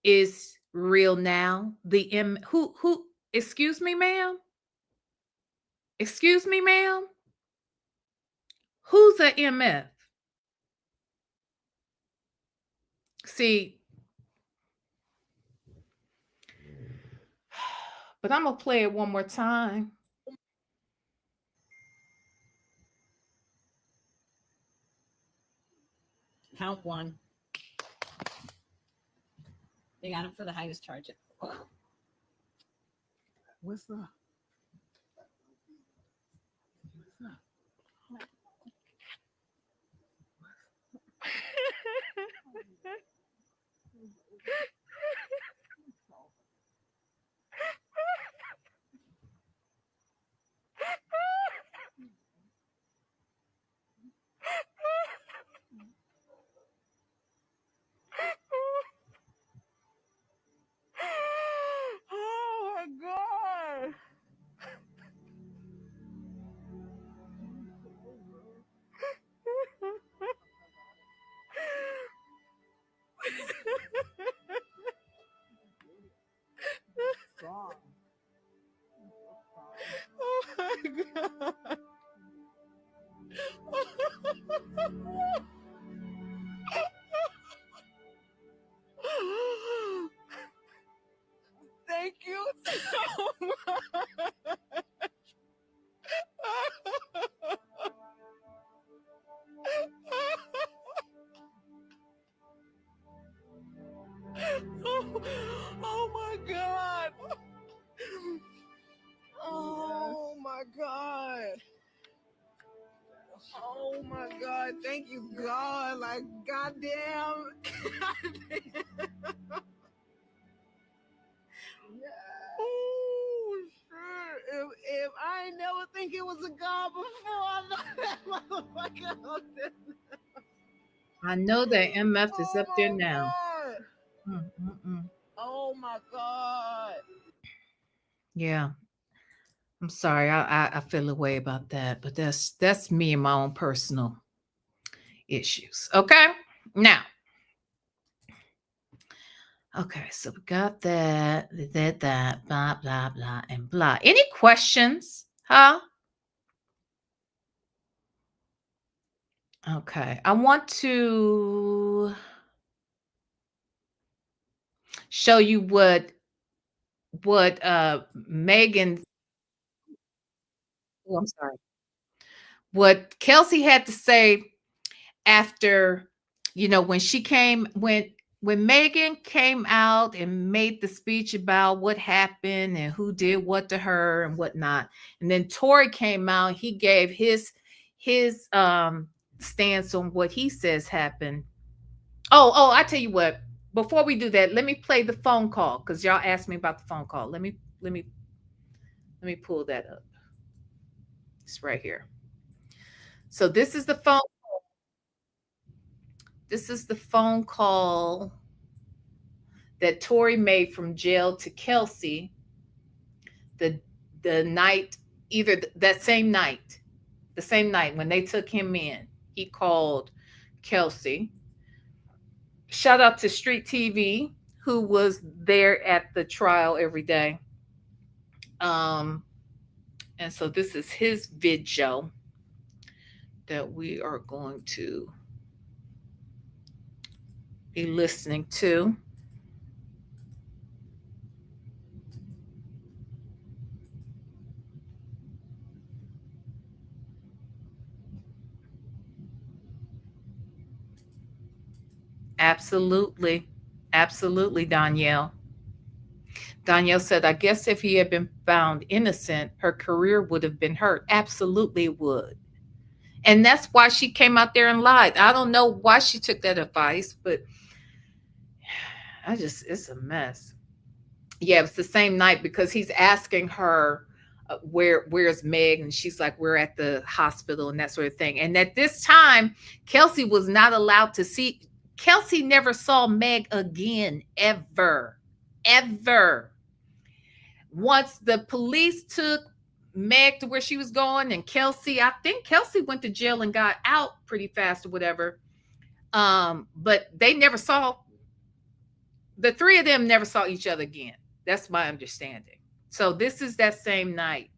is real now." The who excuse me, ma'am? Excuse me, ma'am? Who's a MF? See, but I'm gonna play it one more time. Count one. They got him for the highest charges. What's up? Oh my God. Oh my God. Thank you so much. Oh my God. Oh my God. Oh my God. Thank you, God. Like, goddamn. Oh, shit. If I ain't never think it was a God before, I know that motherfucker hooked it. I know that MF is up there now. God. Oh my God. Yeah. I'm sorry. I feel a way about that, but that's me and my own personal issues. Okay. Now. Okay, so we got that, blah, blah, blah, and blah. Any questions? Huh? Okay. I want to show you what Megan, oh, I'm sorry. What Kelsey had to say after, when Megan came out and made the speech about what happened and who did what to her and whatnot. And then Tory came out, he gave his stance on what he says happened. Oh, I tell you what, before we do that, let me play the phone call because y'all asked me about the phone call. Let me pull that up. It's right here. So this is the phone. This is the phone call that Tory made from jail to Kelsey the night, either that same night, the same night when they took him in. He called Kelsey. Shout out to Street TV, who was there at the trial every day. And And so this is his video that we are going to be listening to. Absolutely. Absolutely, Danielle. Danielle said, I guess if he had been found innocent, her career would have been hurt. Absolutely it would. And that's why she came out there and lied. I don't know why she took that advice, but it's a mess. Yeah, it's the same night because he's asking her, where's Meg? And she's like, we're at the hospital and that sort of thing. And at this time, Kelsey was not allowed to see. Kelsey never saw Meg again, ever. Once the police took Meg to where she was going, and I think Kelsey went to jail and got out pretty fast or whatever. But they never saw, the three of them never saw each other again. That's my understanding. So this is that same night.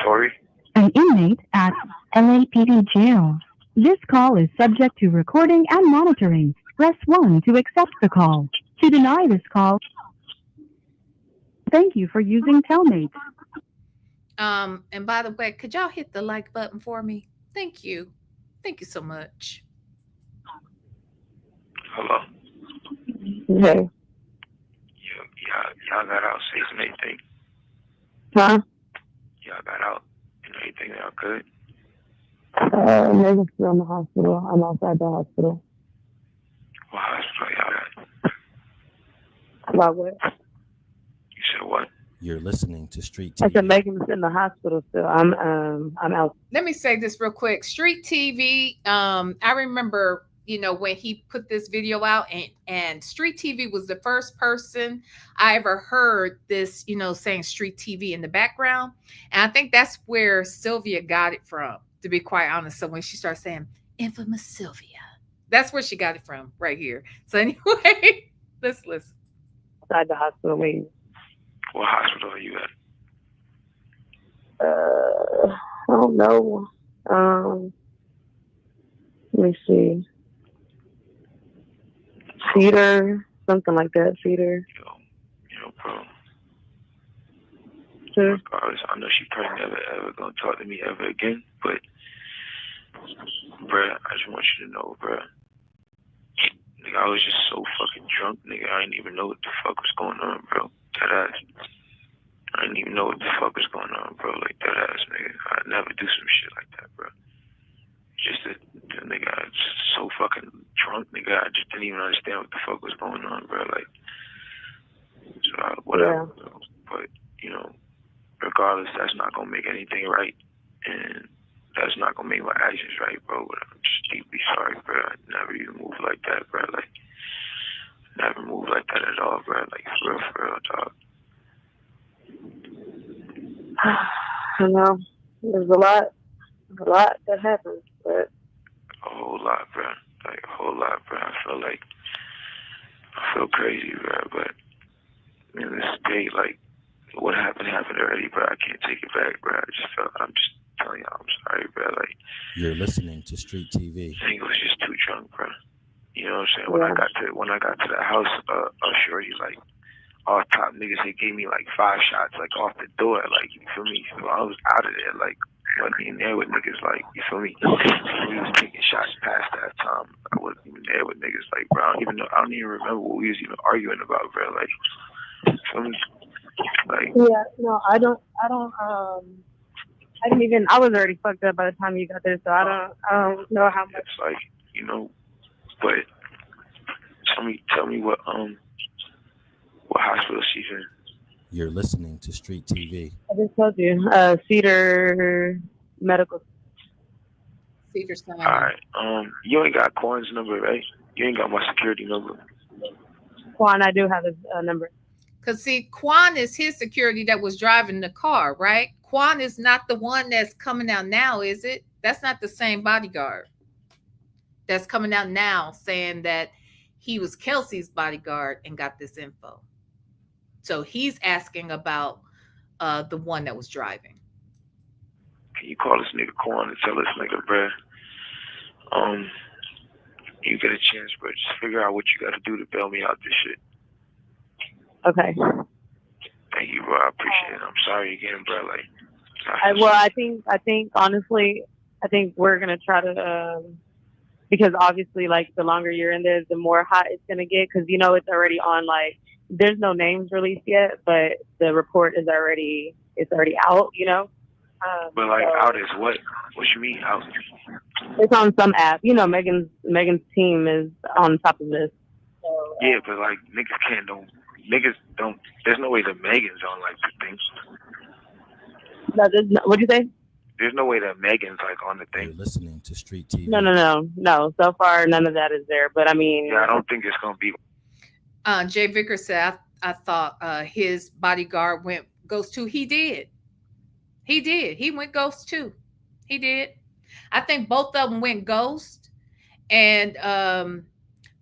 Tory? An inmate at LAPD jail. This call is subject to recording and monitoring. Press 1 to accept the call. To deny this call, thank you for using Telmate. And by the way, could y'all hit the like button for me? Thank you. Thank you so much. Hello? Hey. Y'all got out safe and everything? Huh? Y'all got out and everything y'all good? Megan's still in the hospital. I'm outside the hospital. What hospital y'all at? About what? You said what? You're listening to Street I TV. said Megan's in the hospital still. I'm out. Let me say this real quick. Street TV, I remember, when he put this video out, and Street TV was the first person I ever heard this, saying Street TV in the background. And I think that's where Sylvia got it from, to be quite honest. So when she started saying infamous Sylvia, that's where she got it from, right here. So anyway, let's listen. Outside the hospital waiting. What hospital are you at? I don't know. Let me see. Cedar, something like that. Cedar. Bro. Sure. Regardless, I know she probably never ever gonna talk to me ever again, but bruh, I just want you to know, bruh. Nigga, I was just so fucking drunk, nigga. I didn't even know what the fuck was going on, bro. That ass. I didn't even know what the fuck was going on, bro. Like, that ass, nigga. I'd never do some shit like that, bro. Just that, nigga, I was so fucking drunk, nigga. I just didn't even understand what the fuck was going on, bro. Like, so whatever. Yeah. But, regardless, that's not gonna make anything right. And that's not gonna make my actions right, bro. But I'm just deeply sorry, bro. I never even moved like that, bro. Like, never moved like that at all, bro. Like, for real, dog. I know. There's a lot that happens, but a whole lot, bro. Like, a whole lot, bro. I feel crazy, bro. But in this state, like, what happened already, bro. I can't take it back, bro. I'm just telling y'all, I'm sorry, bro. Like, you're listening to Street TV. I think it was just too drunk, bro. You know what I'm saying? Yeah. When I got to the house, shorty, like, all top niggas, they gave me like 5 shots, like, off the door, like, you feel me? So I was out of there, like, wasn't in there with niggas, like, you feel me? So we was taking shots past that time. I wasn't even there with niggas, like, bro. I don't even remember what we was even arguing about, bro. Like, you feel me? Like, yeah, no, I was already fucked up by the time you got there, so I don't know how much. It's like, but tell me what hospital she's in. You're listening to Street TV. I just told you, Cedar Medical. Cedar Sinai. All right. You ain't got Quan's number, right? You ain't got my security number. Quan, I do have his number. Because, see, Quan is his security that was driving the car, right? Quan is not the one that's coming out now, is it? That's not the same bodyguard that's coming out now saying that he was Kelsey's bodyguard and got this info. So he's asking about the one that was driving. Can you call this nigga Corn and tell this nigga, bruh, you get a chance, bro, just figure out what you got to do to bail me out this shit. Okay. Thank you, bro. I appreciate it. I'm sorry again, bro. Like, I think honestly, I think we're gonna try to because obviously, like, the longer you're in there, the more hot it's gonna get, because you know it's already on. Like, there's no names released yet, but the report is already out. You know. but like, out is what? What you mean out? It's on some app. You know, Megan's team is on top of this. So, Yeah, but like, niggas don't. There's no way that Megan's on like the thing. no, what'd you say? There's no way that Megan's like on the thing. You're listening to Street TV. No. So far, none of that is there. But I mean, yeah, I don't think it's gonna be. Jay Vickers said, I thought his bodyguard went ghost too. He did. He went ghost too. He did. I think both of them went ghost. And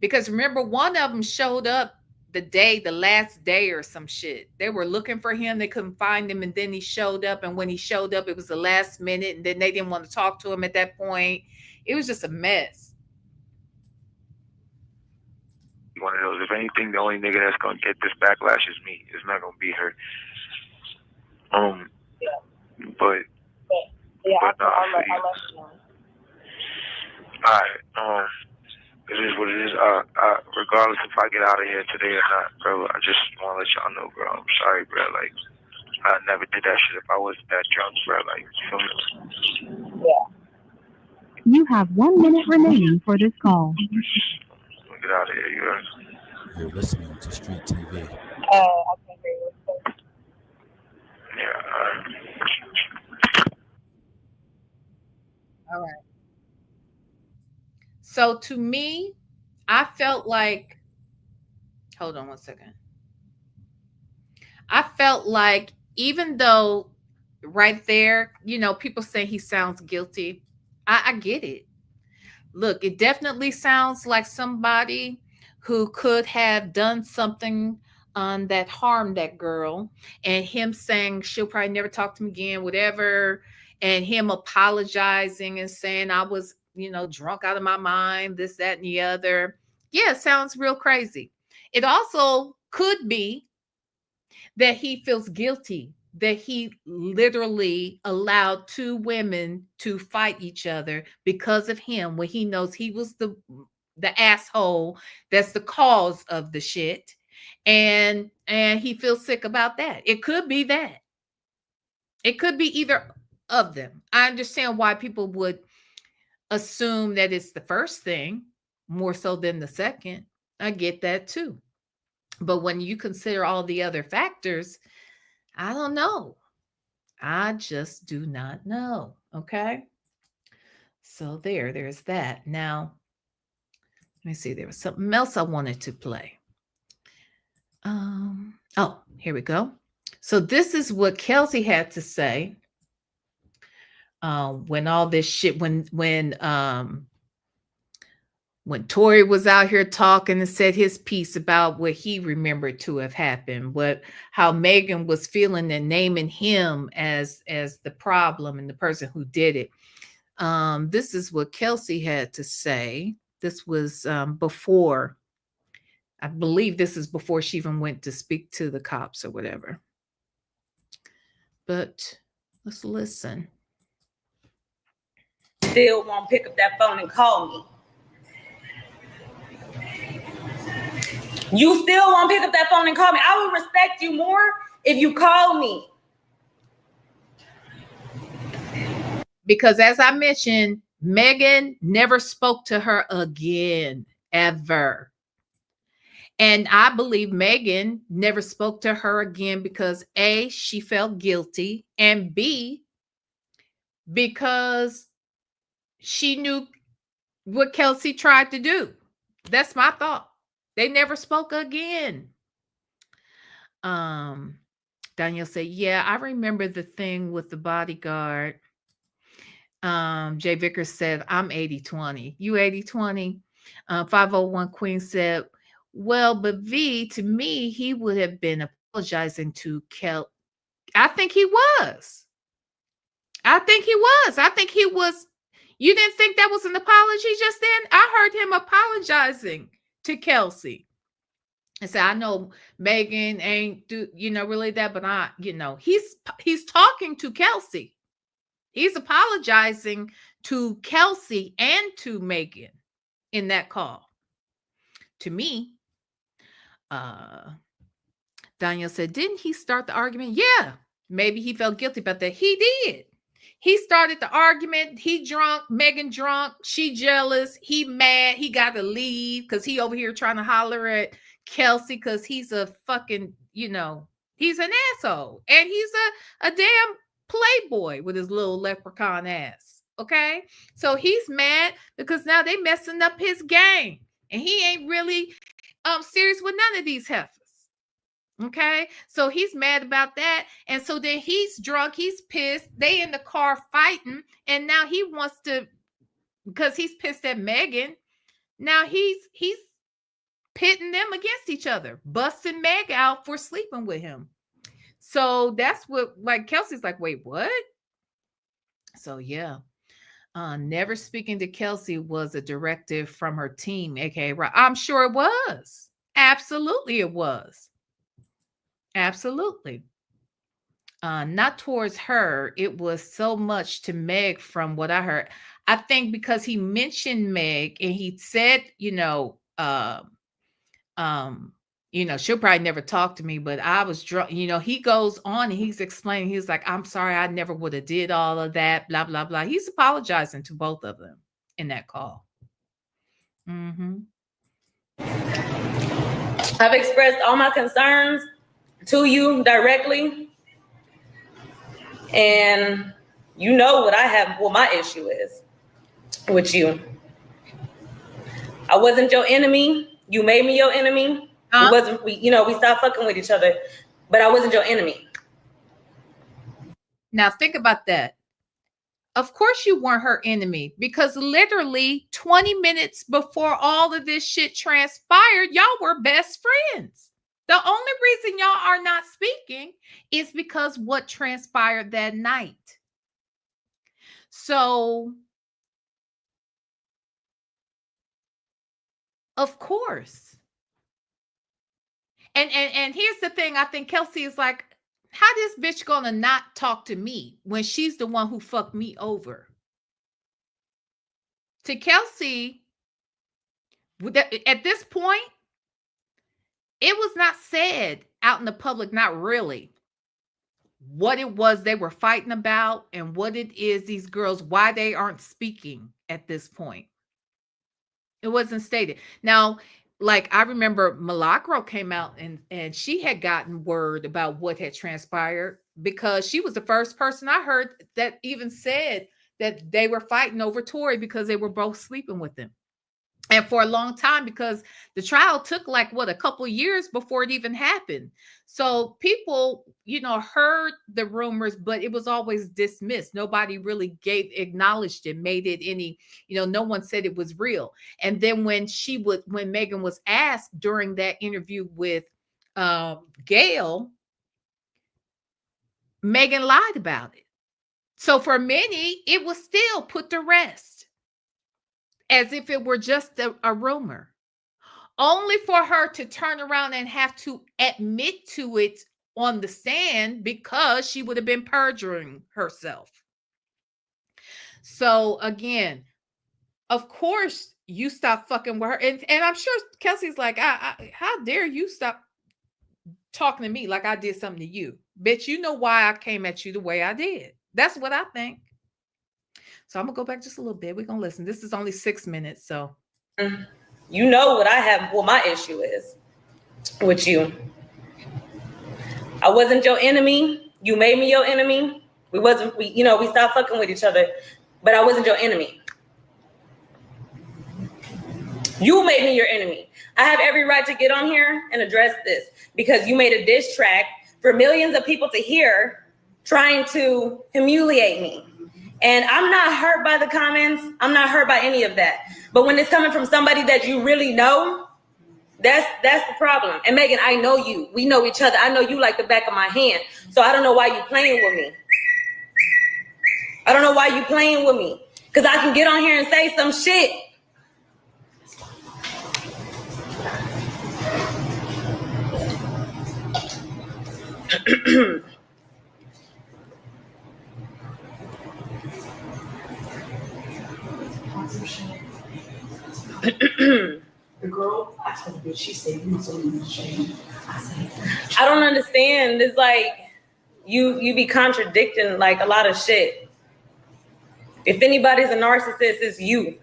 because remember, one of them showed up the last day or some shit. They were looking for him. They couldn't find him. And then he showed up. And when he showed up, it was the last minute. And then they didn't want to talk to him at that point. It was just a mess. One of those. If anything, the only nigga that's gonna get this backlash is me. It's not gonna be her. But yeah, no, I'll let you know. Alright, it is what it is. Regardless if I get out of here today or not, bro, I just wanna let y'all know, bro. I'm sorry, bro. Like, I never did that shit if I wasn't that drunk, bro. Like, you feel me? Yeah. You have 1 minute remaining for this call. Get out of here, You're listening to Street TV. I can't hear you. Yeah. All right. So to me, I felt like, hold on one second. I felt like even though right there, you know, people say he sounds guilty. I get it. Look, it definitely sounds like somebody who could have done something that harmed that girl, and him saying she'll probably never talk to him again, whatever, and him apologizing and saying I was, you know, drunk out of my mind, this, that, and the other. Yeah, it sounds real crazy. It also could be that he feels guilty that he literally allowed two women to fight each other because of him, when he knows he was the asshole that's the cause of the shit, and he feels sick about that. It could be that. It could be either of them. I understand why people would assume that it's the first thing more so than the second. I get that too. But when you consider all the other factors, I don't know. I just do not know. Okay. So there's that. Now, let me see. There was something else I wanted to play. Oh, here we go. So this is what Kelsey had to say when all this shit, when Tory was out here talking and said his piece about what he remembered to have happened, how Megan was feeling and naming him as the problem and the person who did it. This is what Kelsey had to say. This was before, I believe this is before she even went to speak to the cops or whatever. But let's listen. Still won't pick up that phone and call me. You still won't pick up that phone and call me. I would respect you more if you call me. Because as I mentioned, Megan never spoke to her again, ever. And I believe Megan never spoke to her again because A, she felt guilty, and B, because she knew what Kelsey tried to do. That's my thought. They never spoke again. Danielle said, yeah, I remember the thing with the bodyguard. Jay Vickers said, I'm 80-20. You 80-20? 501 Queen said, well, but V, to me, he would have been a apologizing to Kel. I think he was. I think he was. You didn't think that was an apology just then? I heard him apologizing to Kelsey. And said, I know Megan ain't really that, but he's talking to Kelsey. He's apologizing to Kelsey and to Megan in that call. To me, Daniel said, didn't he start the argument? Yeah, maybe he felt guilty about that. He did. He started the argument. He drunk, Megan drunk, she jealous, he mad, he got to leave because he over here trying to holler at Kelsey because he's a fucking, he's an asshole. And he's a damn playboy with his little leprechaun ass. Okay? So he's mad because now they messing up his game. And he ain't really serious with none of these heifers. Okay, so he's mad about that, and so then he's drunk, he's pissed. They in the car fighting, and now he wants to, because he's pissed at Megan. Now he's pitting them against each other, busting Meg out for sleeping with him. So that's what, like, Kelsey's like, wait, what? So yeah, never speaking to Kelsey was a directive from her team, aka right. I'm sure it was. Absolutely, it was. Absolutely. Not towards her. It was so much to Meg from what I heard. I think because he mentioned Meg and he said, she'll probably never talk to me, but I was drunk. He goes on and he's explaining, he's like, I'm sorry, I never would have did all of that, blah, blah, blah. He's apologizing to both of them in that call. Mm-hmm. I've expressed all my concerns to you directly, and you know what my issue is with you. I wasn't your enemy. You made me your enemy. We stopped fucking with each other, but I wasn't your enemy. Now think about that. Of course you weren't her enemy, because literally 20 minutes before all of this shit transpired, y'all were best friends. The only reason y'all are not speaking is because what transpired that night. So, of course. And here's the thing. I think Kelsey is like, how this bitch gonna not talk to me when she's the one who fucked me over? To Kelsey, at this point, it was not said out in the public, not really, what it was they were fighting about and what it is these girls, why they aren't speaking at this point. It wasn't stated. Now, like, I remember Milagro came out and she had gotten word about what had transpired because she was the first person I heard that even said that they were fighting over Tory because they were both sleeping with him. And for a long time, because the trial took like a couple years before it even happened. So people, heard the rumors, but it was always dismissed. Nobody really acknowledged it, made it any, no one said it was real. And then when Megan was asked during that interview with Gail, Megan lied about it. So for many, it was still put to rest, as if it were just a rumor, only for her to turn around and have to admit to it on the stand because she would have been perjuring herself. So again, of course you stop fucking with her. And I'm sure Kelsey's like, how dare you stop talking to me like I did something to you? Bitch, you know why I came at you the way I did. That's what I think. So I'm going to go back just a little bit. We're going to listen. This is only 6 minutes, so. You know what my issue is with you. I wasn't your enemy. You made me your enemy. We stopped fucking with each other, but I wasn't your enemy. You made me your enemy. I have every right to get on here and address this because you made a diss track for millions of people to hear, trying to humiliate me. And I'm not hurt by the comments. I'm not hurt by any of that. But when it's coming from somebody that you really know, That's the problem. And Megan, I know you. We know each other. I know you like the back of my hand. So I don't know why you playing with me. I don't know why you playing with me. Because I can get on here and say some shit. The girl, I told her, she said, you so ashamed. I said, I don't understand. It's like you be contradicting like a lot of shit. If anybody's a narcissist, it's you.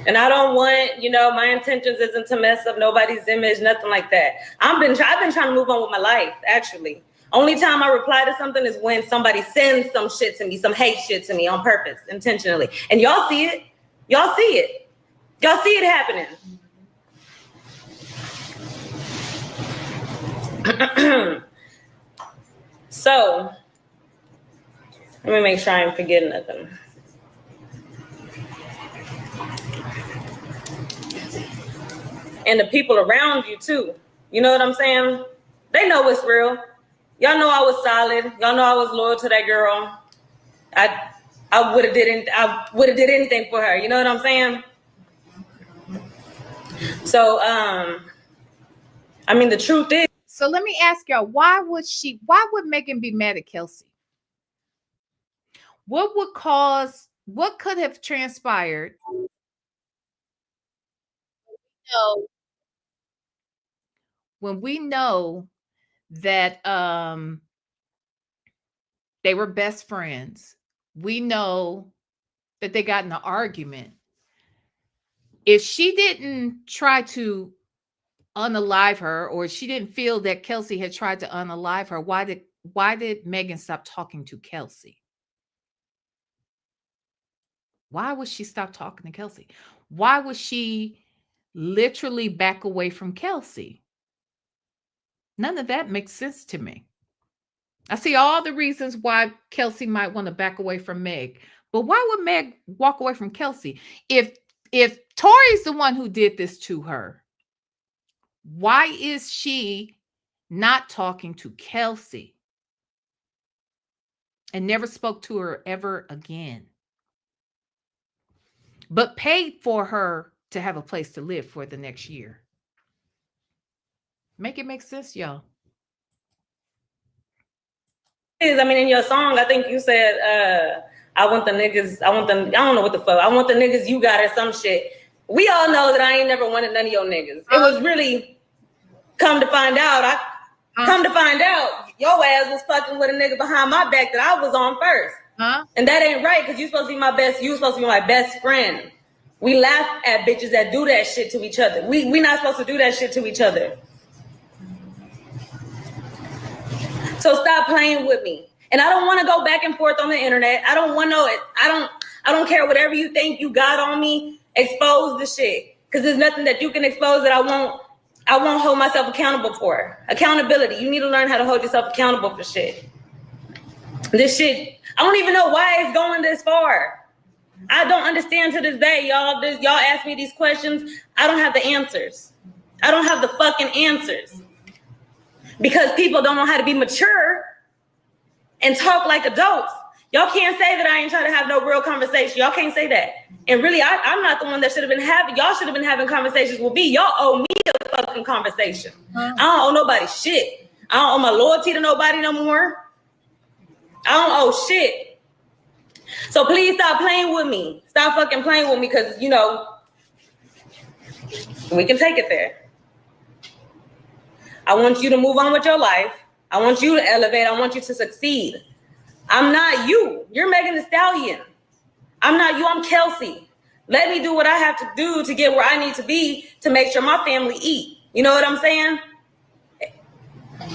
And I don't want, my intentions isn't to mess up nobody's image, nothing like that. I've been trying to move on with my life, actually. Only time I reply to something is when somebody sends some shit to me, some hate shit to me on purpose, intentionally. And y'all see it. Y'all see it. Y'all see it happening. So, let me make sure I ain't forgetting nothing. And the people around you too. You know what I'm saying? They know it's real. Y'all know I was solid. Y'all know I was loyal to that girl. I would have did anything for her. You know what I'm saying? So the truth is. So let me ask y'all, why would Megan be mad at Kelsey? What could have transpired when we know that they were best friends? We know that they got in an argument. If she didn't try to unalive her, or she didn't feel that Kelsey had tried to unalive her, why did Megan stop talking to Kelsey? Why would she stop talking to Kelsey? Why would she literally back away from Kelsey? None of that makes sense to me. I see all the reasons why Kelsey might want to back away from Meg, but why would Meg walk away from Kelsey? If Tory's the one who did this to her, why is she not talking to Kelsey and never spoke to her ever again, but paid for her to have a place to live for the next year? Make it make sense, y'all. In your song, I think you said, I want the niggas, I don't know what the fuck, I want the niggas you got or some shit. We all know that I ain't never wanted none of your niggas. It was really, come to find out, your ass was fucking with a nigga behind my back that I was on first. And that ain't right, because you supposed to be my best friend. We laugh at bitches that do that shit to each other. We not supposed to do that shit to each other. So stop playing with me. And I don't want to go back and forth on the internet. I don't want no, I don't care whatever you think you got on me. Expose the shit. Because there's nothing that you can expose that I won't hold myself accountable for. Accountability. You need to learn how to hold yourself accountable for shit. This shit, I don't even know why it's going this far. I don't understand to this day, y'all. Y'all ask me these questions. I don't have the answers. I don't have the fucking answers. Because people don't know how to be mature and talk like adults. Y'all can't say that I ain't trying to have no real conversation. Y'all can't say that. And really, I'm not the one that should have been having, y'all should have been having conversations with me. Y'all owe me a fucking conversation. I don't owe nobody shit. I don't owe my loyalty to nobody no more. I don't owe shit. So please stop playing with me. Stop fucking playing with me, because, we can take it there. I want you to move on with your life. I want you to elevate. I want you to succeed. I'm not you. You're Megan Thee Stallion. I'm not you. I'm Kelsey. Let me do what I have to do to get where I need to be to make sure my family eat. You know what I'm saying?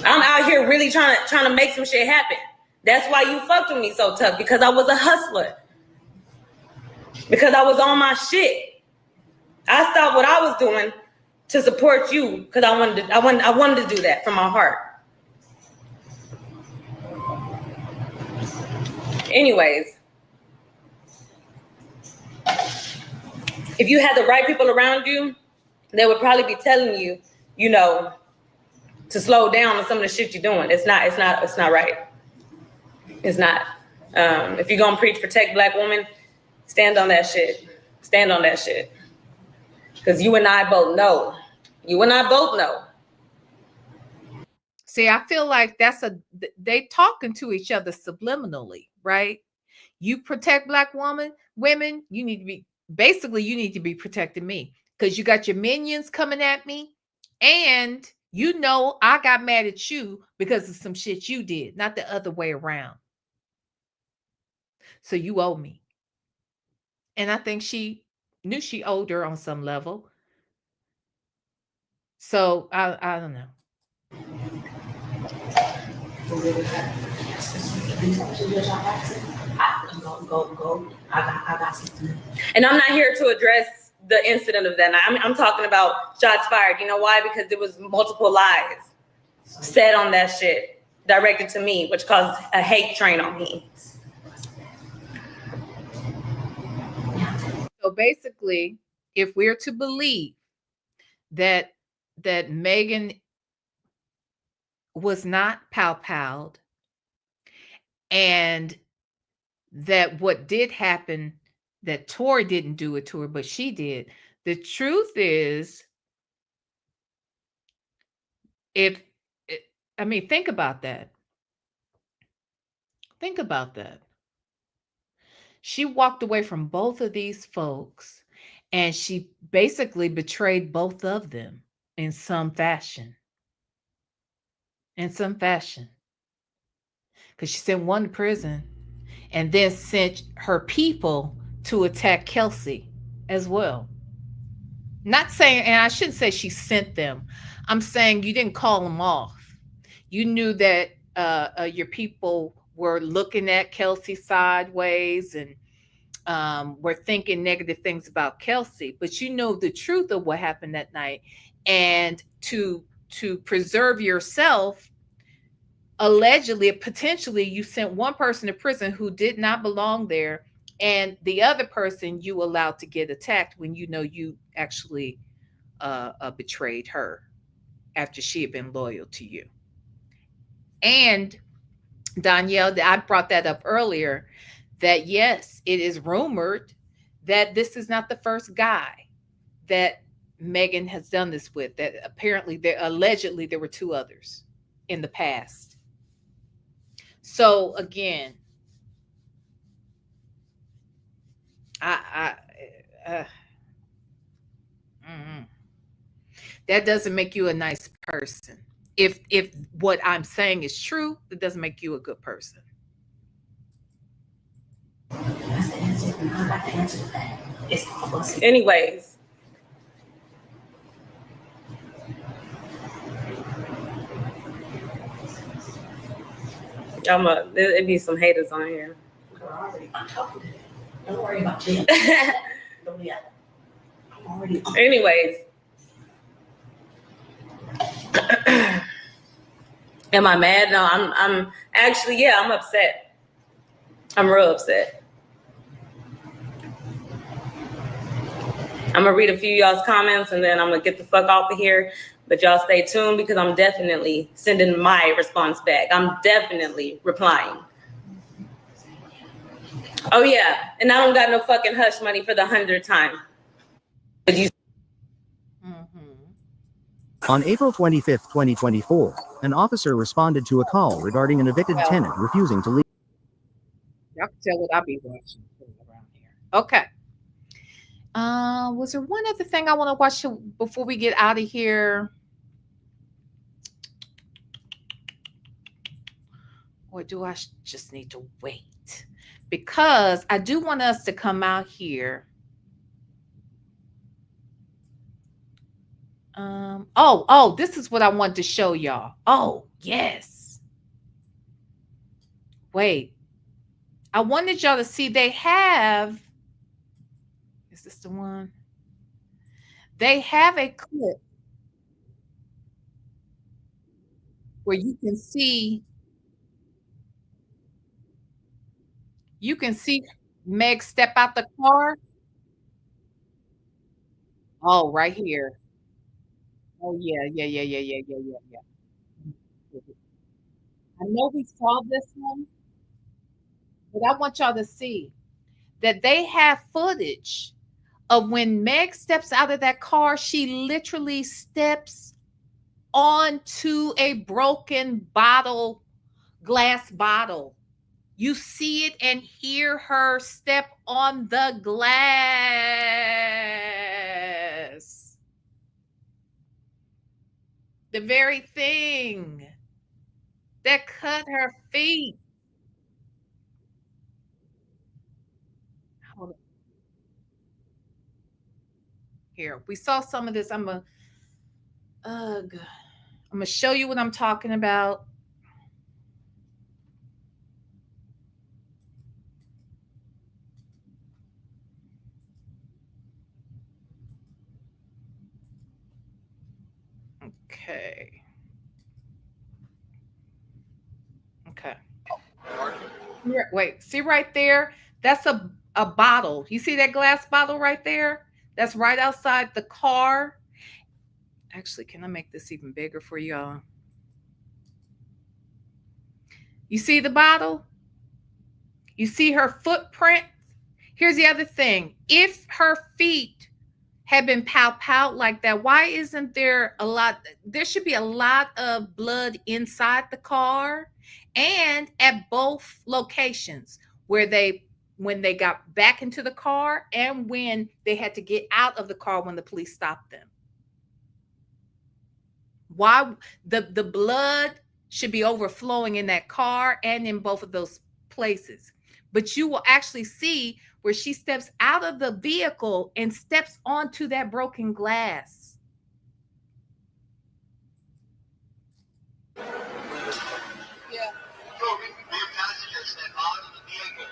I'm out here really trying to make some shit happen. That's why you fucked with me so tough, because I was a hustler. Because I was on my shit. I stopped what I was doing to support you, because I wanted to do that from my heart. Anyways, if you had the right people around you, they would probably be telling you, you know, to slow down on some of the shit you're doing. It's not right. It's not. If you're gonna preach protect Black women, stand on that shit. Stand on that shit. Because you and I both know. You and I both know. See, I feel like they talking to each other subliminally, right? You protect Black women, you need to be protecting me, because you got your minions coming at me, and you know I got mad at you because of some shit you did, not the other way around. So you owe me. And I think she knew she owed her on some level. So I don't know. And I'm not here to address the incident of that night. I'm talking about shots fired. You know why? Because there was multiple lies said on that shit directed to me, which caused a hate train on me. So basically, if we're to believe that Megan was not pow-powed, and that what did happen, that Tory didn't do it to her, but she did. The truth is, think about that. Think about that. She walked away from both of these folks, and she basically betrayed both of them in some fashion. In some fashion. Because she sent one to prison and then sent her people to attack Kelsey as well. Not saying, and I shouldn't say she sent them. I'm saying you didn't call them off. You knew that your people were looking at Kelsey sideways and were thinking negative things about Kelsey, but you know the truth of what happened that night. And to preserve yourself, allegedly, potentially, you sent one person to prison who did not belong there, and the other person you allowed to get attacked when you know you actually betrayed her after she had been loyal to you. And Danielle, I brought that up earlier, that yes, it is rumored that this is not the first guy that Megan has done this with, that apparently allegedly there were two others in the past. So again, that doesn't make you a nice person. If what I'm saying is true, it doesn't make you a good person. That's the answer. I got the answer to that. It's awful. Anyways. It'd be some haters on here. Don't worry about it. Anyways. Am I mad? No, I'm actually, yeah, I'm upset. I'm real upset. I'm gonna read a few of y'all's comments and then I'm gonna get the fuck off of here. But y'all stay tuned because I'm definitely sending my response back. I'm definitely replying. Oh yeah, and I don't got no fucking hush money for the 100th time. On April 25, 2024, an officer responded to a call regarding an evicted tenant refusing to leave. Y'all can tell what I'll be watching around here. Okay. Was there one other thing I want to watch before we get out of here? Or do I just need to wait? Because I do want us to come out here. This is what I want to show y'all. Oh, yes. Wait. I wanted y'all to see they have. Is this the one? They have a clip where you can see Meg step out the car. Oh, right here. Oh yeah. I know we saw this one, but I want y'all to see that they have footage of when Meg steps out of that car. She literally steps onto a broken bottle, glass bottle. You see it and hear her step on the glass. The very thing that cut her feet. Hold on. Here, we saw some of this. I'm gonna show you what I'm talking about. Okay. Wait, see right there? That's a bottle. You see that glass bottle right there? That's right outside the car. Actually, can I make this even bigger for y'all? You see the bottle? You see her footprint? Here's the other thing. If her feet had been pow like that, why isn't there a lot? There should be a lot of blood inside the car and at both locations when they got back into the car and when they had to get out of the car when the police stopped them. Why the blood should be overflowing in that car and in both of those places. But you will actually see where she steps out of the vehicle and steps onto that broken glass. Yeah. Rear passenger step out of the vehicle.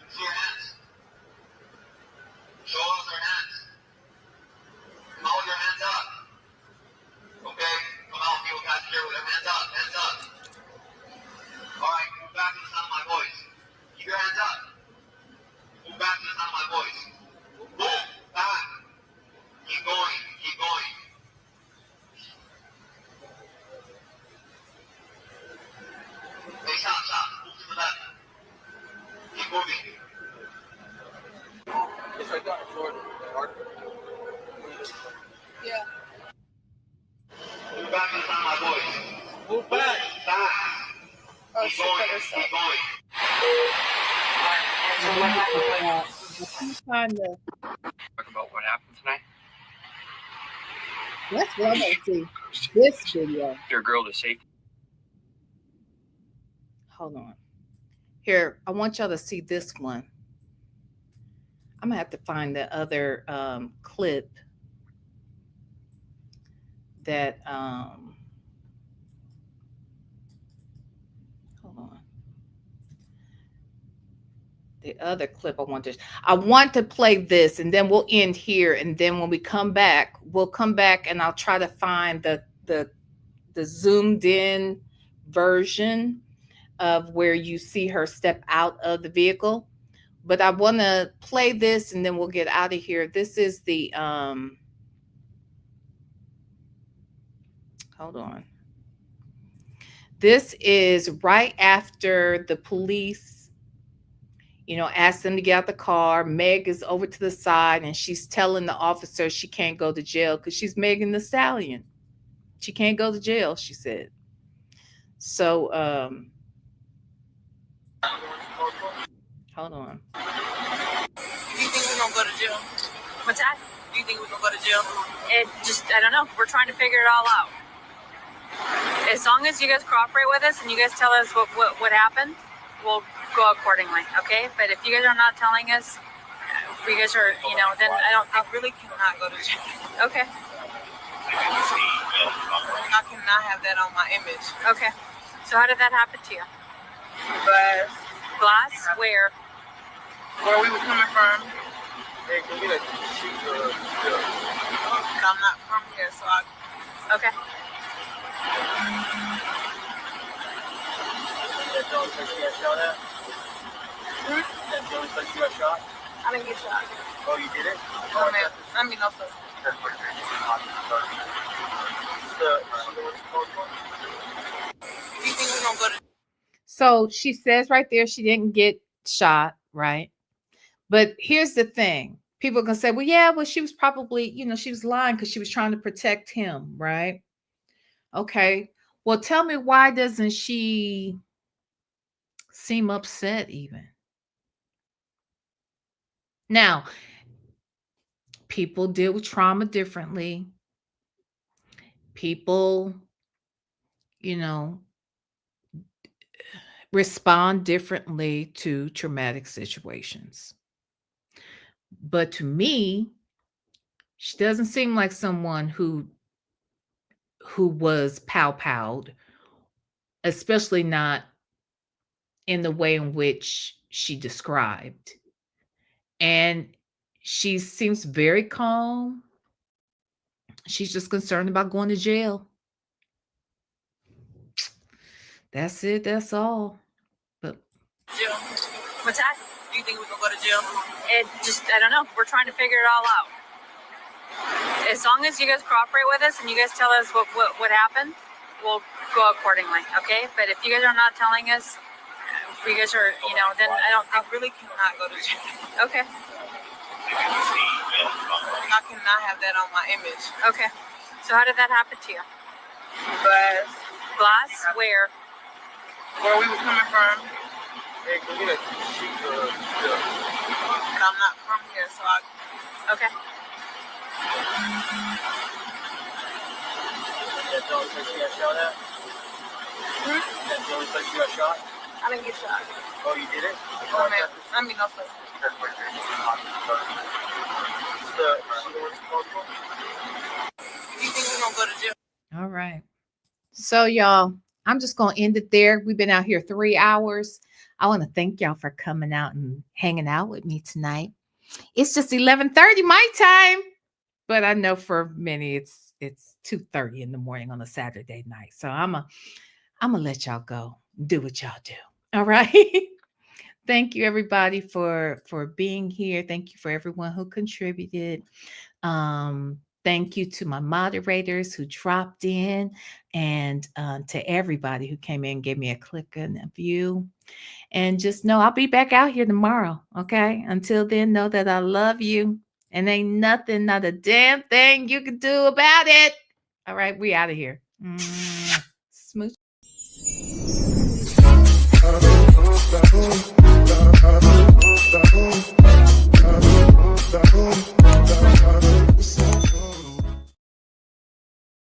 Use your hands. Show us your hands. Hold your hands up. Okay? Come out, people passenger with their hands up. Hands up. All right, move back to the sound of my voice. Keep your hands up. Move back to the sound of my voice. Move back. Keep going. Keep going. Hey, stop. Move to the left. Keep moving. It's right there on the floor. Yeah. Move back to the sound of my voice. Move back. Back. Oh, keep going. Keep going. Talk about what happened tonight. That's what I want to see. This video. Your girl to safety. Hold on. Here, I want y'all to see this one. I'm gonna have to find the other clip that hold on. The other clip I want to play this, and then we'll end here, and then when we come back, we'll come back and I'll try to find the zoomed in version of where you see her step out of the vehicle. But I want to play this and then we'll get out of here. This is the hold on. This is right after the police, asked them to get out the car. Meg is over to the side and she's telling the officer she can't go to jail because she's Megan Thee Stallion. She can't go to jail, she said. So, hold on. Do you think we're gonna go to jail? What's that? Do you think we're gonna go to jail? I don't know. We're trying to figure it all out. As long as you guys cooperate with us and you guys tell us what happened, we'll go accordingly, okay? But if you guys are not telling us, if you guys are, then I really cannot go to jail. Okay. I cannot have that on my image. Okay. So how did that happen to you? Glass. Glass? Where? Where we were coming from. Hey, can we get a sheet or I'm not from here, so I. Okay. That the only place you got shot at? That's the only place you got shot? I didn't get shot. Oh, you did it? No, man. I mean, no, sir. Do you think we're gonna go to? So she says right there she didn't get shot, right? But here's the thing. People are going to say, well, yeah, well, she was probably, she was lying because she was trying to protect him, right? Okay. Well, tell me, why doesn't she seem upset even? Now, people deal with trauma differently. People, respond differently to traumatic situations. But to me, she doesn't seem like someone who was pow-powed, especially not in the way in which she described. And she seems very calm. She's just concerned about going to jail. That's it. That's all. But Jail. What's that? Do you think we're gonna go to jail? I don't know. We're trying to figure it all out. As long as you guys cooperate with us and you guys tell us what happened, we'll go accordingly, okay? But if you guys are not telling us, if you guys are, then I don't think. I really cannot go to jail. Okay. I cannot have that on my image. Okay. So how did that happen to you? Glass. Glass? Where? Where we were coming from. Hey, can we get a sheet of But I'm not from here, so I. Okay. That's the only place you got shot at? That's the only place you got shot? I didn't get shot. Oh, you did it? No, man. I mean, no, sir. Do you think we're gonna go to jail? all right. So y'all, I'm just going to end it there. We've been out here 3 hours. I want to thank y'all for coming out and hanging out with me tonight. It's just 11:30 my time, but I know for many it's 2:30 in the morning on a Saturday night. So I'm gonna let y'all go do what y'all do. All right. Thank you everybody for being here. Thank you for everyone who contributed. Thank you to my moderators who dropped in, and to everybody who came in and gave me a click and a view. And just know I'll be back out here tomorrow. Okay. Until then, know that I love you and ain't nothing, not a damn thing you can do about it. All right. We out of here. Smooch.